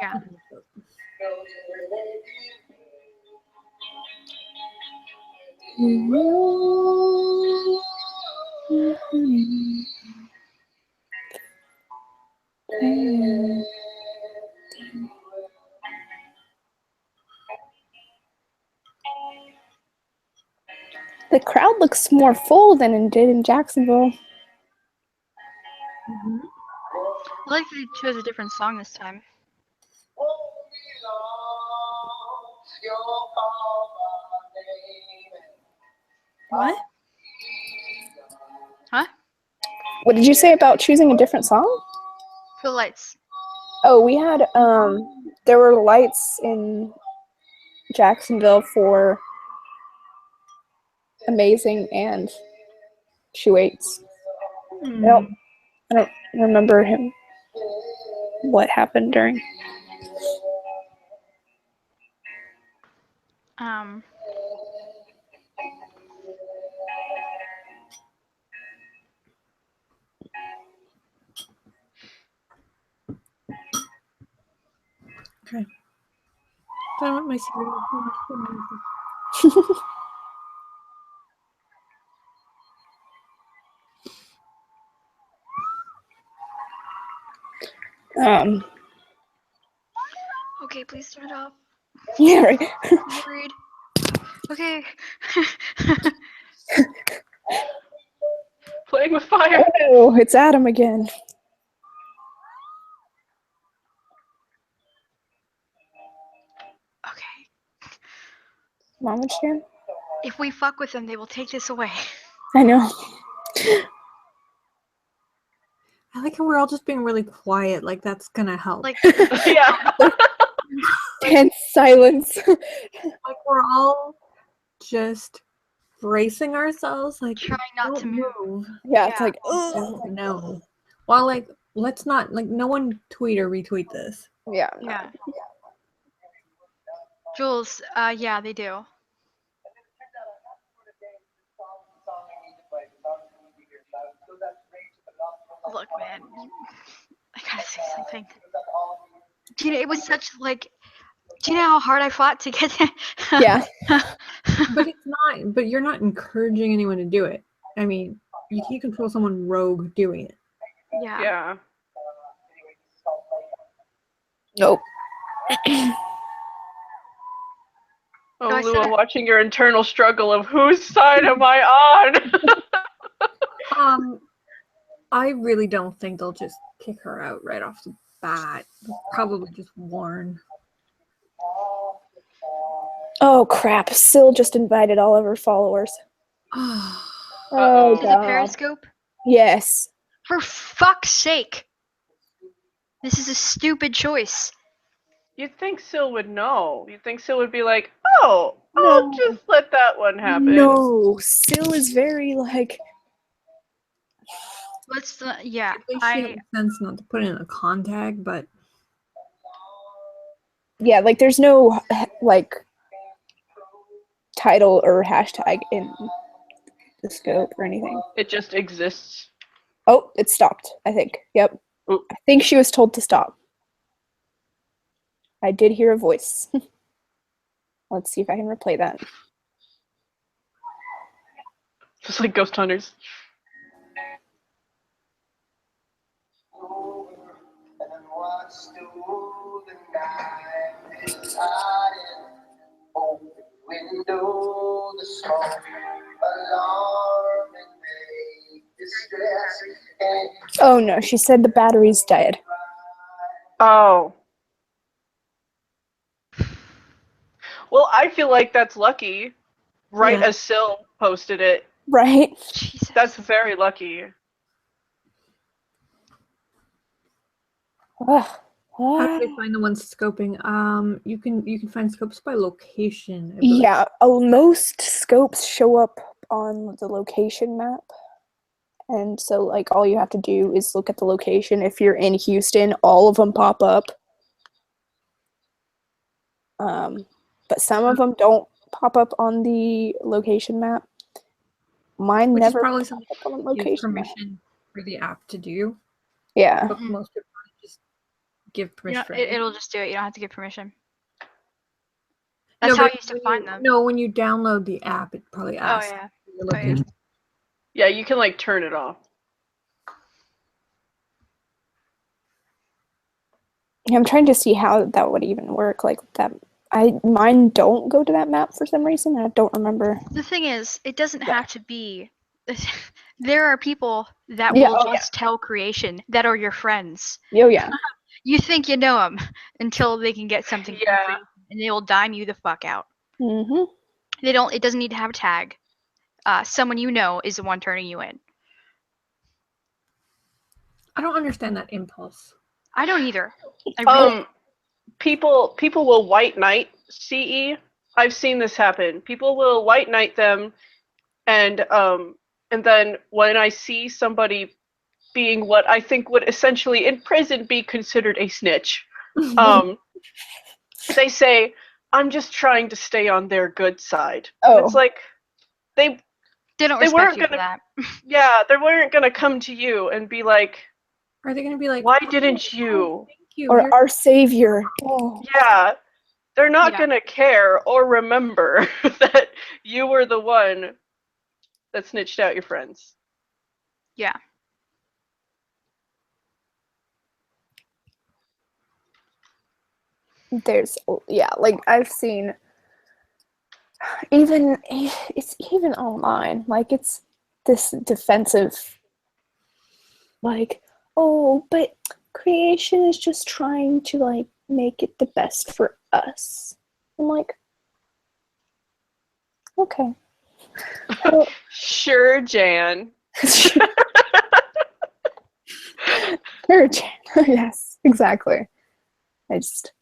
A: Yeah.
H: The crowd looks more full than it did in Jacksonville.
A: I like that you chose a different song this time.
B: What?
A: Huh?
H: What did you say about choosing a different song?
A: For the lights.
H: Oh, we had there were lights in Jacksonville for Amazing and She Waits. I don't remember what happened during.
B: Okay. I want my cereal. I want my cereal.
H: What?
A: Okay, please turn it off.
H: Yeah, right.
A: I'm worried. Okay.
G: Playing with fire.
H: Oh, it's Adam again.
A: Okay.
H: Mama Chan?
A: If we fuck with them, they will take this away.
H: I know.
B: I like how we're all just being really quiet, like that's gonna help.
A: Like,
G: Yeah.
H: Tense silence.
B: Like we're all just bracing ourselves, like
A: trying not to move.
H: Yeah, it's
A: Yeah.
H: like,
B: I don't know. Well, like, let's not, like, no one tweet or retweet this.
H: yeah.
A: Yeah. Jules, yeah, they do. Look, man, I gotta say something. Do you know, it was such, like, do you know how hard I fought to get there?
H: Yeah.
B: But it's not, but you're not encouraging anyone to do it. I mean, you can't control someone rogue doing it.
A: Yeah.
G: Yeah.
H: Nope.
G: Oh,
A: No, I
G: Lua,
A: said-
G: watching your internal struggle of whose side am I on?
B: I really don't think they'll just kick her out right off the bat. They'll probably just warn.
H: Oh crap! Syl just invited all of her followers.
G: Uh-oh.
A: To the Periscope?
H: Yes.
A: For fuck's sake! This is a stupid choice.
G: You'd think Syl would know. You'd think Syl would be like, oh, I'll just let that one happen.
H: No, Syl is very like.
A: Let's, yeah.
B: At least she makes sense not to put in a contact, but.
H: Yeah, like there's no like title or hashtag in the scope or anything.
G: It just exists.
H: Oh, it stopped, I think. Yep.
G: Ooh.
H: I think she was told to stop. I did hear a voice. Let's see if I can replay that.
G: Just like Ghost Hunters.
I: Window, the smoke, alarm, and distress.
H: Oh no, she said the battery's dead.
G: Oh. Well, I feel like that's lucky. Right as Syl posted it.
H: Right?
A: Jesus.
G: That's very lucky.
B: How do they find the ones scoping? You can find scopes by location. I believe.
H: Yeah, most scopes show up on the location map. And so like all you have to do is look at the location. If you're in Houston, all of them pop up. But some of them don't pop up on the location map. Mine
B: Which
H: never
B: is probably
H: popped
B: something
H: up on the
B: give
H: location
B: permission
H: map.
B: for the app to do.
H: Yeah.
B: But most people just give permission.
A: It'll just do it. You don't have to give permission. That's how I used to find them.
B: No, when you download the app, it probably asks.
A: Oh yeah.
B: Your location.
G: Yeah, you can like turn it off.
H: I'm trying to see how that would even work. Like that, mine don't go to that map for some reason. I don't remember.
A: The thing is, it doesn't have to be. There are people that will just tell creation that are your friends.
H: Oh yeah.
A: You think you know them until they can get something from creation, and they will dime you the fuck out.
H: Mm-hmm.
A: They don't. It doesn't need to have a tag. Someone you know is the one turning you in.
B: I don't understand that impulse.
A: I don't either. I really
G: people will white knight CE. I've seen this happen. People will white knight them, and then when I see somebody being what I think would essentially in prison be considered a snitch, they say, "I'm just trying to stay on their good side."
H: Oh.
G: And it's like they
A: don't
G: they
A: respect
G: weren't
A: you for
G: gonna,
A: that.
G: yeah, they weren't gonna come to you and be like,
B: are they gonna be like,
G: why didn't you?
B: Thank you.
H: Or our savior. Oh.
G: Yeah, they're not gonna care or remember that you were the one that snitched out your friends.
A: Yeah.
H: there's, yeah, like I've seen it's even online, like it's this defensive, like, oh, but creation is just trying to like make it the best for us. I'm like, okay.
G: Sure, Jan.
H: Sure, Jan. Yes, exactly. I just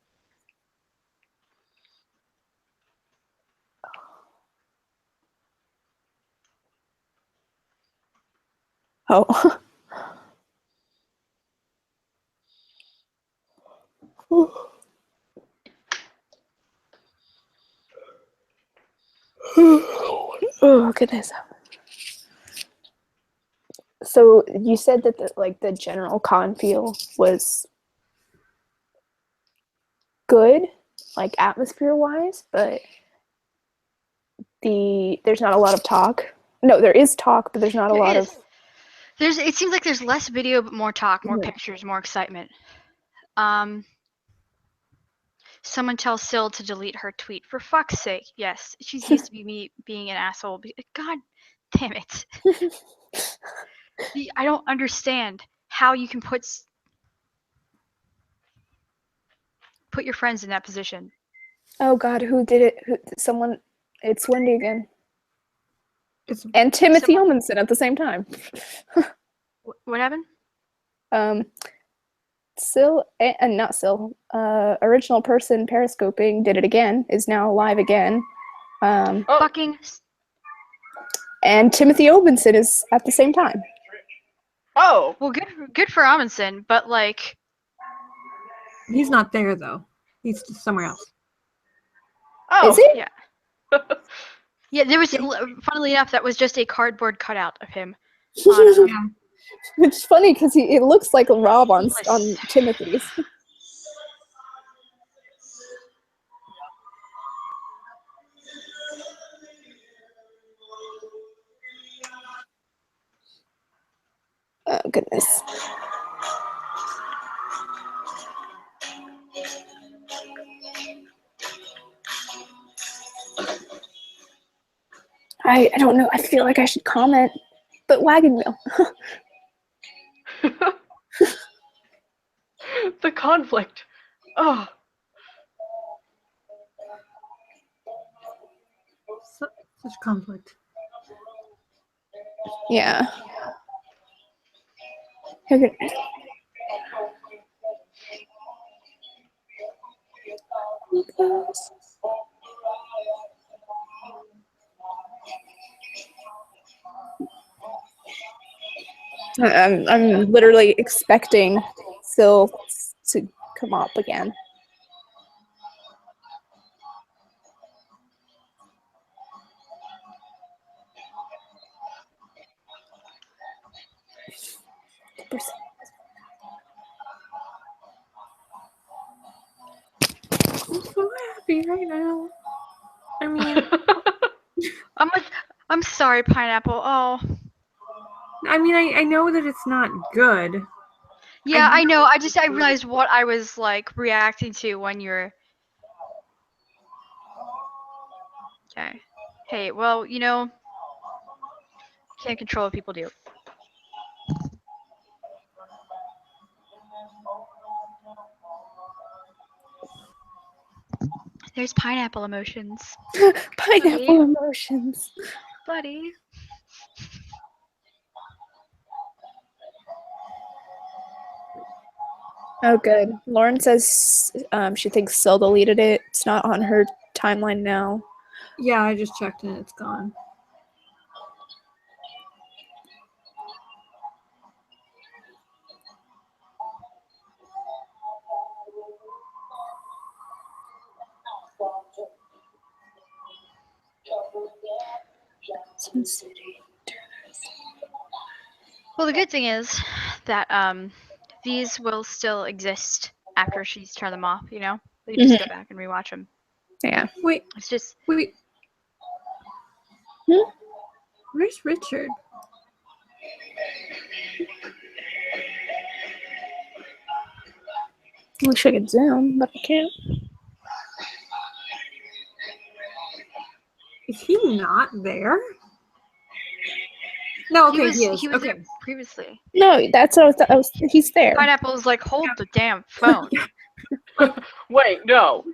H: oh. Oh goodness. So you said that the general con feel was good, like atmosphere wise, but there's not a lot of talk. No, there is talk, but there's not a lot of.
A: It seems like there's less video, but more talk, more pictures, more excitement. Someone tells Syl to delete her tweet. For fuck's sake, yes. She's used to me being an asshole. God damn it. I don't understand how you can put your friends in that position.
H: Oh God, who did it? Someone. It's Wendy again. And Timothy Olmanson at the same time.
A: What happened?
H: Not Syl. Original person periscoping did it again. Is now live again.
A: Fucking.
H: And Timothy Olmanson is at the same time.
G: Oh.
A: Well, good for Amundsen, but like.
B: He's not there though. He's just somewhere else.
H: Oh. Is he?
A: Yeah. Yeah, there was. Funnily enough, that was just a cardboard cutout of him.
B: Yeah.
H: It's funny because it looks like a Rob on Timothy's. Oh goodness. I don't know. I feel like I should comment, but wagon wheel.
G: The conflict. Oh.
B: Such conflict.
H: Yeah. Okay. I'm literally expecting Syl to come up again.
B: I'm so happy right now. I mean,
A: I'm sorry, Pineapple. Oh.
B: I mean, I know that it's not good.
A: Yeah, I know. I realized what I was like reacting to when you're. Okay. Hey, well, can't control what people do. There's pineapple emotions.
H: Pineapple emotions.
A: Buddy.
H: Oh, good. Lauren says she thinks Syl deleted it. It's not on her timeline now.
B: Yeah, I just checked and it's gone.
A: Well, the good thing is that these will still exist after she's turned them off. You just go back and rewatch them.
H: Yeah.
B: Wait.
A: It's just.
B: Wait. Where's Richard?
H: I wish I could zoom, but I can't.
B: not there? No, okay, he is.
A: He was
B: okay.
A: there previously.
H: No, that's what I was he's there.
A: Pineapple's like, hold the damn phone.
G: Wait, no.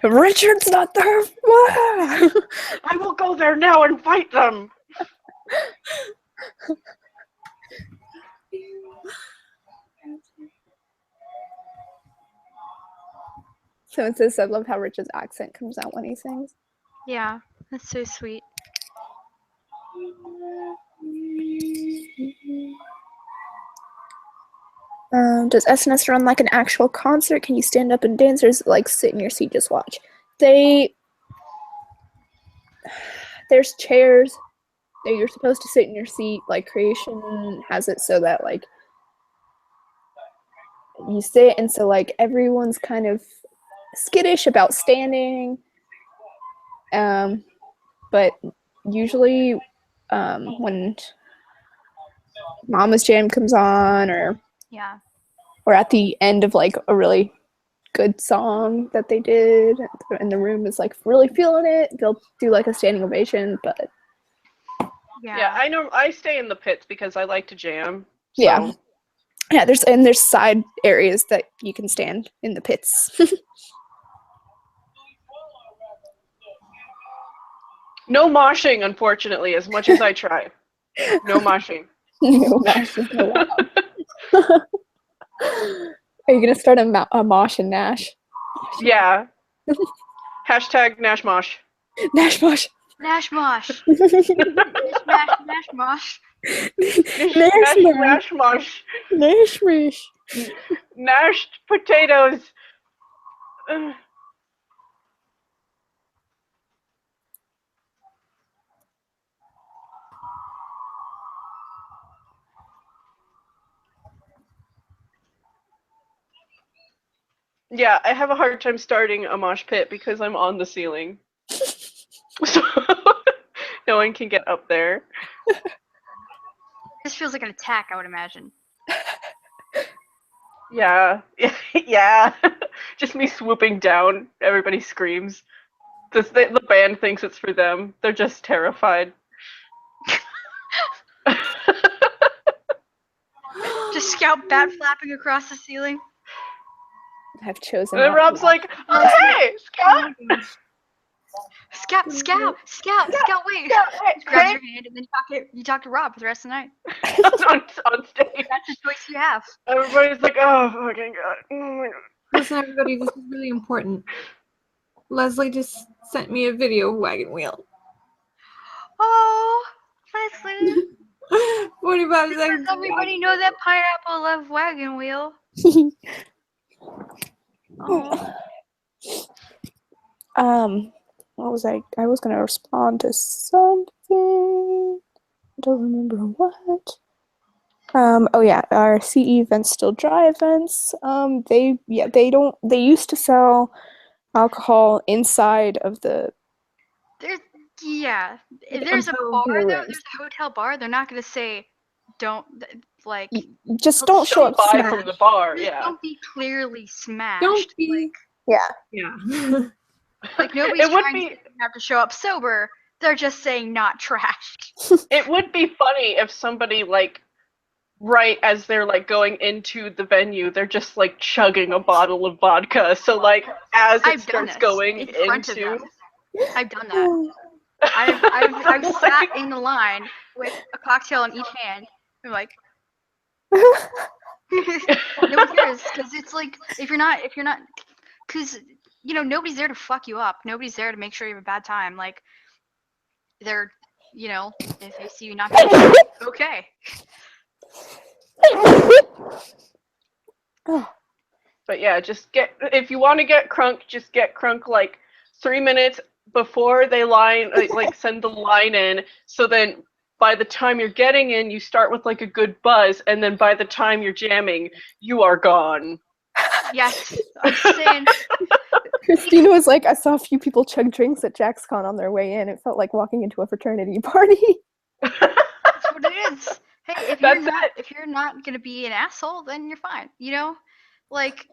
H: Richard's not there.
G: I will go there now and fight them.
H: So it says, I love how Richard's accent comes out when he sings.
A: Yeah, that's so sweet.
H: Does SNS run like an actual concert? Can you stand up and dance, or is it like sit in your seat, just watch? There's chairs that you're supposed to sit in your seat. Like Creation has it so that like you sit, and so like everyone's kind of skittish about standing. But usually when Mama's Jam comes on, or at the end of like a really good song that they did, and the room is like really feeling it, they'll do like a standing ovation. But
G: yeah, I know. I stay in the pits because I like to jam. So.
H: Yeah. There's side areas that you can stand in the pits.
G: No moshing, unfortunately, as much as I try. No moshing.
H: No moshing. Are you gonna start a mosh and Nash?
G: Yeah. Hashtag Nash Mosh.
H: Nash Mosh.
A: Nash Mosh. Nash Mosh.
G: Nash Mosh.
H: Nash Mosh.
G: Nashed potatoes. Yeah, I have a hard time starting a mosh pit because I'm on the ceiling. So no one can get up there.
A: This feels like an attack, I would imagine.
G: Yeah. Yeah. Just me swooping down. Everybody screams. The band thinks it's for them. They're just terrified.
A: Just Scout bat flapping across the ceiling.
H: I've chosen.
G: And then Rob's like, "Oh hey, Scout!"
A: Scout, wait!
G: Scout,
A: Grabs your hand and then you talk to Rob for the rest of the night.
G: on stage.
A: That's the choice you have.
G: Everybody's like, "Oh fucking god!" Oh my god.
B: Listen, everybody, this is really important. Leslie just sent me a video of Wagon Wheel.
A: Oh, Leslie.
B: 45 seconds.
A: Does everybody know that Pineapple loves Wagon Wheel?
H: What was I was gonna respond to something. I don't remember what. Oh yeah, our CE events still dry events. They used to sell alcohol inside of the.
A: There's a bar though. There's a hotel bar. They're not gonna say, don't like.
H: Just don't show up
G: buy from the bar. Yeah.
A: Don't be clearly smashed.
B: Don't be.
H: Yeah.
A: Like nobody's trying to have to show up sober. They're just saying not trashed.
G: It would be funny if somebody like, right as they're like going into the venue, they're just like chugging a bottle of vodka. So like as it starts going into,
A: I've done that. I've sat in the line with a cocktail in each hand. I'm like, no one cares because it's like if you're not, because nobody's there to fuck you up. Nobody's there to make sure you have a bad time. Like they're, if they see you not getting okay.
G: But yeah, if you want to get crunk, just get crunk like 3 minutes before they send the line in. So then by the time you're getting in, you start with like a good buzz, and then by the time you're jamming, you are gone.
A: Yes, I'm saying.
H: Christina was like, I saw a few people chug drinks at JaxCon on their way in. It felt like walking into a fraternity party.
A: That's what it is. Hey, if you're not gonna be an asshole, then you're fine. Like.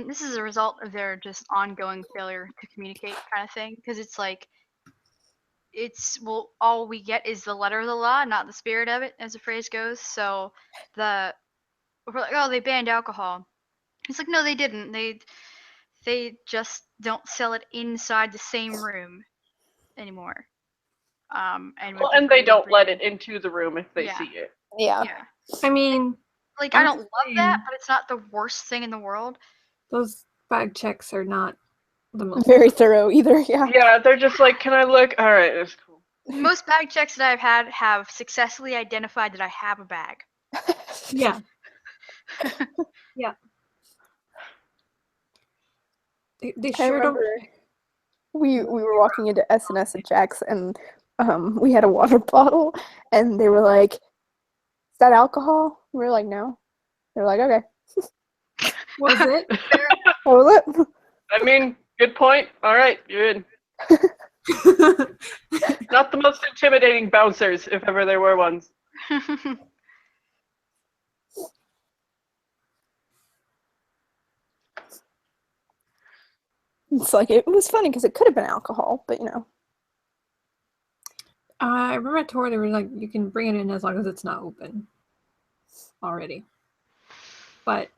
A: This is a result of their just ongoing failure to communicate kind of thing, because it's like all we get is the letter of the law, not the spirit of it, as the phrase goes. So we're like, oh, they banned alcohol. It's like, no, they didn't. They just don't sell it inside the same room anymore. And
G: they don't let it into the room if they see it.
F: Yeah.
B: I mean,
A: like, I don't love that, but it's not the worst thing in the world.
B: Those bag checks are not the most
F: very thorough either. Yeah.
G: Yeah, they're just like, can I look? All right, that's cool.
A: Most bag checks that I've had have successfully identified that I have a bag.
B: Yeah. Yeah. They sure don't.
H: We were walking into S&S at Jack's, and we had a water bottle, and they were like, "Is that alcohol?" We were like, "No." They were like, "Okay."
B: Was it?
H: What was it?
G: I mean, good point. All right, you're in. Not the most intimidating bouncers, if ever there were ones.
H: It's like, it was funny because it could have been alcohol, but you know.
B: I remember at Tor they were like, you can bring it in as long as it's not open already. But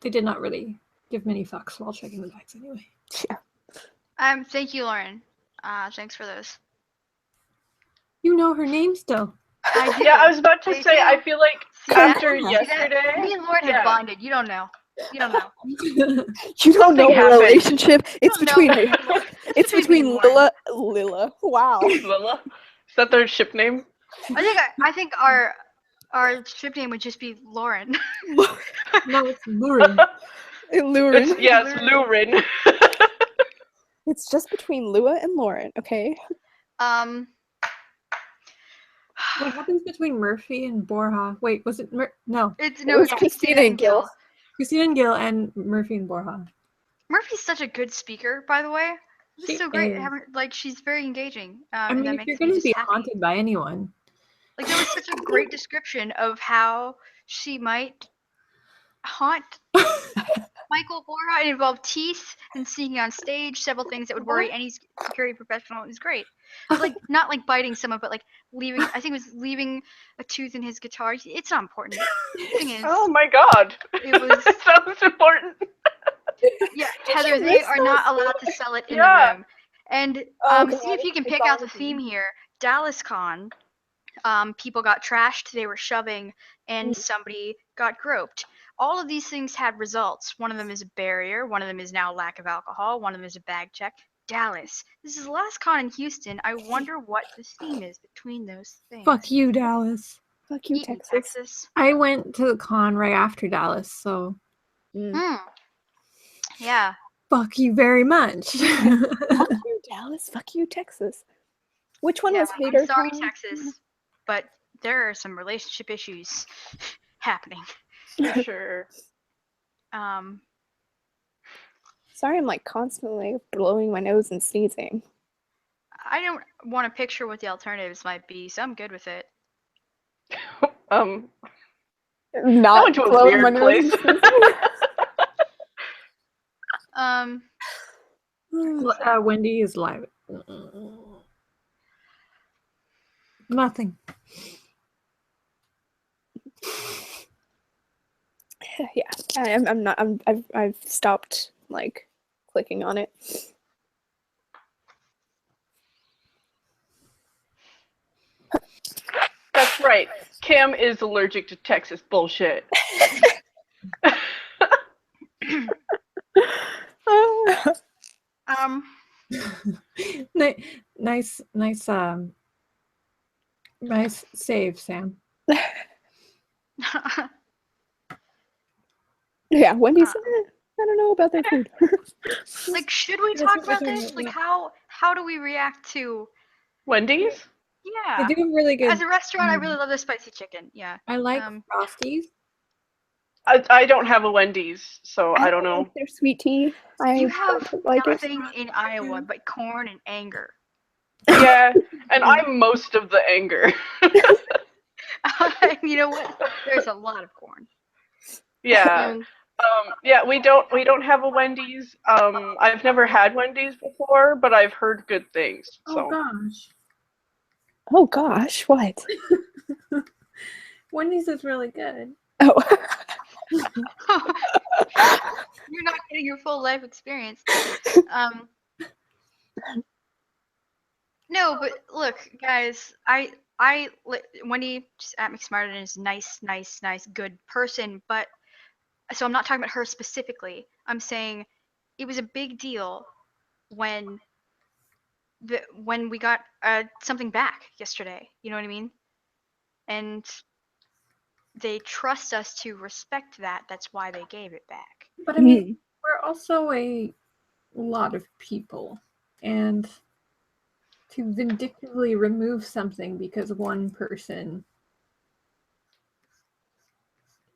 B: they did not really give many fucks while checking the bags anyway.
H: Yeah.
A: Thank you, Lauren. Thanks for those.
B: You know her name still.
G: Yeah, I was about to say, I feel like after yesterday...
A: Me and Lauren have bonded. You don't know. You don't know.
H: You don't know her relationship. It's between it's between Lila. Wow.
G: Lila? Is that their ship name?
A: I think our ship name would just be Lauren.
B: No, it's Lurin.
H: Lurin.
G: It's Lurin.
H: It's just between Lua and Lauren, okay?
B: What happens between Murphy and Borja? Wait, was it no?
A: It was
H: Christina and Gil.
B: Christina and Gil and Murphy and Borja.
A: Murphy's such a good speaker, by the way. She's so great. She's very engaging.
B: I mean, if you're going to be haunted by anyone.
A: Like, there was such a great description of how she might haunt Michael Borja. It involved teeth and singing on stage, several things that would worry any security professional. It was great. Like, not like biting someone, but like leaving, I think it was leaving a tooth in his guitar. It's not important. The thing is,
G: oh my god.
A: It was
G: sounds important.
A: Yeah, Heather, they are not allowed to sell it in the room. And see if you can pick out the theme here. Dallas Con, people got trashed, they were shoving, and somebody got groped. All of these things had results. One of them is a barrier, one of them is now lack of alcohol, one of them is a bag check. Dallas. This is the last con in Houston. I wonder what the theme is between those things.
B: Fuck you, Dallas.
H: Fuck you, Texas.
B: I went to the con right after Dallas, so.
A: Yeah.
B: Fuck you very much.
H: Fuck you, Dallas. Fuck you, Texas. Which one was Hater?
A: I'm sorry, Texas, but there are some relationship issues happening.
G: For sure.
H: Sorry, I'm like constantly blowing my nose and sneezing.
A: I don't want to picture what the alternatives might be, so I'm good with it.
H: Not
G: to a weird place.
B: Wendy is live. Nothing.
H: Yeah, I'm not. I've stopped like clicking on it.
G: That's right. Cam is allergic to Texas bullshit.
B: Nice save, Sam.
H: Yeah, Wendy's. I don't know about their food.
A: Like, should we talk about this? Like, how do we react to
G: Wendy's?
A: Yeah,
B: they do really good.
A: As a restaurant, I really love the spicy chicken. Yeah,
B: I like Frosties.
G: I don't have a Wendy's, so I don't know.
H: Like their sweet tea.
A: You have nothing in Iowa but corn and anger.
G: Yeah, and I'm most of the anger.
A: You know what? There's a lot of corn.
G: Yeah. Yeah, we don't have a Wendy's. I've never had Wendy's before, but I've heard good things. So.
B: Oh gosh.
H: Oh gosh, what?
B: Wendy's is really good.
H: Oh.
A: You're not getting your full life experience. No, but look, guys, Wendy just at McSmartin is nice, good person, but so I'm not talking about her specifically. I'm saying it was a big deal when we got something back yesterday. You know what I mean? And they trust us to respect that. That's why they gave it back.
B: But I mean, we're also a lot of people, and to vindictively remove something because one person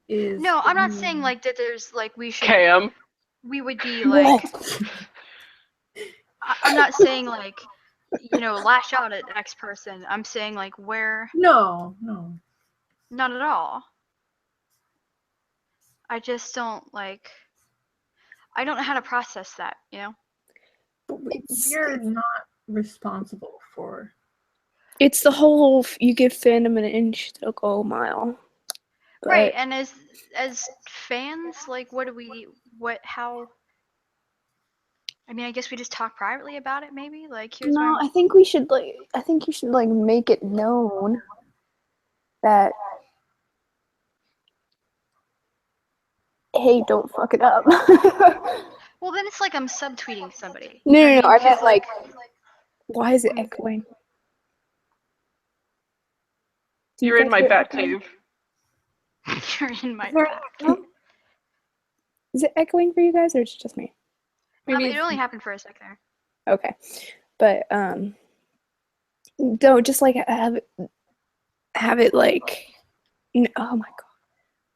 B: is.
A: No, I'm not saying like that. There's like we should.
G: Cam.
A: We would be like. I'm not saying like, lash out at X person. I'm saying like where.
B: No.
A: Not at all. I just don't like. I don't know how to process that.
B: We're not responsible for.
H: It's the whole you give Fandom an inch, they'll go a mile. But
A: right, and as fans, like, how? I mean, I guess we just talk privately about it, maybe. Like, here's
H: no, I think you should make it known that, hey, don't fuck it up.
A: Well, then it's like I'm subtweeting somebody.
H: No, I
A: meant
H: like, why is it echoing?
G: You're in my bat cave.
A: You're in my bat cave.
H: Is it echoing for you guys, or is it just me?
A: Maybe it only happened for a sec there.
H: Okay, but don't just like have it like, oh my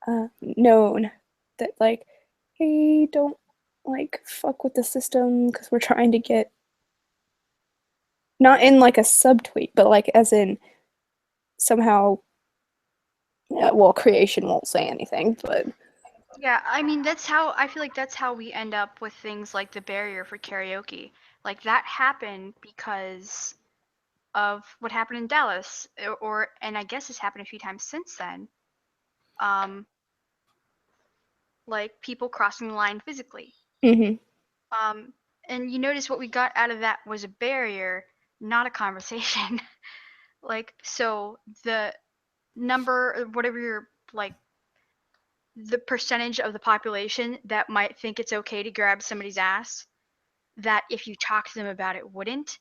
H: god, known that like, hey, don't like fuck with the system because we're trying to get, not in like a subtweet, but like as in somehow, well, creation won't say anything, but
A: yeah, I mean I feel like that's how we end up with things like the barrier for karaoke. Like that happened because of what happened in Dallas, and I guess it's happened a few times since then. Like people crossing the line physically. And you notice what we got out of that was a barrier, not a conversation. Like, so the number, whatever you're like, the percentage of the population that might think it's okay to grab somebody's ass, that if you talk to them about it wouldn't,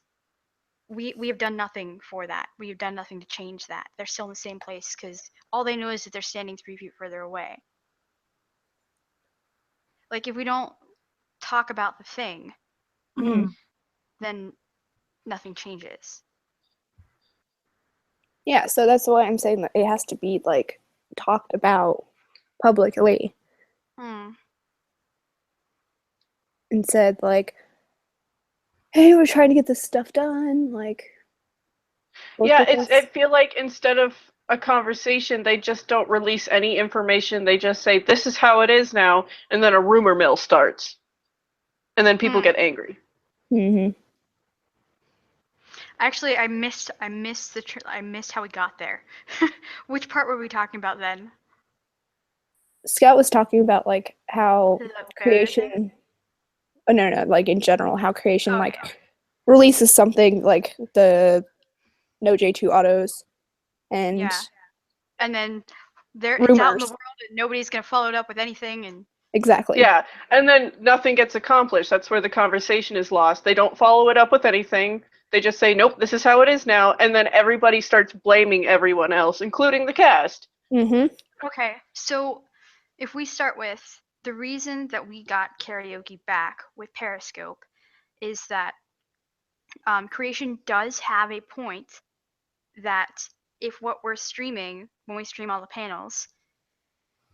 A: we have done nothing for that. We have done nothing to change that. They're still in the same place because all they know is that they're standing 3 feet further away. Like, if we don't talk about the thing, then nothing changes.
H: Yeah, so that's why I'm saying that it has to be like talked about publicly. And said like, hey, we're trying to get this stuff done, like.
G: Yeah, I feel like instead of a conversation, they just don't release any information. They just say, this is how it is now, and then a rumor mill starts. And then people get angry.
A: Actually, I missed how we got there. Which part were we talking about then?
H: Scott was talking about like how creation. Oh no, like in general, how creation releases something like the No J2 autos, and
A: and then it's out in the world and nobody's gonna follow it up with anything, and
H: exactly.
G: Yeah, and then nothing gets accomplished. That's where the conversation is lost. They don't follow it up with anything. They just say, nope, this is how it is now, and then everybody starts blaming everyone else, including the cast.
A: Okay, so if we start with the reason that we got karaoke back with Periscope is that creation does have a point that if what we're streaming when we stream all the panels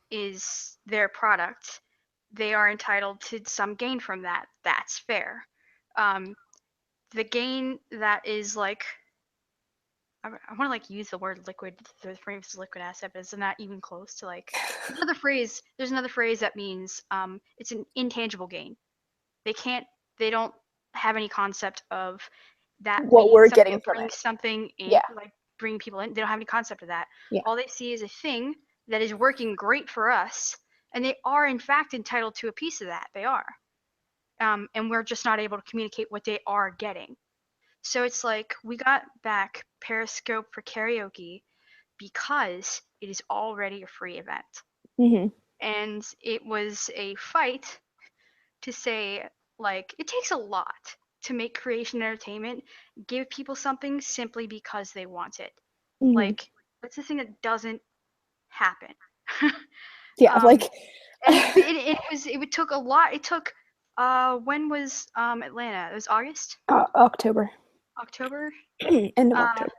A: is their product, they are entitled to some gain from that. That's fair. the gain that is like, I want to like use the word liquid, the phrase liquid asset, but it's not even close to like there's another phrase that means it's an intangible gain. They don't have any concept of that
H: what
A: being
H: we're
A: something
H: getting
A: that
H: from
A: brings
H: it.
A: something in,
H: Yeah.
A: like bring people in. They don't have any concept of that.
H: Yeah.
A: All they see is a thing that is working great for us, and they are in fact entitled to a piece of that. They are, and we're just not able to communicate what they are getting. So it's like we got back Periscope for karaoke because it is already a free event.
H: Mm-hmm.
A: And it was a fight to say, like, it takes a lot to make creation entertainment give people something simply because they want it.
H: Mm-hmm.
A: Like, that's the thing that doesn't happen.
H: Yeah, like.
A: And it took a lot. It took, when was Atlanta? It was August?
H: October.
A: October?
H: End of October.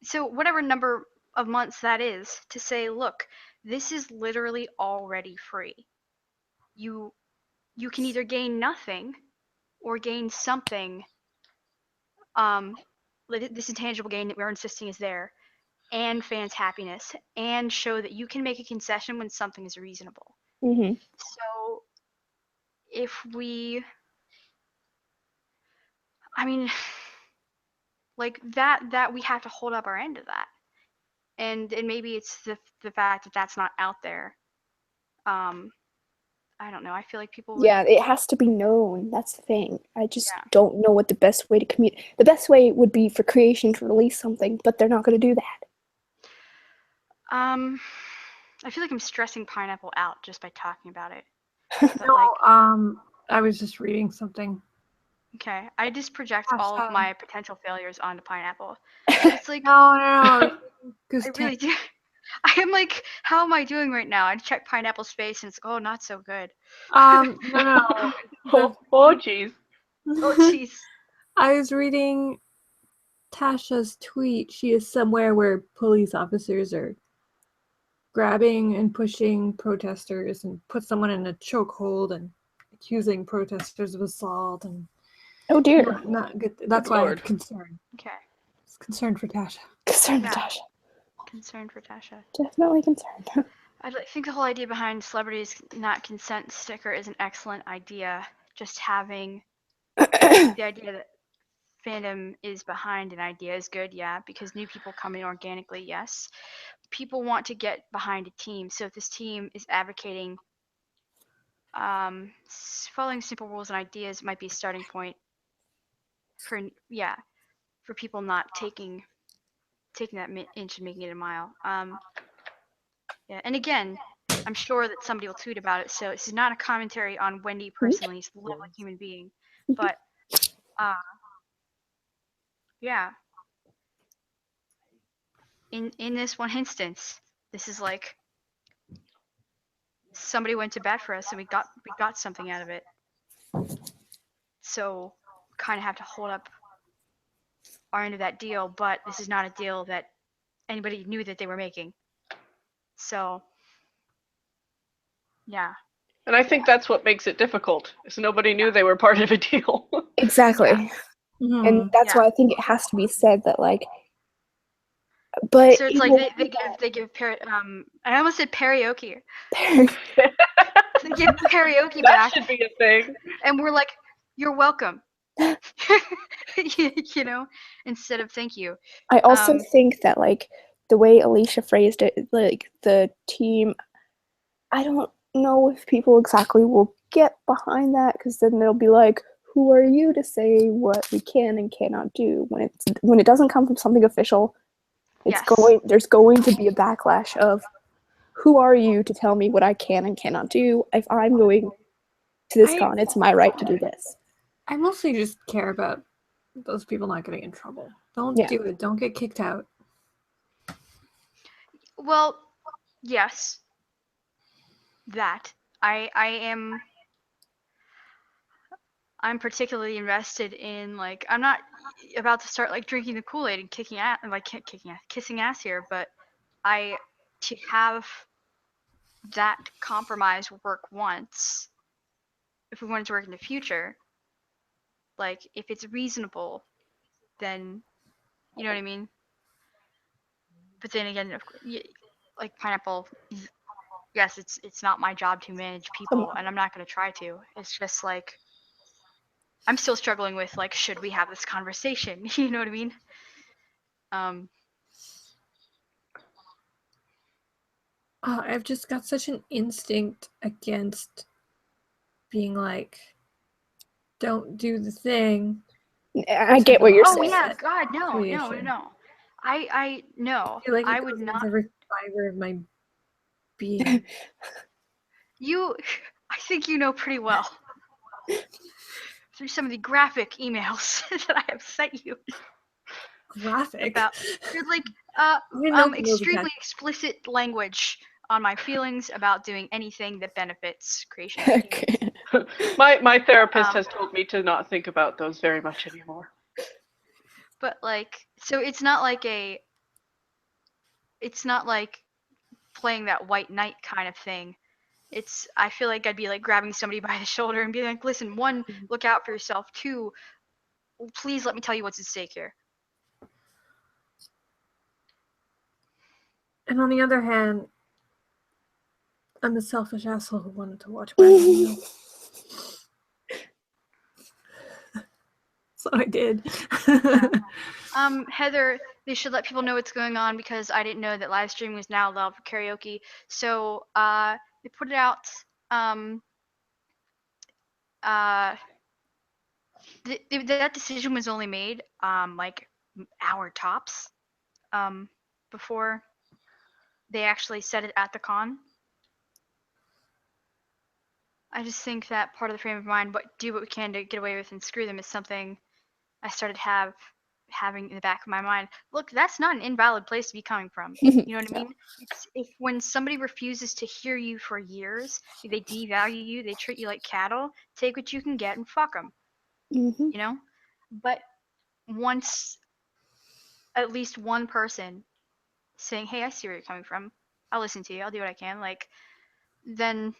A: So whatever number of months that is, to say, look, this is literally already free. You can either gain nothing or gain something, this intangible gain that we're insisting is there, and fans' happiness, and show that you can make a concession when something is reasonable.
H: Mm-hmm.
A: So if we, I mean, like that we have to hold up our end of that. And maybe it's the fact that that's not out there. I don't know. I feel like people would...
H: Yeah, it has to be known. That's the thing. I just
A: Yeah.
H: don't know what the best way to communicate. The best way would be for creation to release something, but they're not going to do that.
A: I feel like I'm stressing Pineapple out just by talking about it. But
B: No,
A: like,
B: I was just reading something.
A: Okay, I just project
B: Oh,
A: all of
B: sorry.
A: my potential failures onto Pineapple. It's like
B: No. I
A: really do. I am like, how am I doing right now? I check Pineapple's face and it's like, oh, not so good.
B: No.
G: Oh, jeez.
A: Oh, jeez.
B: I was reading Tasha's tweet. She is somewhere where police officers are grabbing and pushing protesters and put someone in a chokehold and accusing protesters of assault and
H: oh dear,
B: not good. That's why I'm concerned.
A: Okay.
B: It's concerned for Tasha.
H: Concerned for Tasha.
A: Concerned for Tasha.
H: Definitely concerned.
A: I think the whole idea behind celebrities not consent sticker is an excellent idea. Just having the idea that fandom is behind an idea is good, yeah, because new people come in organically, yes. People want to get behind a team, so if this team is advocating following simple rules and ideas, might be a starting point for people not taking that inch and making it a mile. Yeah, and again, I'm sure that somebody will tweet about it, so this is not a commentary on Wendy personally. She's a lovely human being, but yeah, in this one instance, this is like somebody went to bat for us and we got something out of it. So kind of have to hold up our end of that deal, but this is not a deal that anybody knew that they were making. So yeah.
G: And I think that's what makes it difficult, is nobody knew they were part of a deal.
H: Exactly.
B: Mm-hmm.
H: And that's why I think it has to be said that, like, but
A: so it's like they give I almost said karaoke. They give karaoke back.
G: That should be a thing.
A: And we're like, you're welcome. You know, instead of thank you.
H: I also think that, like, the way Alicia phrased it, like, the team, I don't know if people exactly will get behind that, because then they'll be like, who are you to say what we can and cannot do? When it doesn't come from something official, there's going to be a backlash of, who are you to tell me what I can and cannot do? If I'm going to this con, it's my right to do this.
B: I mostly just care about those people not getting in trouble. Don't do it. Don't get kicked out.
A: Well, yes. That. I'm particularly invested in, like, I'm not about to start like drinking the Kool-Aid and kissing ass here, but to have that compromise work once, if we wanted to work in the future, Like, if it's reasonable, then, you know what I mean? But then again, like Pineapple, yes, it's not my job to manage people, and I'm not going to try to. It's just like, I'm still struggling with, like, should we have this conversation? You know what I mean?
B: I've just got such an instinct against being like, don't do the thing.
H: I get what you're saying.
A: Oh yeah, God, no. I no.
B: I feel like
A: I would not.
B: Every fiber of my being.
A: I think you know pretty well. Through some of the graphic emails that I have sent you.
B: Graphic?
A: You're like, extremely explicit language on my feelings about doing anything that benefits creation.
G: Okay. my therapist has told me to not think about those very much anymore.
A: But like, so it's not like playing that white knight kind of thing. I feel like I'd be like grabbing somebody by the shoulder and being like, listen, 1, look out for yourself. 2, please let me tell you what's at stake here.
B: And on the other hand, I'm the selfish asshole who wanted to watch my So I did.
A: Heather, they should let people know what's going on because I didn't know that live streaming was now allowed for karaoke. So they put it out. That decision was only made like hour tops before they actually said it at the con. I just think that part of the frame of mind, do what we can to get away with and screw them, is something I started having in the back of my mind. Look, that's not an invalid place to be coming from. You know what I mean? It's when somebody refuses to hear you for years, they devalue you, they treat you like cattle, take what you can get and fuck them.
H: You
A: know? But once at least one person saying, hey, I see where you're coming from, I'll listen to you, I'll do what I can, like, then,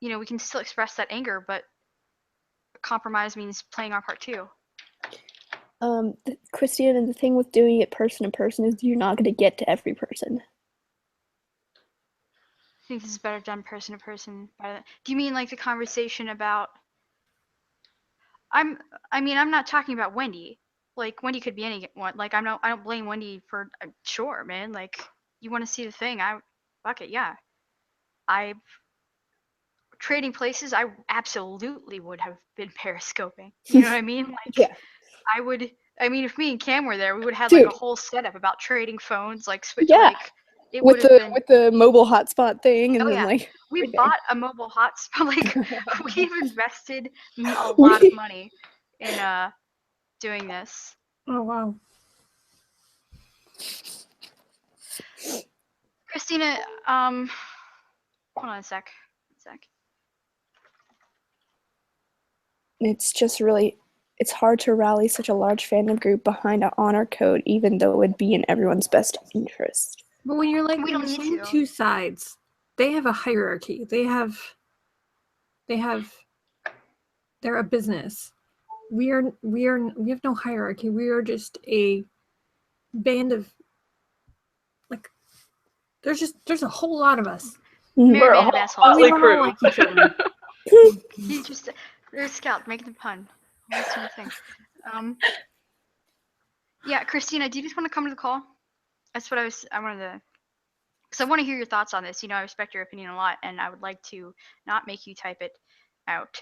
A: you know, we can still express that anger, but compromise means playing our part too.
H: Christian, and the thing with doing it person to person is you're not going to get to every person.
A: I think this is better done person to person. Do you mean like the conversation about? I'm not talking about Wendy. Like, Wendy could be anyone. Like, I don't blame Wendy for. Sure, man. Like, you want to see the thing? Fuck it, yeah. Trading places, I absolutely would have been periscoping. You know what I mean? Like,
H: yeah.
A: I would. I mean, if me and Cam were there, we would have had like a whole setup about trading phones, like switch. Yeah. Like, it
H: with the mobile hotspot thing, and then like
A: we bought a mobile hotspot. Like, we've invested a lot of money in doing this.
B: Oh wow.
A: Christina, hold on a sec.
H: It's just really, it's hard to rally such a large fandom group behind an honor code, even though it would be in everyone's best interest.
B: But when you're like, we don't need two sides, they have a hierarchy. They're a business. We have no hierarchy. We are just a band of, like, there's a whole lot of us.
G: We're a whole motley crew.
B: Like each other.
A: You just, you're a scout, making the pun. That's the thing. Yeah, Christina, do you just want to come to the call? That's what I wanted to, because I want to hear your thoughts on this. You know, I respect your opinion a lot, and I would like to not make you type it out.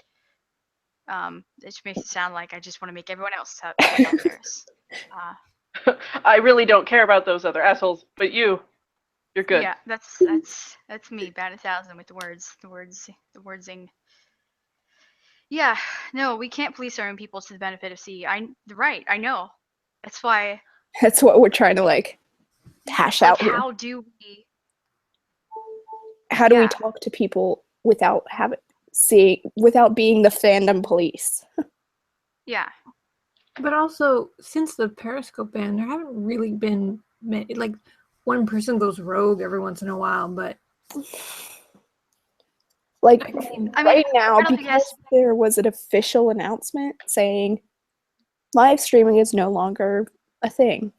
A: It just makes it sound like I just want to make everyone else type out theirs.
G: I really don't care about those other assholes, but you're good.
A: Yeah, that's me, bad 1,000 with the wordsing. Yeah, no, we can't police our own people to the benefit of C. I know. That's why.
H: That's what we're trying to like hash out here.
A: How do we
H: talk to people without being the fandom police?
A: Yeah.
B: But also, since the Periscope ban, there haven't really been like one person goes rogue every once in a while, but
H: like right now, because there was an official announcement saying live streaming is no longer a thing.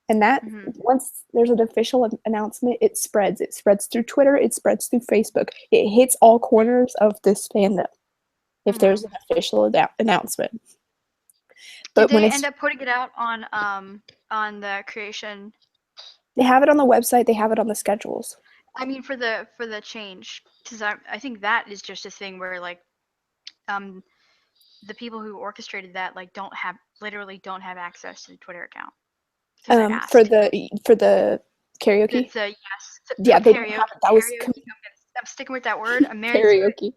H: And that once there's an official announcement, it spreads. It spreads through Twitter. It spreads through Facebook. It hits all corners of this fandom if there's an official announcement.
A: But did they end up putting it out on the creation?
H: They have it on the website. They have it on the schedules.
A: I mean, for the change, because I think that is just a thing where like, the people who orchestrated that like literally don't have access to the Twitter account.
H: For the karaoke.
A: Yes.
H: Yeah, they
A: karaoke.
H: That was
A: I'm sticking with that word. I'm married
H: karaoke.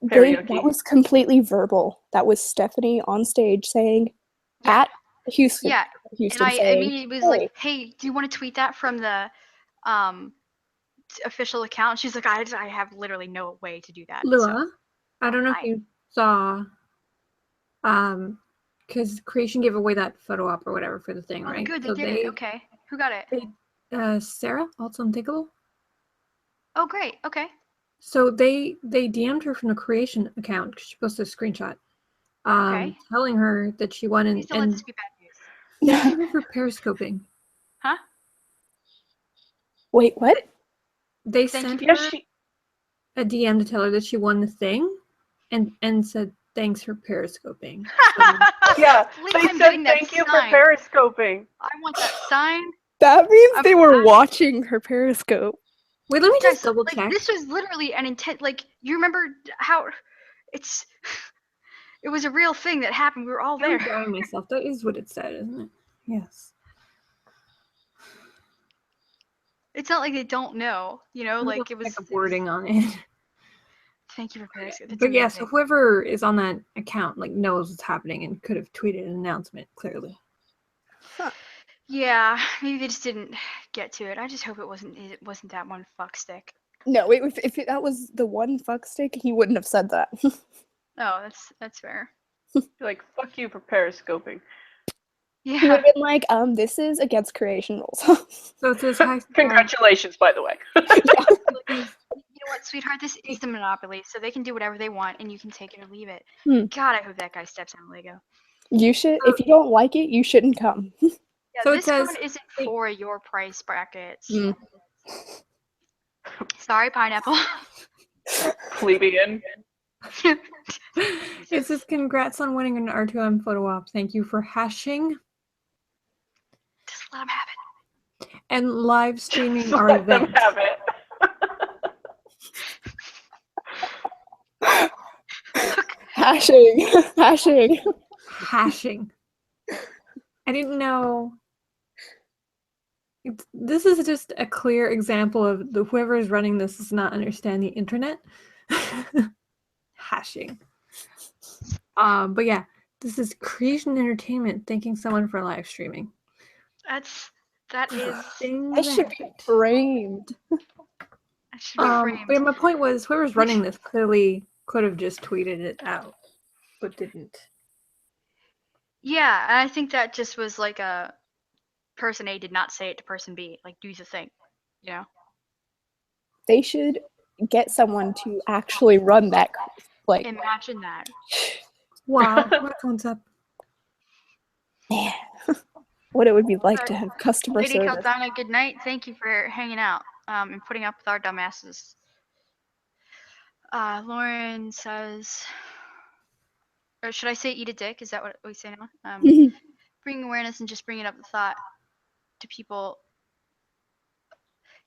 H: That was completely verbal. That was Stephanie on stage saying at Houston.
A: Yeah.
H: Houston
A: and I immediately was like, "Hey, do you want to tweet that from the official account?" She's like, "I have literally no way to do that."
B: Lua, I don't know if you saw, because Creation gave away that photo op or whatever for the thing, right?
A: Good, they did it. Okay, who got it?
B: Sarah, also Unthinkable.
A: Oh, great. Okay.
B: So they DM'd her from the Creation account because she posted a screenshot, telling her that she won and
A: let this be bad news.
B: Thank you for periscoping.
A: Huh?
H: Wait, what?
B: They sent her a DM to tell her that she won the thing, and said thanks for periscoping. So,
G: yeah, they said thank you for periscoping.
A: I want that sign.
H: That means they were watching her periscope.
B: Wait, let me just double check.
A: This was literally an intent. Like, you remember how it was a real thing that happened. We were all there.
B: I'm doubting myself. That is what it said, isn't it? Yes.
A: It's not like they don't know, like it was
B: like a wording on it.
A: Thank you for periscope.
B: But yeah, so whoever is on that account like knows what's happening and could have tweeted an announcement clearly.
H: Huh.
A: Yeah, maybe they just didn't get to it. I just hope it wasn't that one fuck stick.
H: No, if that was the one fuck stick, he wouldn't have said that.
A: Oh, that's fair.
G: Like, fuck you for periscoping.
A: Yeah.
H: He would have been like, this is against creation rules.
B: So it says
G: congratulations, by the way.
A: You know what, sweetheart? This is the Monopoly, so they can do whatever they want, and you can take it or leave it. God, I hope that guy steps on Lego.
H: You should. If you don't like it, you shouldn't come.
A: Yeah,
B: so
A: this one isn't for your price brackets. Sorry, pineapple.
G: Plebeian.
B: It says congrats on winning an R2M photo op. Thank you for hashing.
A: Just let them have it.
B: And live streaming
G: Just
B: our
G: let
B: event.
G: them have it.
H: Hashing.
B: I didn't know. This is just a clear example of whoever is running this does not understand the internet. Hashing. But yeah, this is Creation Entertainment thanking someone for live streaming.
A: That
H: should be framed.
B: But my point was, whoever's running this clearly could have just tweeted it out, but didn't.
A: Yeah, and I think that just was like a person A did not say it to person B. Like, do the thing,
H: They should get someone to actually run that. Like,
A: imagine that.
B: Wow, what a concept.
H: Man, what it would be like to have customer
A: Lady
H: service.
A: Caldana, good night. Thank you for hanging out and putting up with our dumbasses. Lauren says, or should I say eat a dick? Is that what we say now? Bringing awareness and just bringing up the thought to people.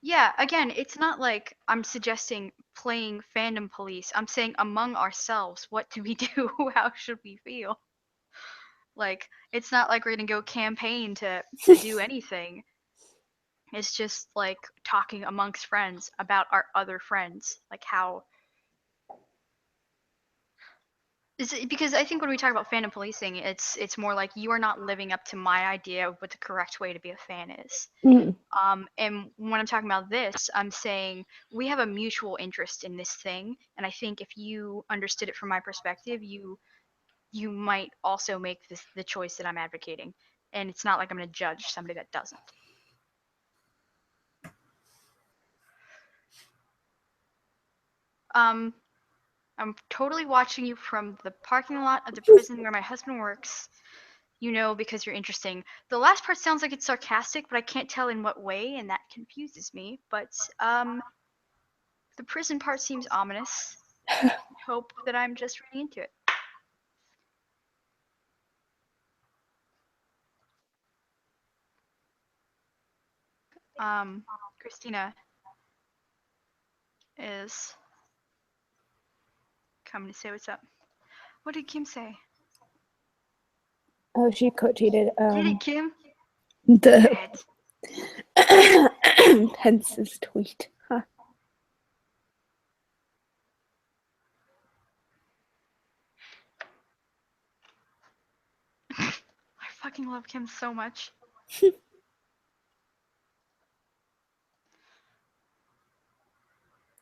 A: Yeah, again, it's not like I'm suggesting playing fandom police. I'm saying among ourselves, what do we do? How should we feel? Like, it's not like we're gonna go campaign to do anything. It's just like talking amongst friends about our other friends, like how. Because I think when we talk about fandom policing, it's more like you are not living up to my idea of what the correct way to be a fan is. And when I'm talking about this, I'm saying we have a mutual interest in this thing, and I think if you understood it from my perspective, you might also make the choice that I'm advocating. And it's not like I'm going to judge somebody that doesn't. I'm totally watching you from the parking lot of the prison where my husband works. you know, because you're interesting. The last part sounds like it's sarcastic, but I can't tell in what way, and that confuses me. But the prison part seems ominous. I hope that I'm just reading into it. Christina is coming to say what's up. What did Kim say?
H: Oh, she quoted
A: Did it, Kim?
H: Pence's tweet. Huh.
A: I fucking love Kim so much.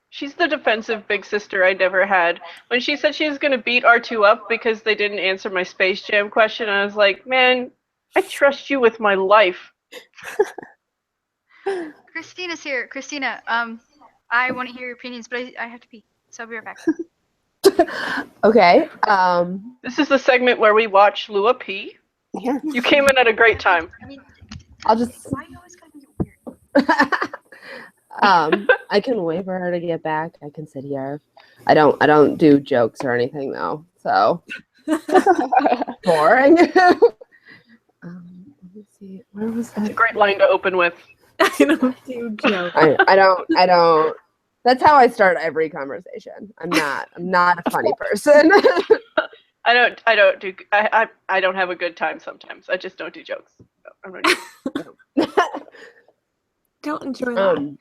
G: She's the defensive big sister I never had. When she said she was going to beat R2 up because they didn't answer my Space Jam question, I was like, man, I trust you with my life.
A: Christina's here. Christina, I want to hear your opinions, but I have to pee, so I'll be right back.
D: Okay.
G: This is the segment where we watch Lua pee.
D: Yeah.
G: You came in at a great time.
A: I mean,
D: I'll just.
A: why you always gotta make it weird?
D: I can wait for her to get back. I can sit here. I don't do jokes or anything though. So boring. Let me see. Where was that?
G: It's a great line to open with.
B: I don't do jokes.
D: I don't. That's how I start every conversation. I'm not a funny person.
G: I don't have a good time sometimes. I just don't do jokes. I'm not
B: Don't enjoy laughter.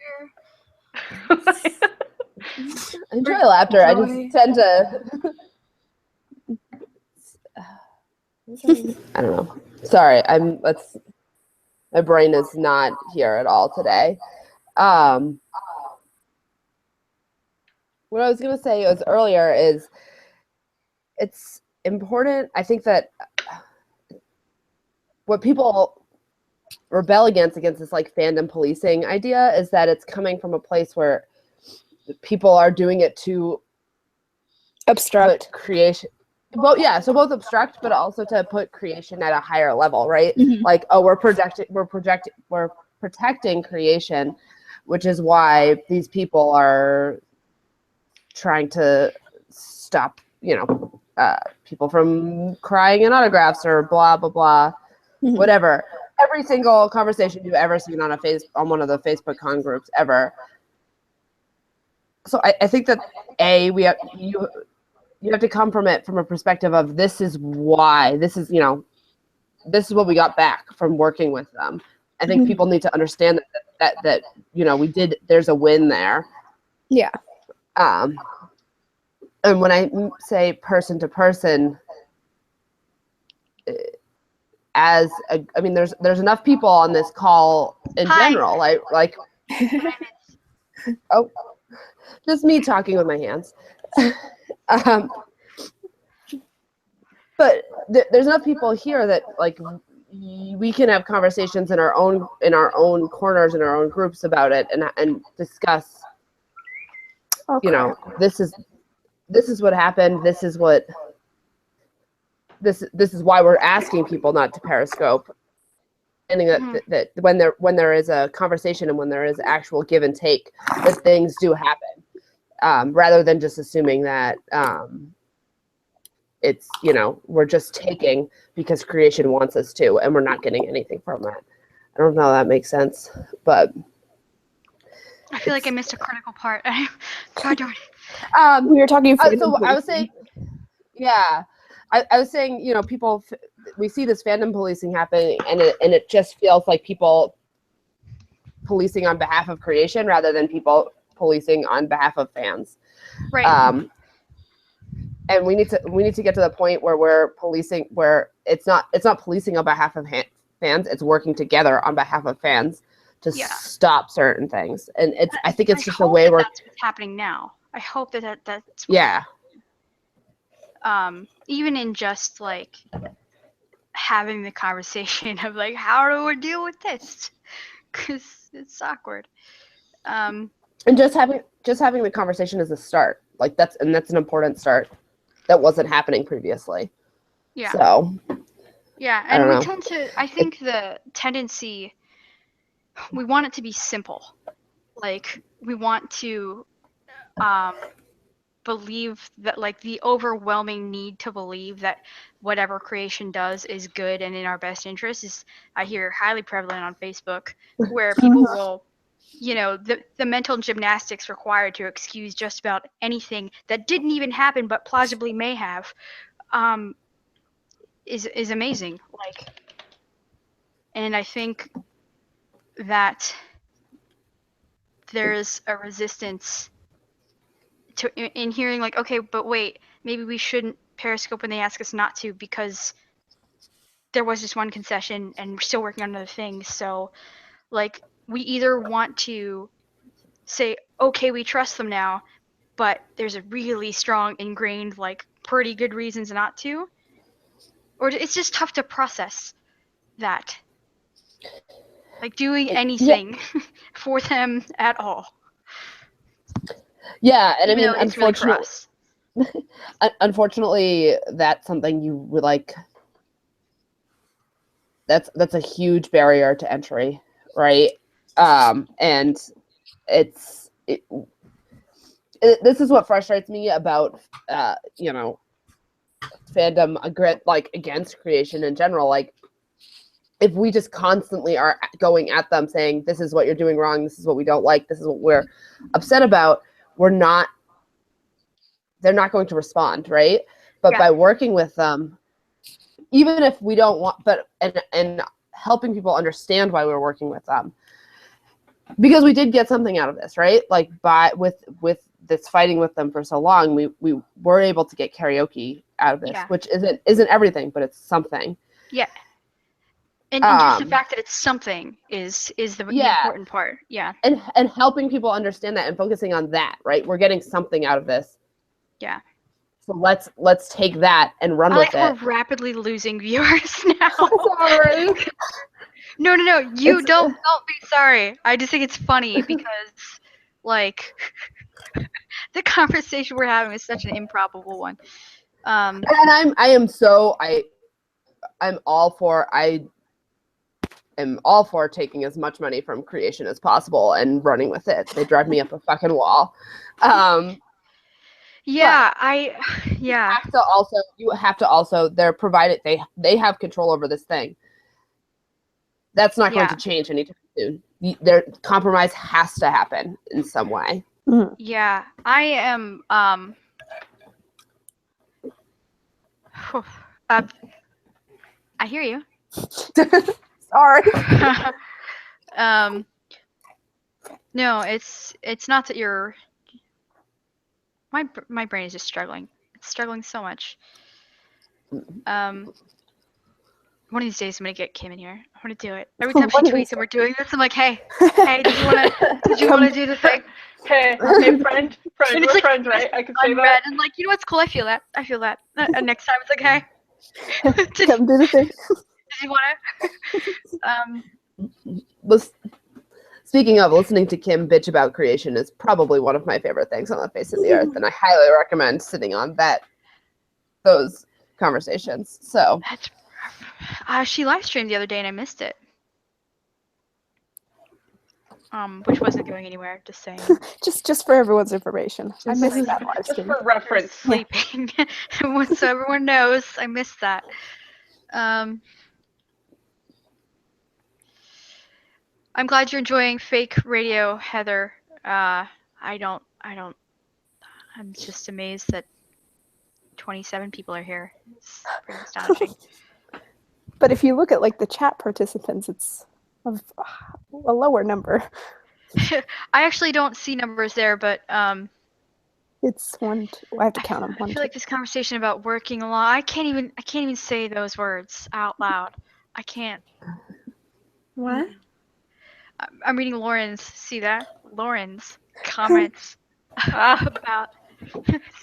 D: I enjoy laughter. I just tend to. I don't know. Sorry, my brain is not here at all today. What I was gonna say was earlier is it's important. I think that what people rebel against this like fandom policing idea is that it's coming from a place where people are doing it to
H: obstruct
D: creation. Well, yeah, so both obstruct, but also to put creation at a higher level, right?
H: Mm-hmm.
D: Like, oh, we're protecting creation, which is why these people are trying to stop, people from crying in autographs or blah blah blah,
H: mm-hmm.
D: whatever. Every single conversation you've ever seen on one of the Facebook con groups ever. So I think that you have to come from it from a perspective of this is why, this is what we got back from working with them. I think people need to understand that there's a win there.
H: Yeah.
D: And when I say person to person, there's enough people on this call in general, like oh, just me talking with my hands. But there's enough people here that like we can have conversations in our own corners, in our own groups about it, and discuss.
H: Okay.
D: This is what happened. This is why we're asking people not to Periscope. And that when there is a conversation and when there is actual give and take, that things do happen, rather than just assuming that it's we're just taking because creation wants us to, and we're not getting anything from it. I don't know if that makes sense, but
A: I feel like I missed a critical part. God darn it.
H: We were talking.
D: So I was saying, yeah. I was saying, people, we see this fandom policing happening, and it just feels like people policing on behalf of creation rather than people policing on behalf of fans.
A: Right.
D: And we need to get to the point where we're policing, where it's not policing on behalf of fans. It's working together on behalf of fans to stop certain things. And I think it's just a way where
A: that's what's happening now. I hope that's even in just like having the conversation of like, how do we deal with this? Because it's awkward.
D: And just having the conversation is a start. Like that's an important start that wasn't happening previously.
A: Yeah.
D: So
A: Yeah,
J: I don't
A: and we
J: know.
A: tend to, I think the tendency, we want it to be simple. Like, we want to believe that, like, the overwhelming need to believe that whatever creation does is good and in our best interest is, I hear, highly prevalent on Facebook, where people will, you know, the mental gymnastics required to excuse just about anything that didn't even happen but plausibly may have, is amazing. Like, and I think that there's a resistance to in hearing, like, okay, but wait, maybe we shouldn't Periscope when they ask us not to, because there was just one concession and we're still working on other things. So, like, we either want to say, okay, we trust them now, but there's a really strong ingrained, like, pretty good reasons not to, or it's just tough to process that, like, doing anything for them at all.
J: Yeah, and
A: Even
J: I mean,
A: though it's really for us.
J: Unfortunately, that's something you would like. That's a huge barrier to entry, right? And this is what frustrates me about you know, fandom, like, against creation in general. Like, if we just constantly are going at them saying, this is what you're doing wrong, this is what we don't like, this is what we're upset about, they're not going to respond, right? But by working with them, even if we don't want, and helping people understand why we're working with them, because we did get something out of this, right? Like, with this fighting with them for so long, we were able to get karaoke out of this, which isn't everything, but it's something.
A: Yeah. And just the fact that it's something is the important part. Yeah.
J: And helping people understand that and focusing on that, right? We're getting something out of this.
A: Yeah.
J: So let's take that and run with it.
A: We're rapidly losing viewers now.
J: Sorry.
A: No. You don't be sorry. I just think it's funny because, like, the conversation we're having is such an improbable one.
J: And I'm all for taking as much money from creation as possible and running with it. They drive me up a fucking wall.
A: You
J: have to also they're provided they have control over this thing. That's not going to change anytime soon. Their compromise has to happen in some way.
A: Yeah, I am I hear you.
J: Sorry.
A: No, it's not that you're. My brain is just struggling. It's struggling so much. One of these days I'm gonna get Kim in here. I'm gonna do it. Every time she tweets and we're doing this, I'm like, hey, did you wanna do the thing?
G: Hey, friend, we're like, friends, right? I can say that.
A: And, like, you know what's cool? I feel that. And next time it's like, hey,
H: come do the thing.
A: Did you wanna?
J: Speaking of, listening to Kim bitch about creation is probably one of my favorite things on the face of the earth, and I highly recommend sitting on those conversations. So
A: she live streamed the other day and I missed it. Which wasn't going anywhere. Just saying.
H: just for everyone's information. I missed that live
G: stream.
H: Just
G: for reference.
A: Sleeping. So everyone knows I missed that. I'm glad you're enjoying fake radio, Heather. I'm just amazed that 27 people are here. It's pretty astonishing.
H: But if you look at, like, the chat participants, it's of a lower number.
A: I actually don't see numbers there, but
H: it's one. I have to count them.
A: I feel like this conversation about working along. I can't even say those words out loud. I can't.
B: What?
A: I'm reading Lauren's. See that? Lauren's comments about.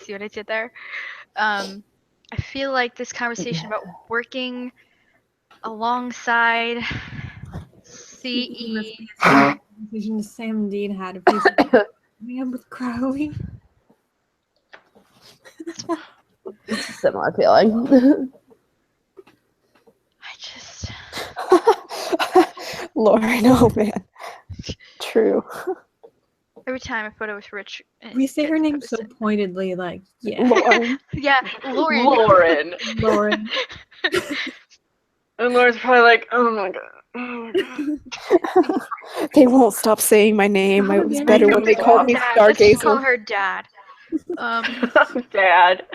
A: See what I did there? I feel like this conversation about working alongside CE.
B: Conversation Sam Dean had a piece of man with Crowley.
J: It's a similar feeling.
H: Lauren, oh man. True.
A: Every time a photo with Rich.
B: We say her name so pointedly, like, yeah.
H: Lauren.
A: Yeah, Lauren.
G: Lauren.
B: Lauren.
G: And Lauren's probably like, oh my god. Oh my god.
H: They won't stop saying my name. It was
B: yeah,
H: better
B: I
H: when they
B: know.
H: called me
A: Dad. Let's just call
H: Stargazer.
A: her Dad.
G: Dad.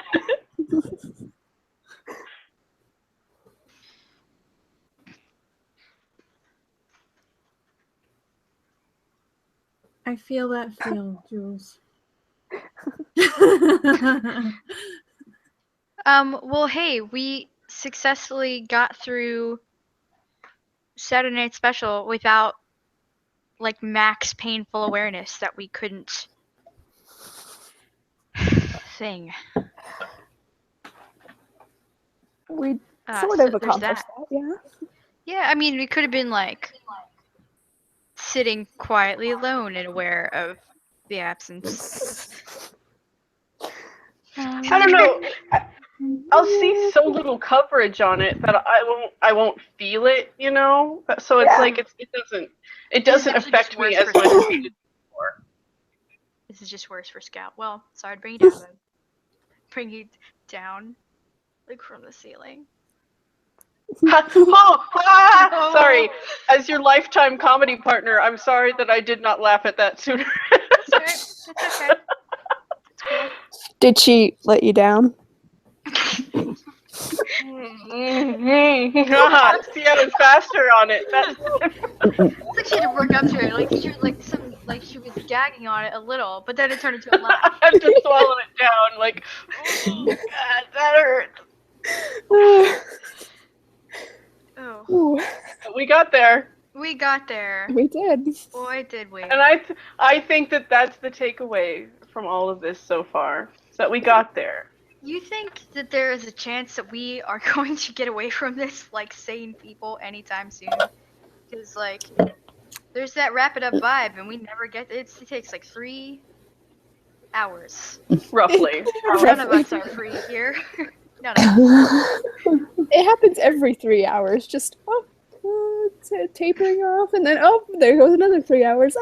B: I feel that feel, Jules.
A: Well, hey, we successfully got through Saturday Night Special without, like, max painful awareness that we couldn't sing.
H: We
A: sort
H: of accomplished that, yeah.
A: Yeah, I mean, we could have been, like, sitting quietly alone and aware of the absence.
G: I don't know. I'll see so little coverage on it that I won't feel it, you know. So it's like it doesn't affect me as much as it did before.
A: This is just worse for Scout. Well, sorry to bring you down, but bring you down, like from the ceiling.
G: Sorry, as your lifetime comedy partner, I'm sorry that I did not laugh at that sooner.
A: That's okay. It's okay. It's cool.
H: Did she let you down?
G: See, I was faster on it.
A: It's like she had to work up to it. Like she was gagging on it a little, but then it turned into a laugh.
G: I have to swallow it down. Like, oh god, that hurts.
A: Oh.
G: We got there.
A: We got there.
H: We did.
A: Boy, did we.
G: And I think that that's the takeaway from all of this so far. Is that we got there.
A: You think that there is a chance that we are going to get away from this, like, sane people anytime soon? Because, like, there's that wrap it up vibe, and we never get it. It takes like 3 hours.
G: Roughly.
A: None of us are free here. None of us.
H: It happens every 3 hours. Just it's tapering off, and then there goes another 3 hours.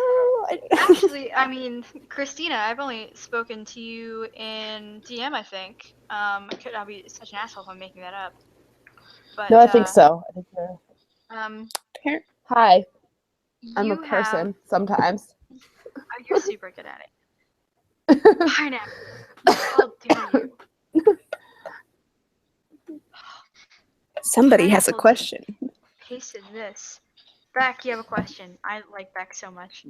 A: Actually, I mean, Christina, I've only spoken to you in DM, I think. I could not be such an asshole if I'm making that up. But,
J: no, I think so. I think you're. Hi. I'm a person sometimes.
A: You're super good at it. Pineapple. How dare you?
H: Somebody has a question.
A: Pasted this. Beck, you have a question. I like Beck so much.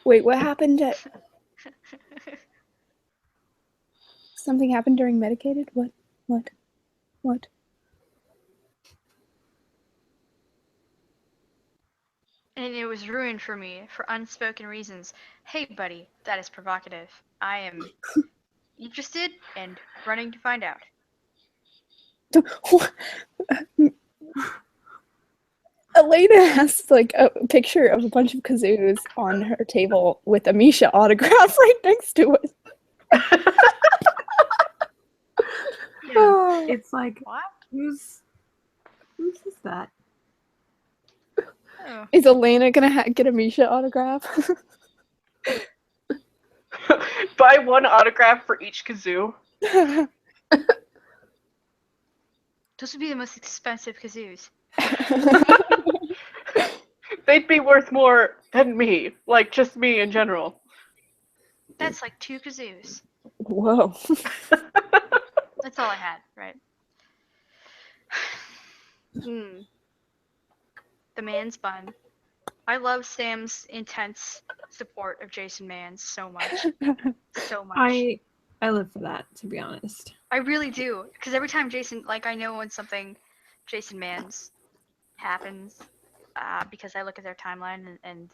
H: Wait, what happened at... Something happened during Medicated? What?
A: And it was ruined for me for unspoken reasons. Hey, buddy, that is provocative. I am interested and running to find out.
H: Elena has like a picture of a bunch of kazoos on her table with a Misha autograph right next to it.
B: It's like,
A: what?
B: Who's is that?
A: Oh.
H: Is Elena gonna get a Misha autograph?
G: Buy one autograph for each kazoo.
A: Those would be the most expensive kazoos.
G: They'd be worth more than me, like just me in general.
A: That's like 2 kazoos.
H: Whoa.
A: That's all I had, right? The man's bun. I love Sam's intense support of Jason Manns so much. So much.
B: I live for that, to be honest.
A: I really do. Because every time Jason, like, I know when something Jason Manns happens, because I look at their timeline and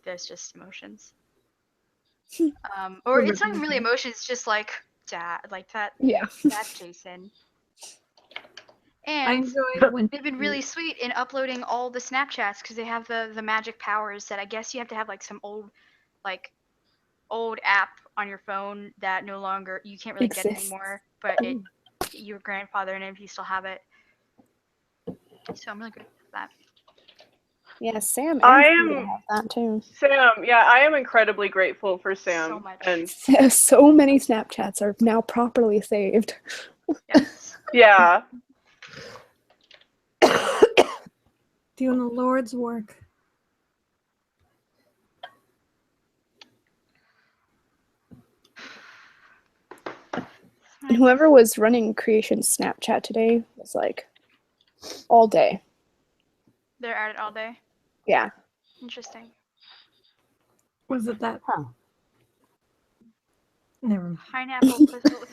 A: there's just emotions. Or it's not even really emotions, it's just like that Jason. And
B: I enjoy when
A: they've been really sweet in uploading all the Snapchats because they have the magic powers that I guess you have to have like some old like old app on your phone that no longer you can't really get anymore, but your grandfather and if you still have it. So I'm really good at that.
H: Yeah, Sam
G: I
H: and
G: am
H: have that too.
G: Sam. Yeah, I am incredibly grateful for Sam.
A: So much.
G: And
H: so many Snapchats are now properly saved.
A: Yes.
G: Yeah.
B: Doing the Lord's work.
H: And whoever was running Creation Snapchat today was like all day.
A: They're at it all day?
H: Yeah.
A: Interesting.
B: Was it that?
J: Huh.
B: Never mind.
A: Pineapple puzzle.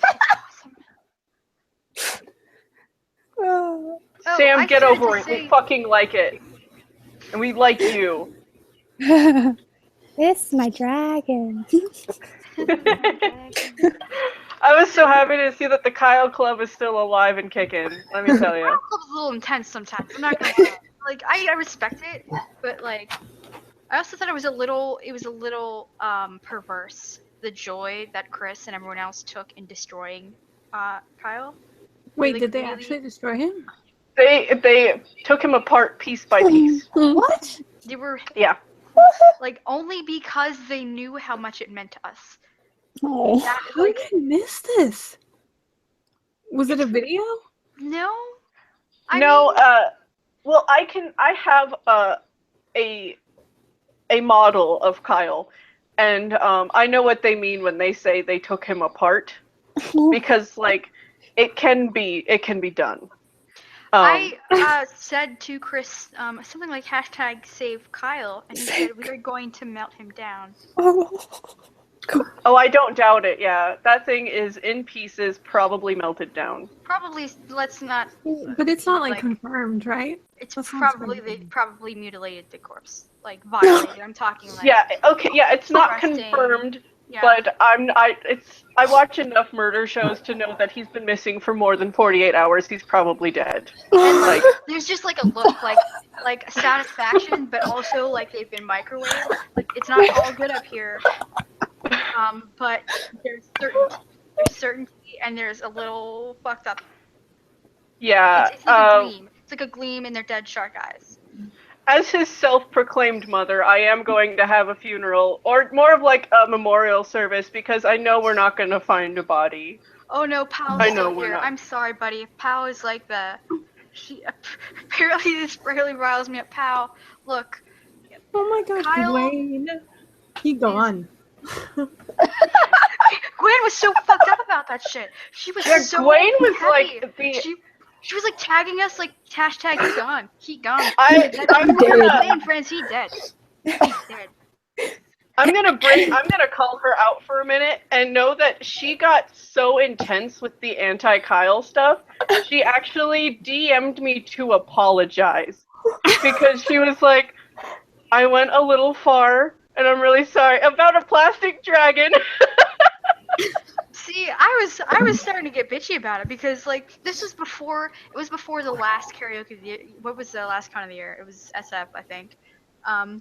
H: Oh,
G: Sam, get over it. We fucking like it. And we like you.
H: this is my dragon.
G: I was so happy to see that the Kyle Club is still alive and kicking. Let me tell you.
A: Kyle Club's a little intense sometimes. I'm not gonna lie. Like I respect it, but like I also thought it was a little perverse. The joy that Chris and everyone else took in destroying Kyle.
B: Wait,
A: like,
B: did they
A: really...
B: actually destroy him?
G: They took him apart piece by piece.
H: What?
A: They were like only because they knew how much it meant to us.
H: Oh,
B: how did I miss this? Was it a video?
A: No.
G: Well, I have a model of Kyle, and I know what they mean when they say they took him apart, because like it can be done.
A: I said to Chris something like #save Kyle, and he said we are going to melt him down.
G: Oh, I don't doubt it. Yeah, that thing is in pieces, probably melted down.
A: Probably, let's not.
B: But it's not like confirmed, right?
A: It's probably they probably mutilated the corpse, like violated. I'm talking like.
G: Yeah. Okay. Yeah, it's not
A: arresting.
G: confirmed.
A: Yeah.
G: But I watch enough murder shows to know that he's been missing for more than 48 hours. He's probably dead.
A: And like, there's just like a look like satisfaction, but also like they've been microwaved. Like it's not all good up here. But there's certainty and there's a little fucked up.
G: Yeah.
A: It's like a gleam. It's like a gleam in their dead shark eyes.
G: As his self-proclaimed mother, I am going to have a funeral, or more of like a memorial service, because I know we're not going to find a body.
A: Oh no, Pow's still here. I'm sorry, buddy. Pow is like apparently this really riles me up. Pow, look.
B: Oh my God,
A: Kyle,
B: Gwen. He gone.
A: Gwen was so fucked up about that shit. She was so
G: Gwen was
A: heavy.
G: like
A: She was like tagging us like hashtag he gone. He gone.
G: I'm
A: dead. Friends, he dead. He's dead.
G: I'm gonna call her out for a minute and know that she got so intense with the anti-Kyle stuff. She actually DM'd me to apologize because she was like, I went a little far and I'm really sorry about a plastic dragon.
A: See, I was starting to get bitchy about it because like this was before the last karaoke of the year. What was the last con of the year? It was SF, I think. And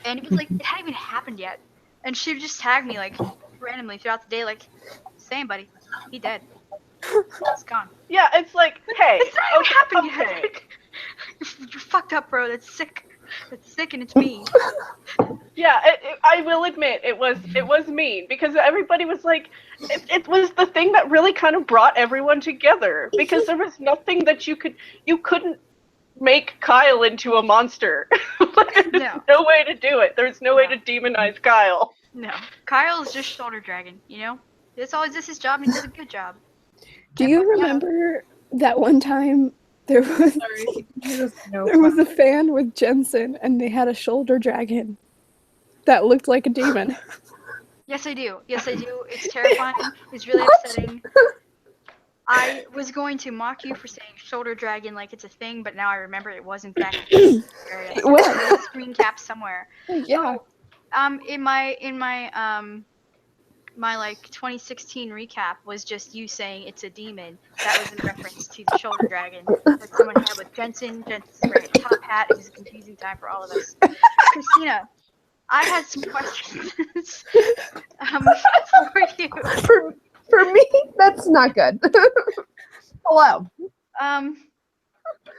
A: it was like it hadn't even happened yet, and she would just tag me like randomly throughout the day, like, "Same, buddy, he dead, it's gone."
G: Yeah, it's like, hey,
A: it's not even happened yet. Like, you're fucked up, bro. That's sick. That's sick, and it's mean.
G: Yeah, I will admit it was mean because everybody was like, it was the thing that really kind of brought everyone together because there was nothing that you couldn't make Kyle into a monster. There's no way to do it. There's no way to demonize Kyle.
A: No, Kyle's just shoulder dragging. You know, this is his job, and he does a good job.
H: Do you remember that one time? There was a fan with Jensen, and they had a shoulder dragon that looked like a demon.
A: Yes, I do. Yes, I do. It's terrifying. It's really upsetting. I was going to mock you for saying shoulder dragon like it's a thing, but now I remember it was in fact a
H: It was.
A: There's a screen cap somewhere.
H: Yeah.
A: In my like 2016 recap was just you saying it's a demon. That was in reference to the shoulder dragon that someone had with Jensen. Jensen's wearing a top hat. It was a confusing time for all of us. Christina, I had some questions for you.
J: For me, that's not good. Hello.
A: I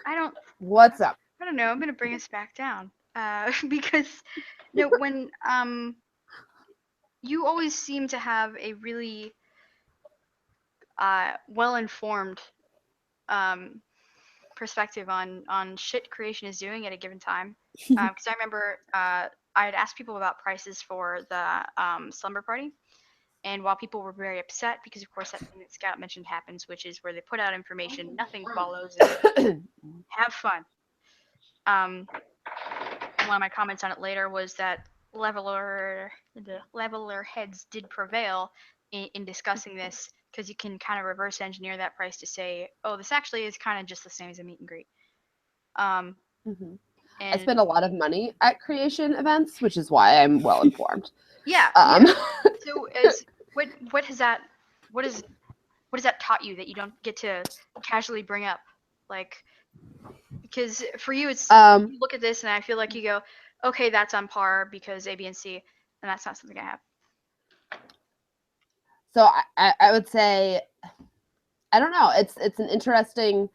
A: don't.
J: What's up?
A: I don't know. I'm gonna bring us back down. Because when you always seem to have a really well-informed perspective on shit creation is doing at a given time. Because I remember I had asked people about prices for the slumber party, and while people were very upset because of course that thing that Scout mentioned happens, which is where they put out information, nothing follows, and have fun. One of my comments on it later was that the leveler heads did prevail in discussing this, because you can kind of reverse engineer that price to say, oh, this actually is kind of just the same as a meet and greet.
J: I spend a lot of money at creation events, which is why I'm well informed.
A: Yeah. So what has that taught you that you don't get to casually bring up? Like, because for you it's you look at this and I feel like you go, okay, that's on par because A, B, and C, and that's not something I have.
J: So I would say, I don't know. It's an interesting.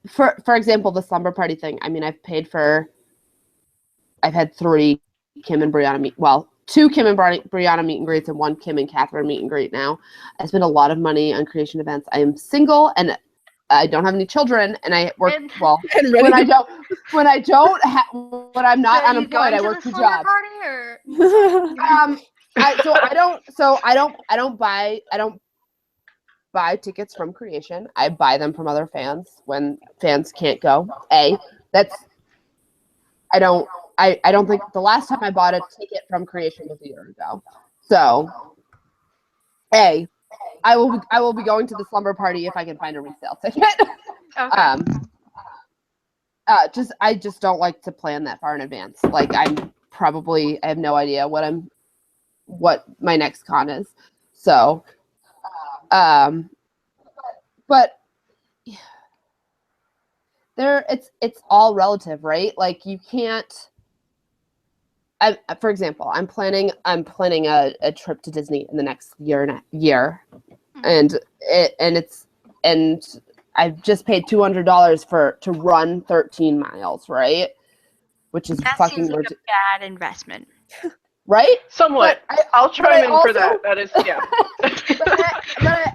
J: For example, the slumber party thing. I mean, I've had 3 Kim and Brianna 2 Kim and Brianna meet and greets and 1 Kim and Catherine meet and greet now. I spend a lot of money on creation events. I am single and I don't have any children, and I work when I'm not unemployed, I work 2 jobs.
A: Party or?
J: I don't buy tickets from creation. I buy them from other fans when fans can't go. I don't think the last time I bought a ticket from creation was a year ago. So I will be going to the slumber party if I can find a resale ticket. Okay. I just don't like to plan that far in advance. Like I have no idea what my next con is. So but it's all relative, right? Like you can't. For example, I'm planning a trip to Disney in the next year, and I've just paid $200 to run 13 miles, right? Which is
A: that
J: fucking
A: seems like a bad investment.
J: Right?
G: Somewhat. I'll chime in for that. That is, yeah.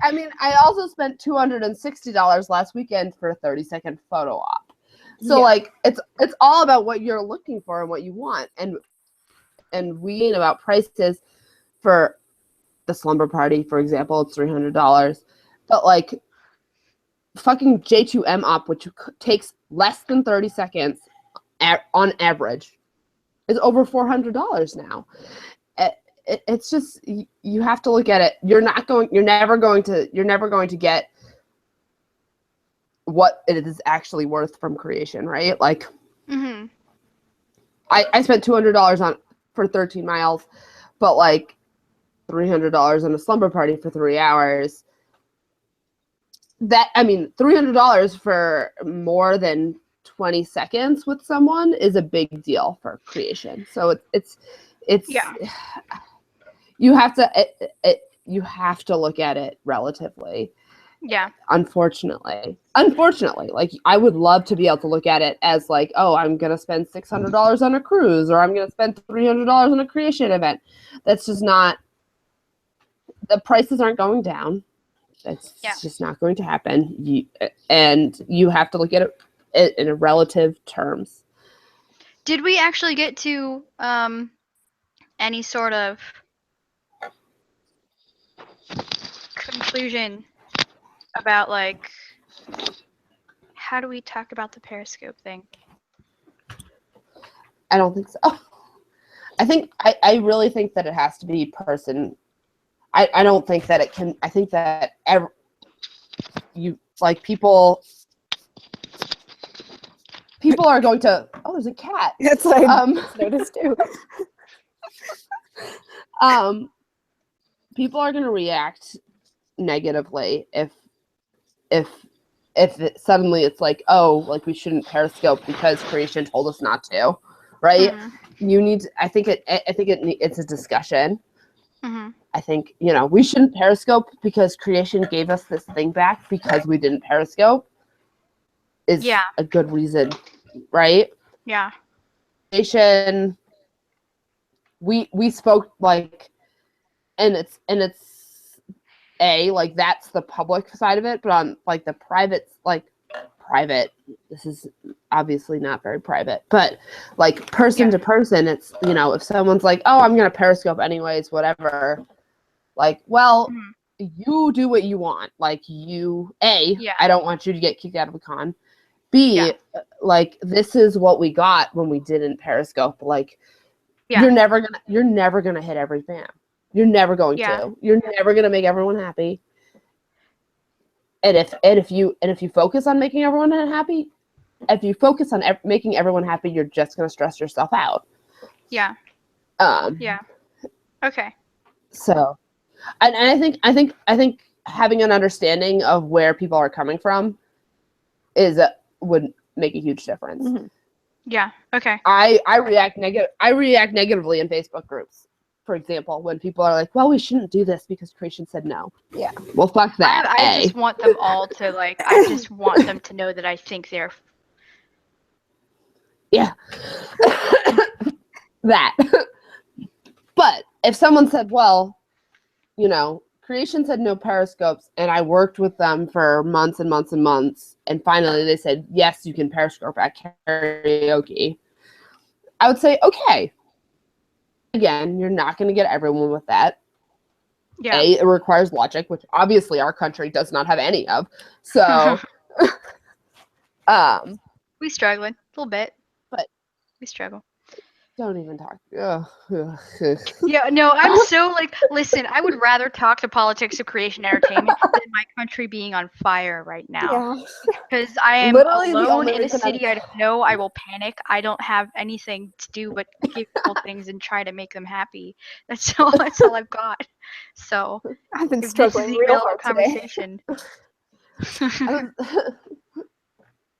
J: I mean, I also spent $260 last weekend for a 30-second photo op. So like, it's all about what you're looking for and what you want, and we about prices for the slumber party, for example, it's $300, but like fucking J2M op, which takes less than 30 seconds on average, is over $400 now. It's just, you have to look at it. You're never going to get what it is actually worth from creation, right? Like, I spent $200 for 13 miles, but like $300 on a slumber party for 3 hours. $300 for more than 20 seconds with someone is a big deal for creation. So it's you have to look at it relatively.
A: Yeah.
J: Unfortunately, like I would love to be able to look at it as like, oh, I'm going to spend $600 on a cruise, or I'm going to spend $300 on a creation event. That's just not, the prices aren't going down. It's just not going to happen. You have to look at it in relative terms.
A: Did we actually get to any sort of conclusion about like, how do we talk about the Periscope thing?
J: I don't think so. I really think that it has to be person. I don't think that it can. I think that people are going to. Oh, there's a cat.
H: It's like noticed too.
J: People are going to react negatively if suddenly it's like, oh, like we shouldn't Periscope because creation told us not to, right? You need to, it's a discussion. I think, you know, we shouldn't Periscope because creation gave us this thing back because we didn't Periscope is a good reason, right?
A: Yeah.
J: Creation, we spoke like, and it's like that's the public side of it, but on like the private, this is obviously not very private, but like person to person, it's, you know, if someone's like, oh, I'm gonna Periscope anyways, whatever, like, well, you do what you want. Like I don't want you to get kicked out of a con. B, like, this is what we got when we didn't Periscope. Like, you're never gonna hit every fan. You're never going to. You're never gonna make everyone happy. And if you focus on making everyone happy, if you focus on making everyone happy, you're just gonna stress yourself out.
A: Yeah. Okay.
J: So, and I think having an understanding of where people are coming from would make a huge difference.
A: Yeah. Okay.
J: I react negatively in Facebook groups, for example, when people are like, well, we shouldn't do this because creation said no.
H: Yeah.
J: Well, fuck that.
A: I just want them all to, like, I just want them to know that I think they're.
J: Yeah. That. But if someone said, well, you know, creation said no Periscopes, and I worked with them for months and months and months, and finally they said, yes, you can Periscope at karaoke, I would say, okay. Again, you're not going to get everyone with that.
A: Yeah.
J: It requires logic, which obviously our country does not have any of. So,
A: we struggling a little bit,
J: but
A: we struggle.
J: Don't even talk.
A: Yeah, no, I'm so, like, listen, I would rather talk to politics of creation entertainment than my country being on fire right now. Because I am
H: Literally
A: alone in a city I don't know. I will panic. I don't have anything to do but give people things and try to make them happy. That's all I've got. So
H: I've been struggling real hard
A: conversation.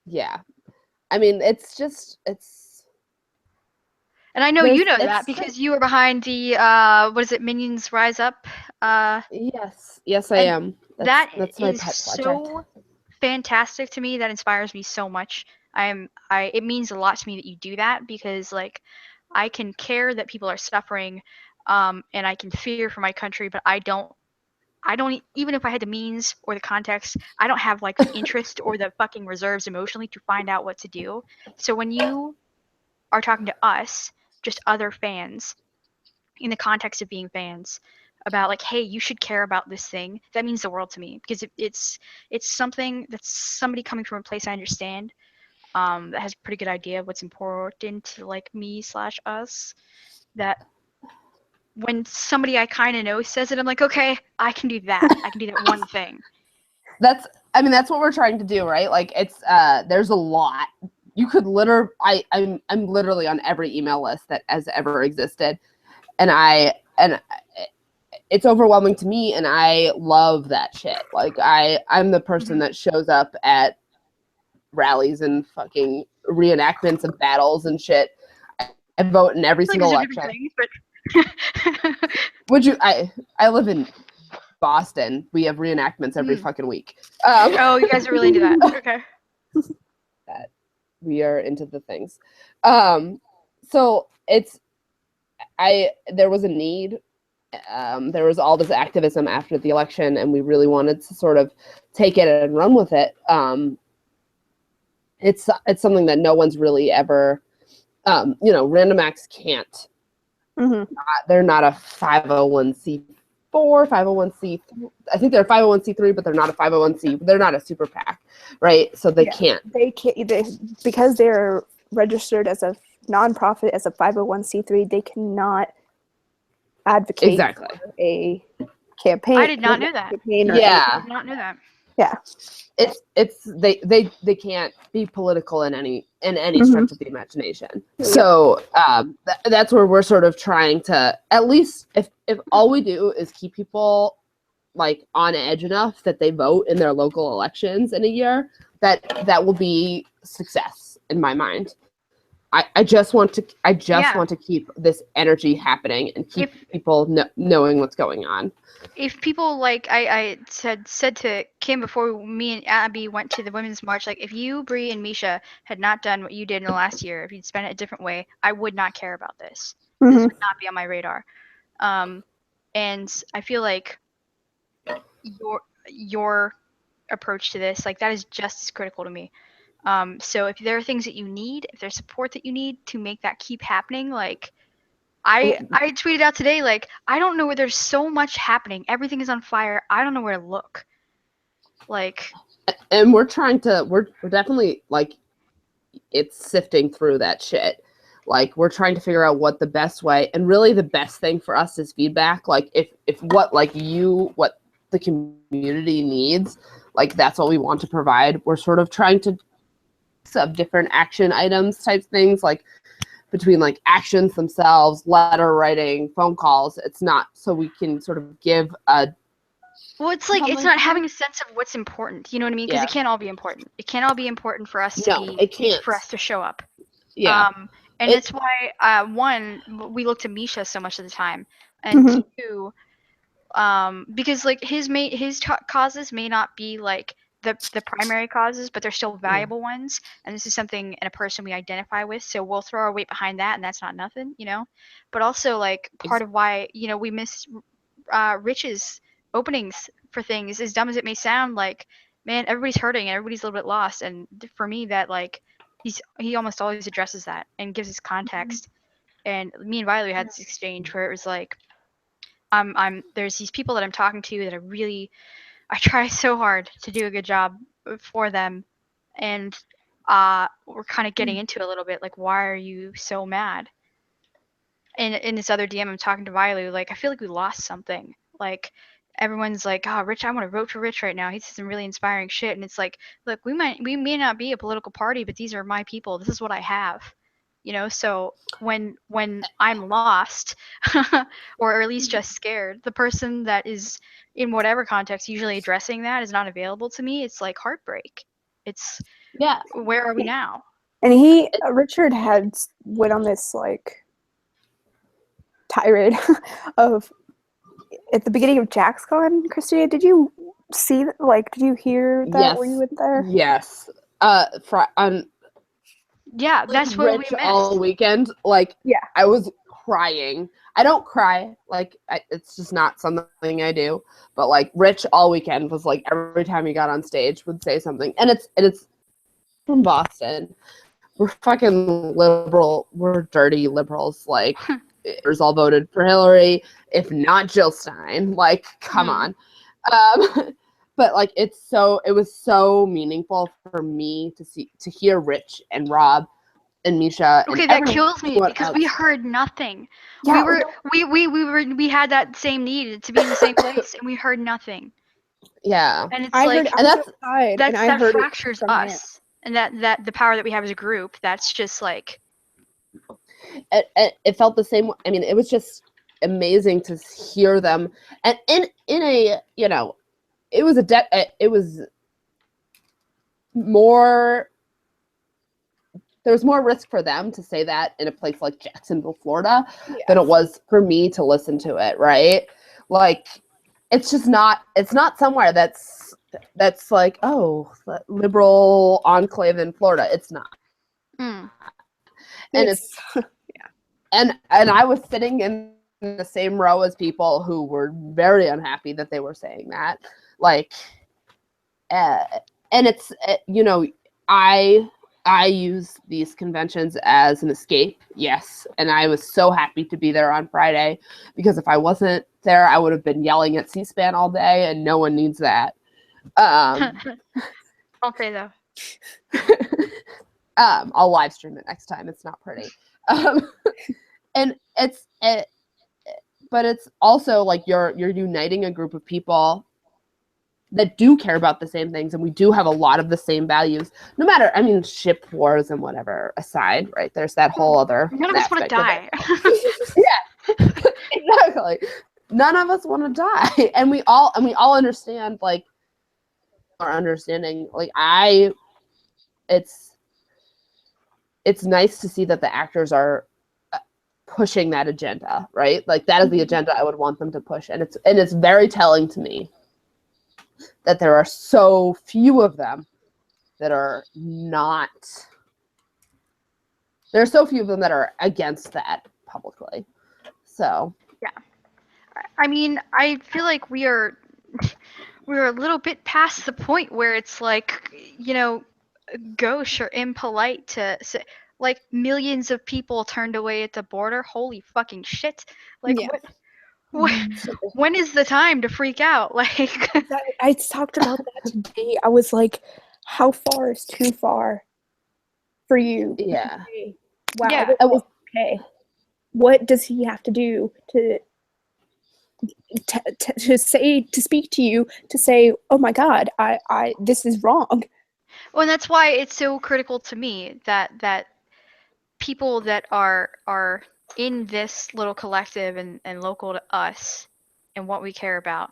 J: Yeah. I mean, it's
A: and I know you know that because you were behind the what is it, Minions Rise Up?
J: Yes, I am. That's my
A: is
J: pet
A: so
J: project.
A: Fantastic to me. That inspires me so much. It means a lot to me that you do that because, like, I can care that people are suffering, and I can fear for my country, but I don't even if I had the means or the context, I don't have, like, the interest or the fucking reserves emotionally to find out what to do. So when you are talking to us, just other fans, in the context of being fans, about, like, hey, you should care about this thing, that means the world to me because it's something that's somebody coming from a place I understand, that has a pretty good idea of what's important to, like, me/us, that when somebody I kind of know says it, I'm like, okay, I can do that. I can do that one thing.
J: That's what we're trying to do, right? Like, it's there's a lot. You could I'm literally on every email list that has ever existed, and it's overwhelming to me, and I love that shit. Like, I'm the person that shows up at rallies and fucking reenactments of battles and shit. I vote in every single election.
A: Things,
J: but I live in Boston. We have reenactments every fucking week.
A: Oh, you guys are really into that. Okay.
J: That we are into the things. So there was a need. There was all this activism after the election, and we really wanted to sort of take it and run with it. It's something that no one's really ever, Random Acts can't. They're not a 501c4, 501c. I think they're a 501c3, but they're not a 501c. They're not a super PAC, right? So they can't.
H: They can't because they're registered as a nonprofit, as a 501c3. They cannot advocate for a campaign.
A: I did not know that.
J: Yeah,
A: I did not know that.
H: Yeah,
J: they can't be political in any stretch of the imagination. So that's where we're sort of trying to, at least if all we do is keep people, like, on edge enough that they vote in their local elections in a year, that will be success in my mind. I just want to keep this energy happening and keep people knowing what's going on.
A: If people, like I said to Kim before me and Abby went to the Women's March, like if you, Bree, and Misha had not done what you did in the last year, if you'd spent it a different way, I would not care about this. This would not be on my radar. And I feel like your approach to this, like that is just as critical to me. So if there are things that you need, if there's support that you need to make that keep happening, like I tweeted out today, like, I don't know where there's so much happening. Everything is on fire. I don't know where to look. Like,
J: and we're definitely like, it's sifting through that shit. Like, we're trying to figure out what the best way, and really the best thing for us is feedback. Like, if what the community needs, like that's what we want to provide. We're sort of trying to sub different action items type things, like between like actions themselves, letter writing, phone calls. It's not so we can sort of give a.
A: Well, it's like it's not having a sense of what's important. You know what I mean? Because it can't all be important. It can't all be important for us for us to show up.
J: Yeah.
A: And it's why one, we look to Misha so much of the time, and two, because like his causes may not be like the primary causes, but they're still valuable ones, and this is something and a person we identify with, so we'll throw our weight behind that, and that's not nothing, you know. But also, like, part of why, you know, we miss Rich's openings for things, as dumb as it may sound, like, man, everybody's hurting and everybody's a little bit lost, and for me, that, like, he almost always addresses that and gives us context. And me and Violet had this exchange where it was like, there's these people that I'm talking to that I try so hard to do a good job for them, and we're kind of getting into it a little bit, like, why are you so mad? And in this other DM, I'm talking to Violet, like, I feel like we lost something. Like, everyone's like, oh, Rich, I want to vote for Rich right now. He says some really inspiring shit, and it's like, look, we may not be a political party, but these are my people. This is what I have. You know, so when I'm lost, or at least just scared, the person that is in whatever context usually addressing that is not available to me. It's like heartbreak. It's where are we now?
H: And Richard went on this like tirade of at the beginning of JaxCon. Christina, did you see? Like, did you hear that?
J: Yes.
H: Were you in there?
J: Yes.
A: Yeah, that's what we missed.
J: All weekend, like, I was crying. I don't cry, like, it's just not something I do. But like, Rich all weekend was like, every time he got on stage would say something, and it's from Boston. We're fucking liberal. We're dirty liberals. Like, there's all voted for Hillary, if not Jill Stein. Like, come on. But like, it was so meaningful for me to hear Rich and Rob and Misha.
A: Okay, that kills me because we heard nothing. Yeah, we had that same need to be in the same place, and we heard nothing.
J: Yeah,
A: and it's
H: that
A: fractures us, and that the power that we have as a group. That's just like.
J: It felt the same. I mean, it was just amazing to hear them, and in a, you know. It was more. There was more risk for them to say that in a place like Jacksonville, Florida, than it was for me to listen to it. Right? Like, it's just not. It's not somewhere that's like, oh, liberal enclave in Florida. It's not. And it's and I was sitting in the same row as people who were very unhappy that they were saying that. Like, and it's, you know, I use these conventions as an escape, yes, and I was so happy to be there on Friday, because if I wasn't there, I would have been yelling at C-SPAN all day, and no one needs that.
A: Don't say though.
J: I'll live stream it next time. It's not pretty. And but it's also like you're uniting a group of people that do care about the same things, and we do have a lot of the same values. No matter, I mean, ship wars and whatever aside, right? There's that whole other.
A: None of us want to die.
J: Yeah, exactly. None of us want to die, and we all understand, like, our understanding. Like, it's nice to see that the actors are pushing that agenda, right? Like that is the agenda I would want them to push, and it's very telling to me that there are so few of them that are not. There are so few of them that are against that publicly. So
A: yeah, I mean, I feel like we're a little bit past the point where it's like, gauche or impolite to say, like, millions of people turned away at the border. Holy fucking shit! Like,
H: Yeah.
A: what? When is the time to freak out? Like,
H: I talked about that today. I was like, how far is too far for you?
J: yeah.
H: Okay. Wow.
A: Yeah.
H: Okay. What does he have to do to speak to you, to say, oh my God, I this is wrong?
A: Well, and that's why it's so critical to me that people that are in this little collective and local to us and what we care about,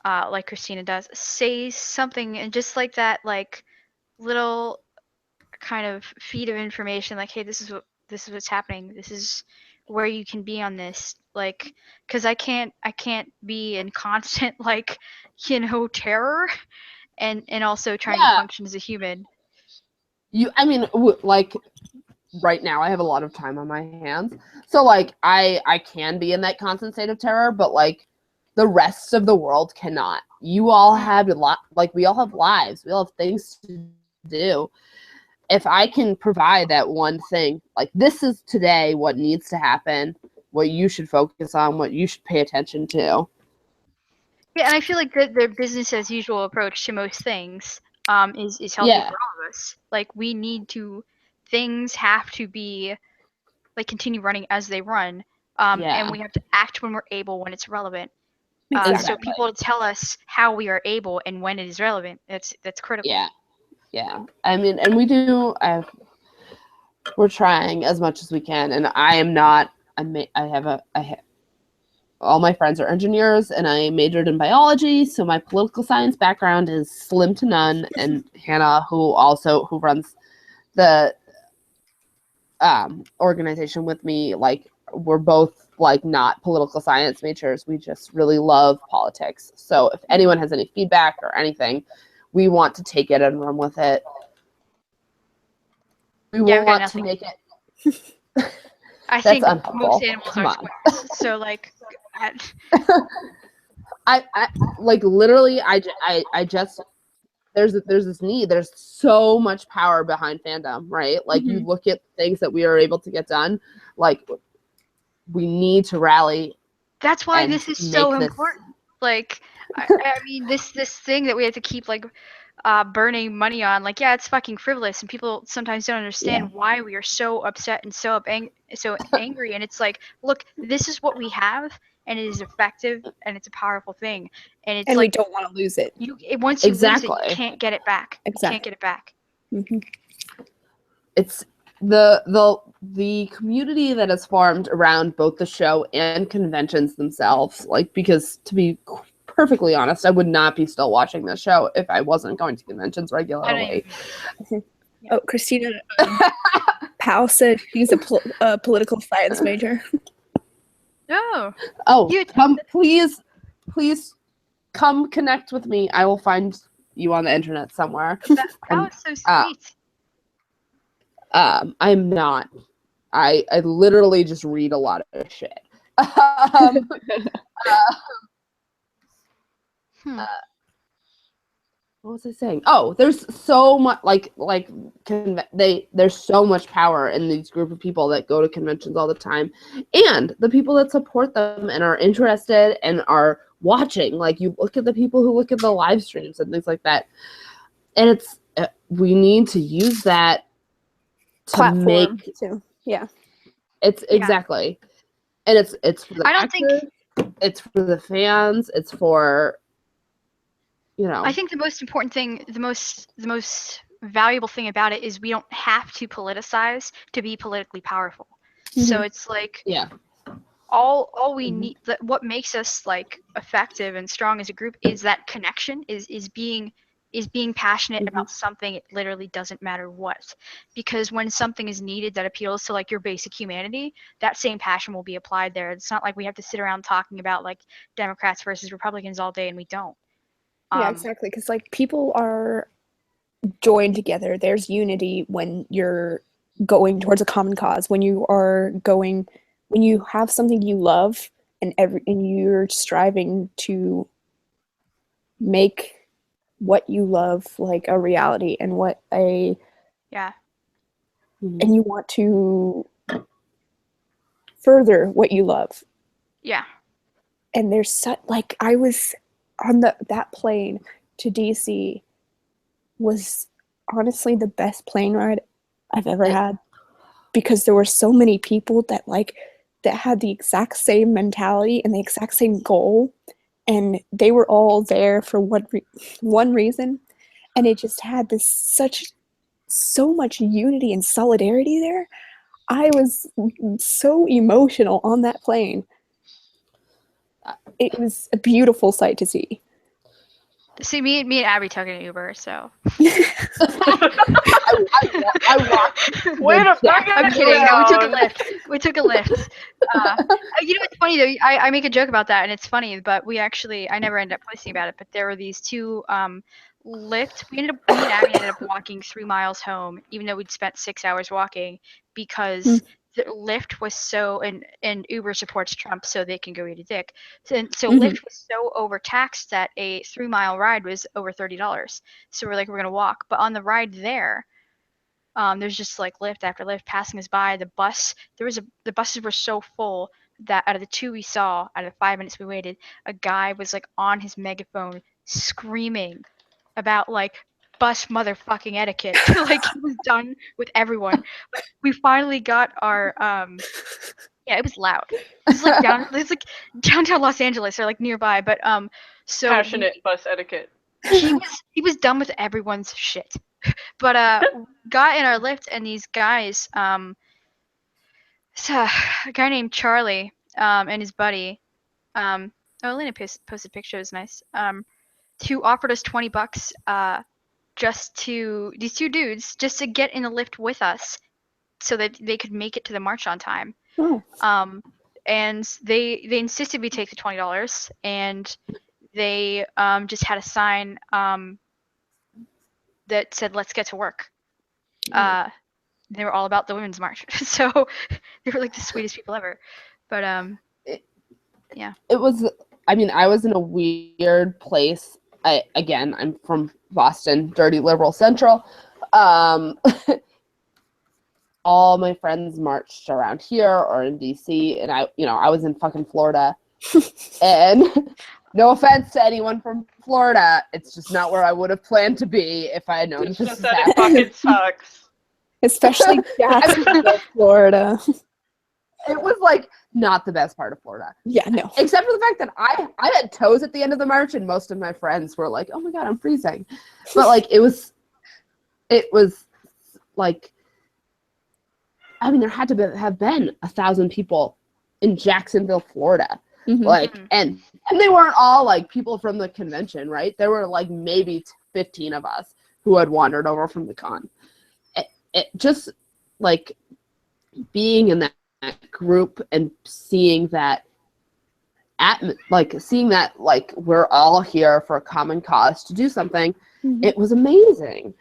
A: like Christina does, say something, and just like that, like, little kind of feed of information, like, hey, this is what's happening, this is where you can be on this, like, because I can't be in constant, like, terror and also trying to function as a human.
J: I mean, like, right now I have a lot of time on my hands, so like I can be in that constant state of terror, but like the rest of the world cannot. You all have a lot, like, we all have lives, we all have things to do. If I can provide that one thing, like, this is today what needs to happen, what you should focus on, what you should pay attention to.
A: Yeah, and I feel like the business as usual approach to most things is healthy for all of us. Like, we need to, things have to be, like, continue running as they run, and we have to act when we're able, when it's relevant. So people tell us how we are able and when it is relevant. That's critical.
J: Yeah. I mean, and we do. We're trying as much as we can, and I am not. All my friends are engineers, and I majored in biology, so my political science background is slim to none. And Hannah, who runs the organization with me, like, we're both, like, not political science majors. We just really love politics. So if anyone has any feedback or anything, we want to take it and run with it. We want to make it.
A: I think most animals are squares. So, like,
J: I like, literally, I just, there's this need. There's so much power behind fandom, right? Like, you look at things that we are able to get done, like, we need to rally.
A: That's why this is so important. Like, I mean, this thing that we have to keep, like, burning money on, like, yeah, it's fucking frivolous, and people sometimes don't understand why we are so upset and so angry. And it's like, look, this is what we have, and it is effective, and it's a powerful thing, and it's,
H: and
A: like,
H: we don't want to lose it.
A: Once you lose it, you can't get it back.
H: Exactly.
A: You can't get it back.
J: It's the community that has formed around both the show and conventions themselves. Like, because, to be perfectly honest, I would not be still watching this show if I wasn't going to conventions regularly.
H: Oh, Christina Powell said she's a political science major.
J: Please come connect with me. I will find you on the internet somewhere.
A: That was so sweet.
J: I'm not. I literally just read a lot of shit. What was I saying? Oh, there's so much, there's so much power in these group of people that go to conventions all the time, and the people that support them and are interested and are watching. Like, you look at the people who look at the live streams and things like that, and it's we need to use that to
H: platform
J: make
H: too. Yeah.
J: It's exactly, and it's for the
A: I don't think
J: it's for the fans. It's for,
A: I think the most important thing, the most valuable thing about it is we don't have to politicize to be politically powerful. So it's like, all we need, what makes us, like, effective and strong as a group is that connection, is being is being passionate about something. It literally doesn't matter what, because when something is needed that appeals to like your basic humanity, that same passion will be applied there. It's not like we have to sit around talking about like Democrats versus Republicans all day, and we don't.
H: Yeah, exactly, because like people are joined together. There's unity when you're going towards a common cause, when you have something you love, and you're striving to make what you love like a reality, and and you want to further what you love.
A: Yeah.
H: And there's such, like, I was on that plane to DC was honestly the best plane ride I've ever had, because there were so many people that had the exact same mentality and the exact same goal, and they were all there for one reason, and it just had so much unity and solidarity there. I was so emotional on that plane. It was a beautiful sight to see.
A: See, me and Abby took an Uber, so.
G: I walked. Wait a second.
A: I'm kidding. No, we took a lift. You know, it's funny though. I make a joke about that, and it's funny, but I never ended up posting about it. But there were these two Lyft. Me and Abby ended up walking 3 miles home, even though we'd spent 6 hours walking, because the Lyft was so, and Uber supports Trump, so they can go eat a dick. So Lyft was so overtaxed that a 3 mile ride was over $30. So we're gonna walk. But on the ride there, there's just like Lyft after Lyft passing us by. The buses were so full that out of the 2 we saw, out of the 5 minutes we waited, a guy was like on his megaphone screaming about like bus motherfucking etiquette. Like he was done with everyone. But we finally got our yeah, it was loud. It's like downtown Los Angeles or like nearby, but so
G: passionate bus etiquette.
A: He was done with everyone's shit. But got in our Lyft, and these guys, so a guy named Charlie, and his buddy, Elena posted pictures, nice, who offered us $20, these two dudes, just to get in the Lyft with us, so that they could make it to the march on time. And they insisted we take the $20, and they just had a sign that said, "Let's get to work." They were all about the Women's March, so they were like the sweetest people ever. But yeah,
J: it was. I mean, I was in a weird place. I'm from Boston, dirty liberal central. All my friends marched around here or in DC, and I was in fucking Florida. And no offense to anyone from Florida, it's just not where I would have planned to be if I had known
G: it's
J: this
G: just
J: was
G: that it fucking sucks.
B: Especially Jacksonville, Florida.
J: It was like not the best part of Florida.
B: Yeah, no.
J: Except for the fact that I had toes at the end of the march, and most of my friends were like, "Oh my god, I'm freezing," but like it was like, I mean, there had to have been 1,000 people in Jacksonville, Florida. Like, and they weren't all like people from the convention, right? There were like maybe 15 of us who had wandered over from the con. It just like being in that group and seeing that we're all here for a common cause to do something. It was amazing.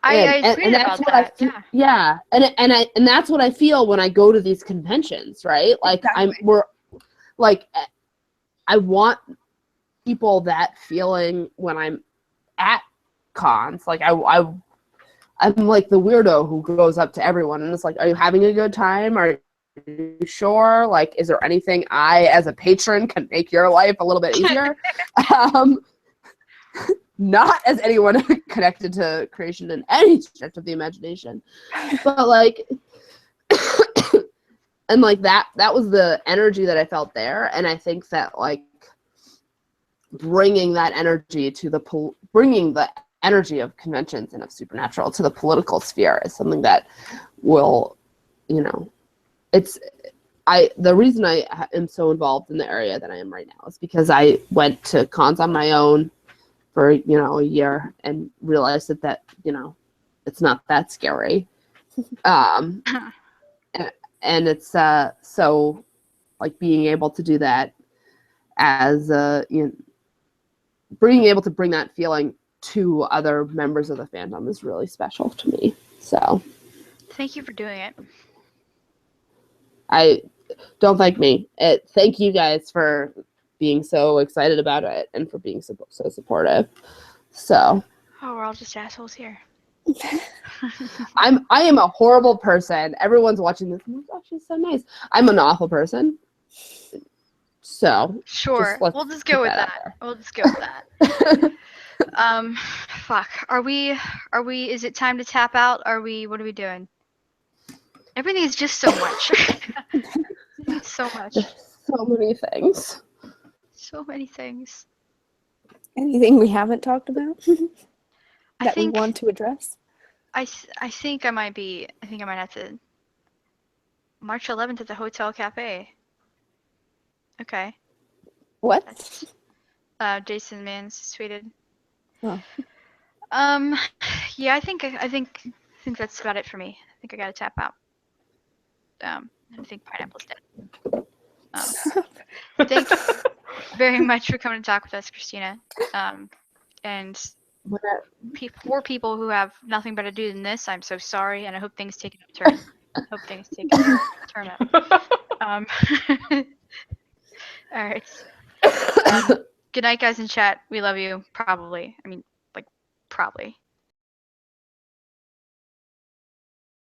A: I tweeted about that.
J: Yeah, and that's what I feel when I go to these conventions, right? Like I want people that feeling when I'm at cons. Like I'm like the weirdo who goes up to everyone and it's like, "Are you having a good time? Are you sure? Like, is there anything I, as a patron, can make your life a little bit easier?" Not as anyone connected to creation in any stretch of the imagination, but like, and like that was the energy that I felt there, and I think that like bringing that energy to bringing the energy of conventions and of Supernatural to the political sphere is something that will, the reason I am so involved in the area that I am right now is because I went to cons on my own for, you know, a year and realized that, you know, it's not that scary. And it's so like being able to do that as you know, being able to bring that feeling to other members of the fandom is really special to me. So
A: thank you for doing it.
J: I don't thank me. Thank you guys for being so excited about it and for being so supportive. So
A: we're all just assholes here.
J: I am a horrible person. Everyone's watching this. Oh my gosh, she's so nice. I'm an awful person. So
A: sure, we'll just go with that. We'll just go with that. Fuck. Are we? Is it time to tap out? What are we doing? Everything is just so much. So much.
J: There's so many things.
A: So many things.
H: Anything we haven't talked about that
A: we
H: want to address?
A: I think I might have to. March 11th at the Hotel Cafe. Okay.
H: What?
A: That's, Jason Mans tweeted.
H: Oh.
A: Yeah, I think that's about it for me. I think I gotta tap out. I think Pineapple's dead. Thank you very much for coming to talk with us, Christina. And for people who have nothing better to do than this, I'm so sorry, and I hope things take a turn. All right. Good night, guys in chat. We love you. Probably. I mean, like, probably.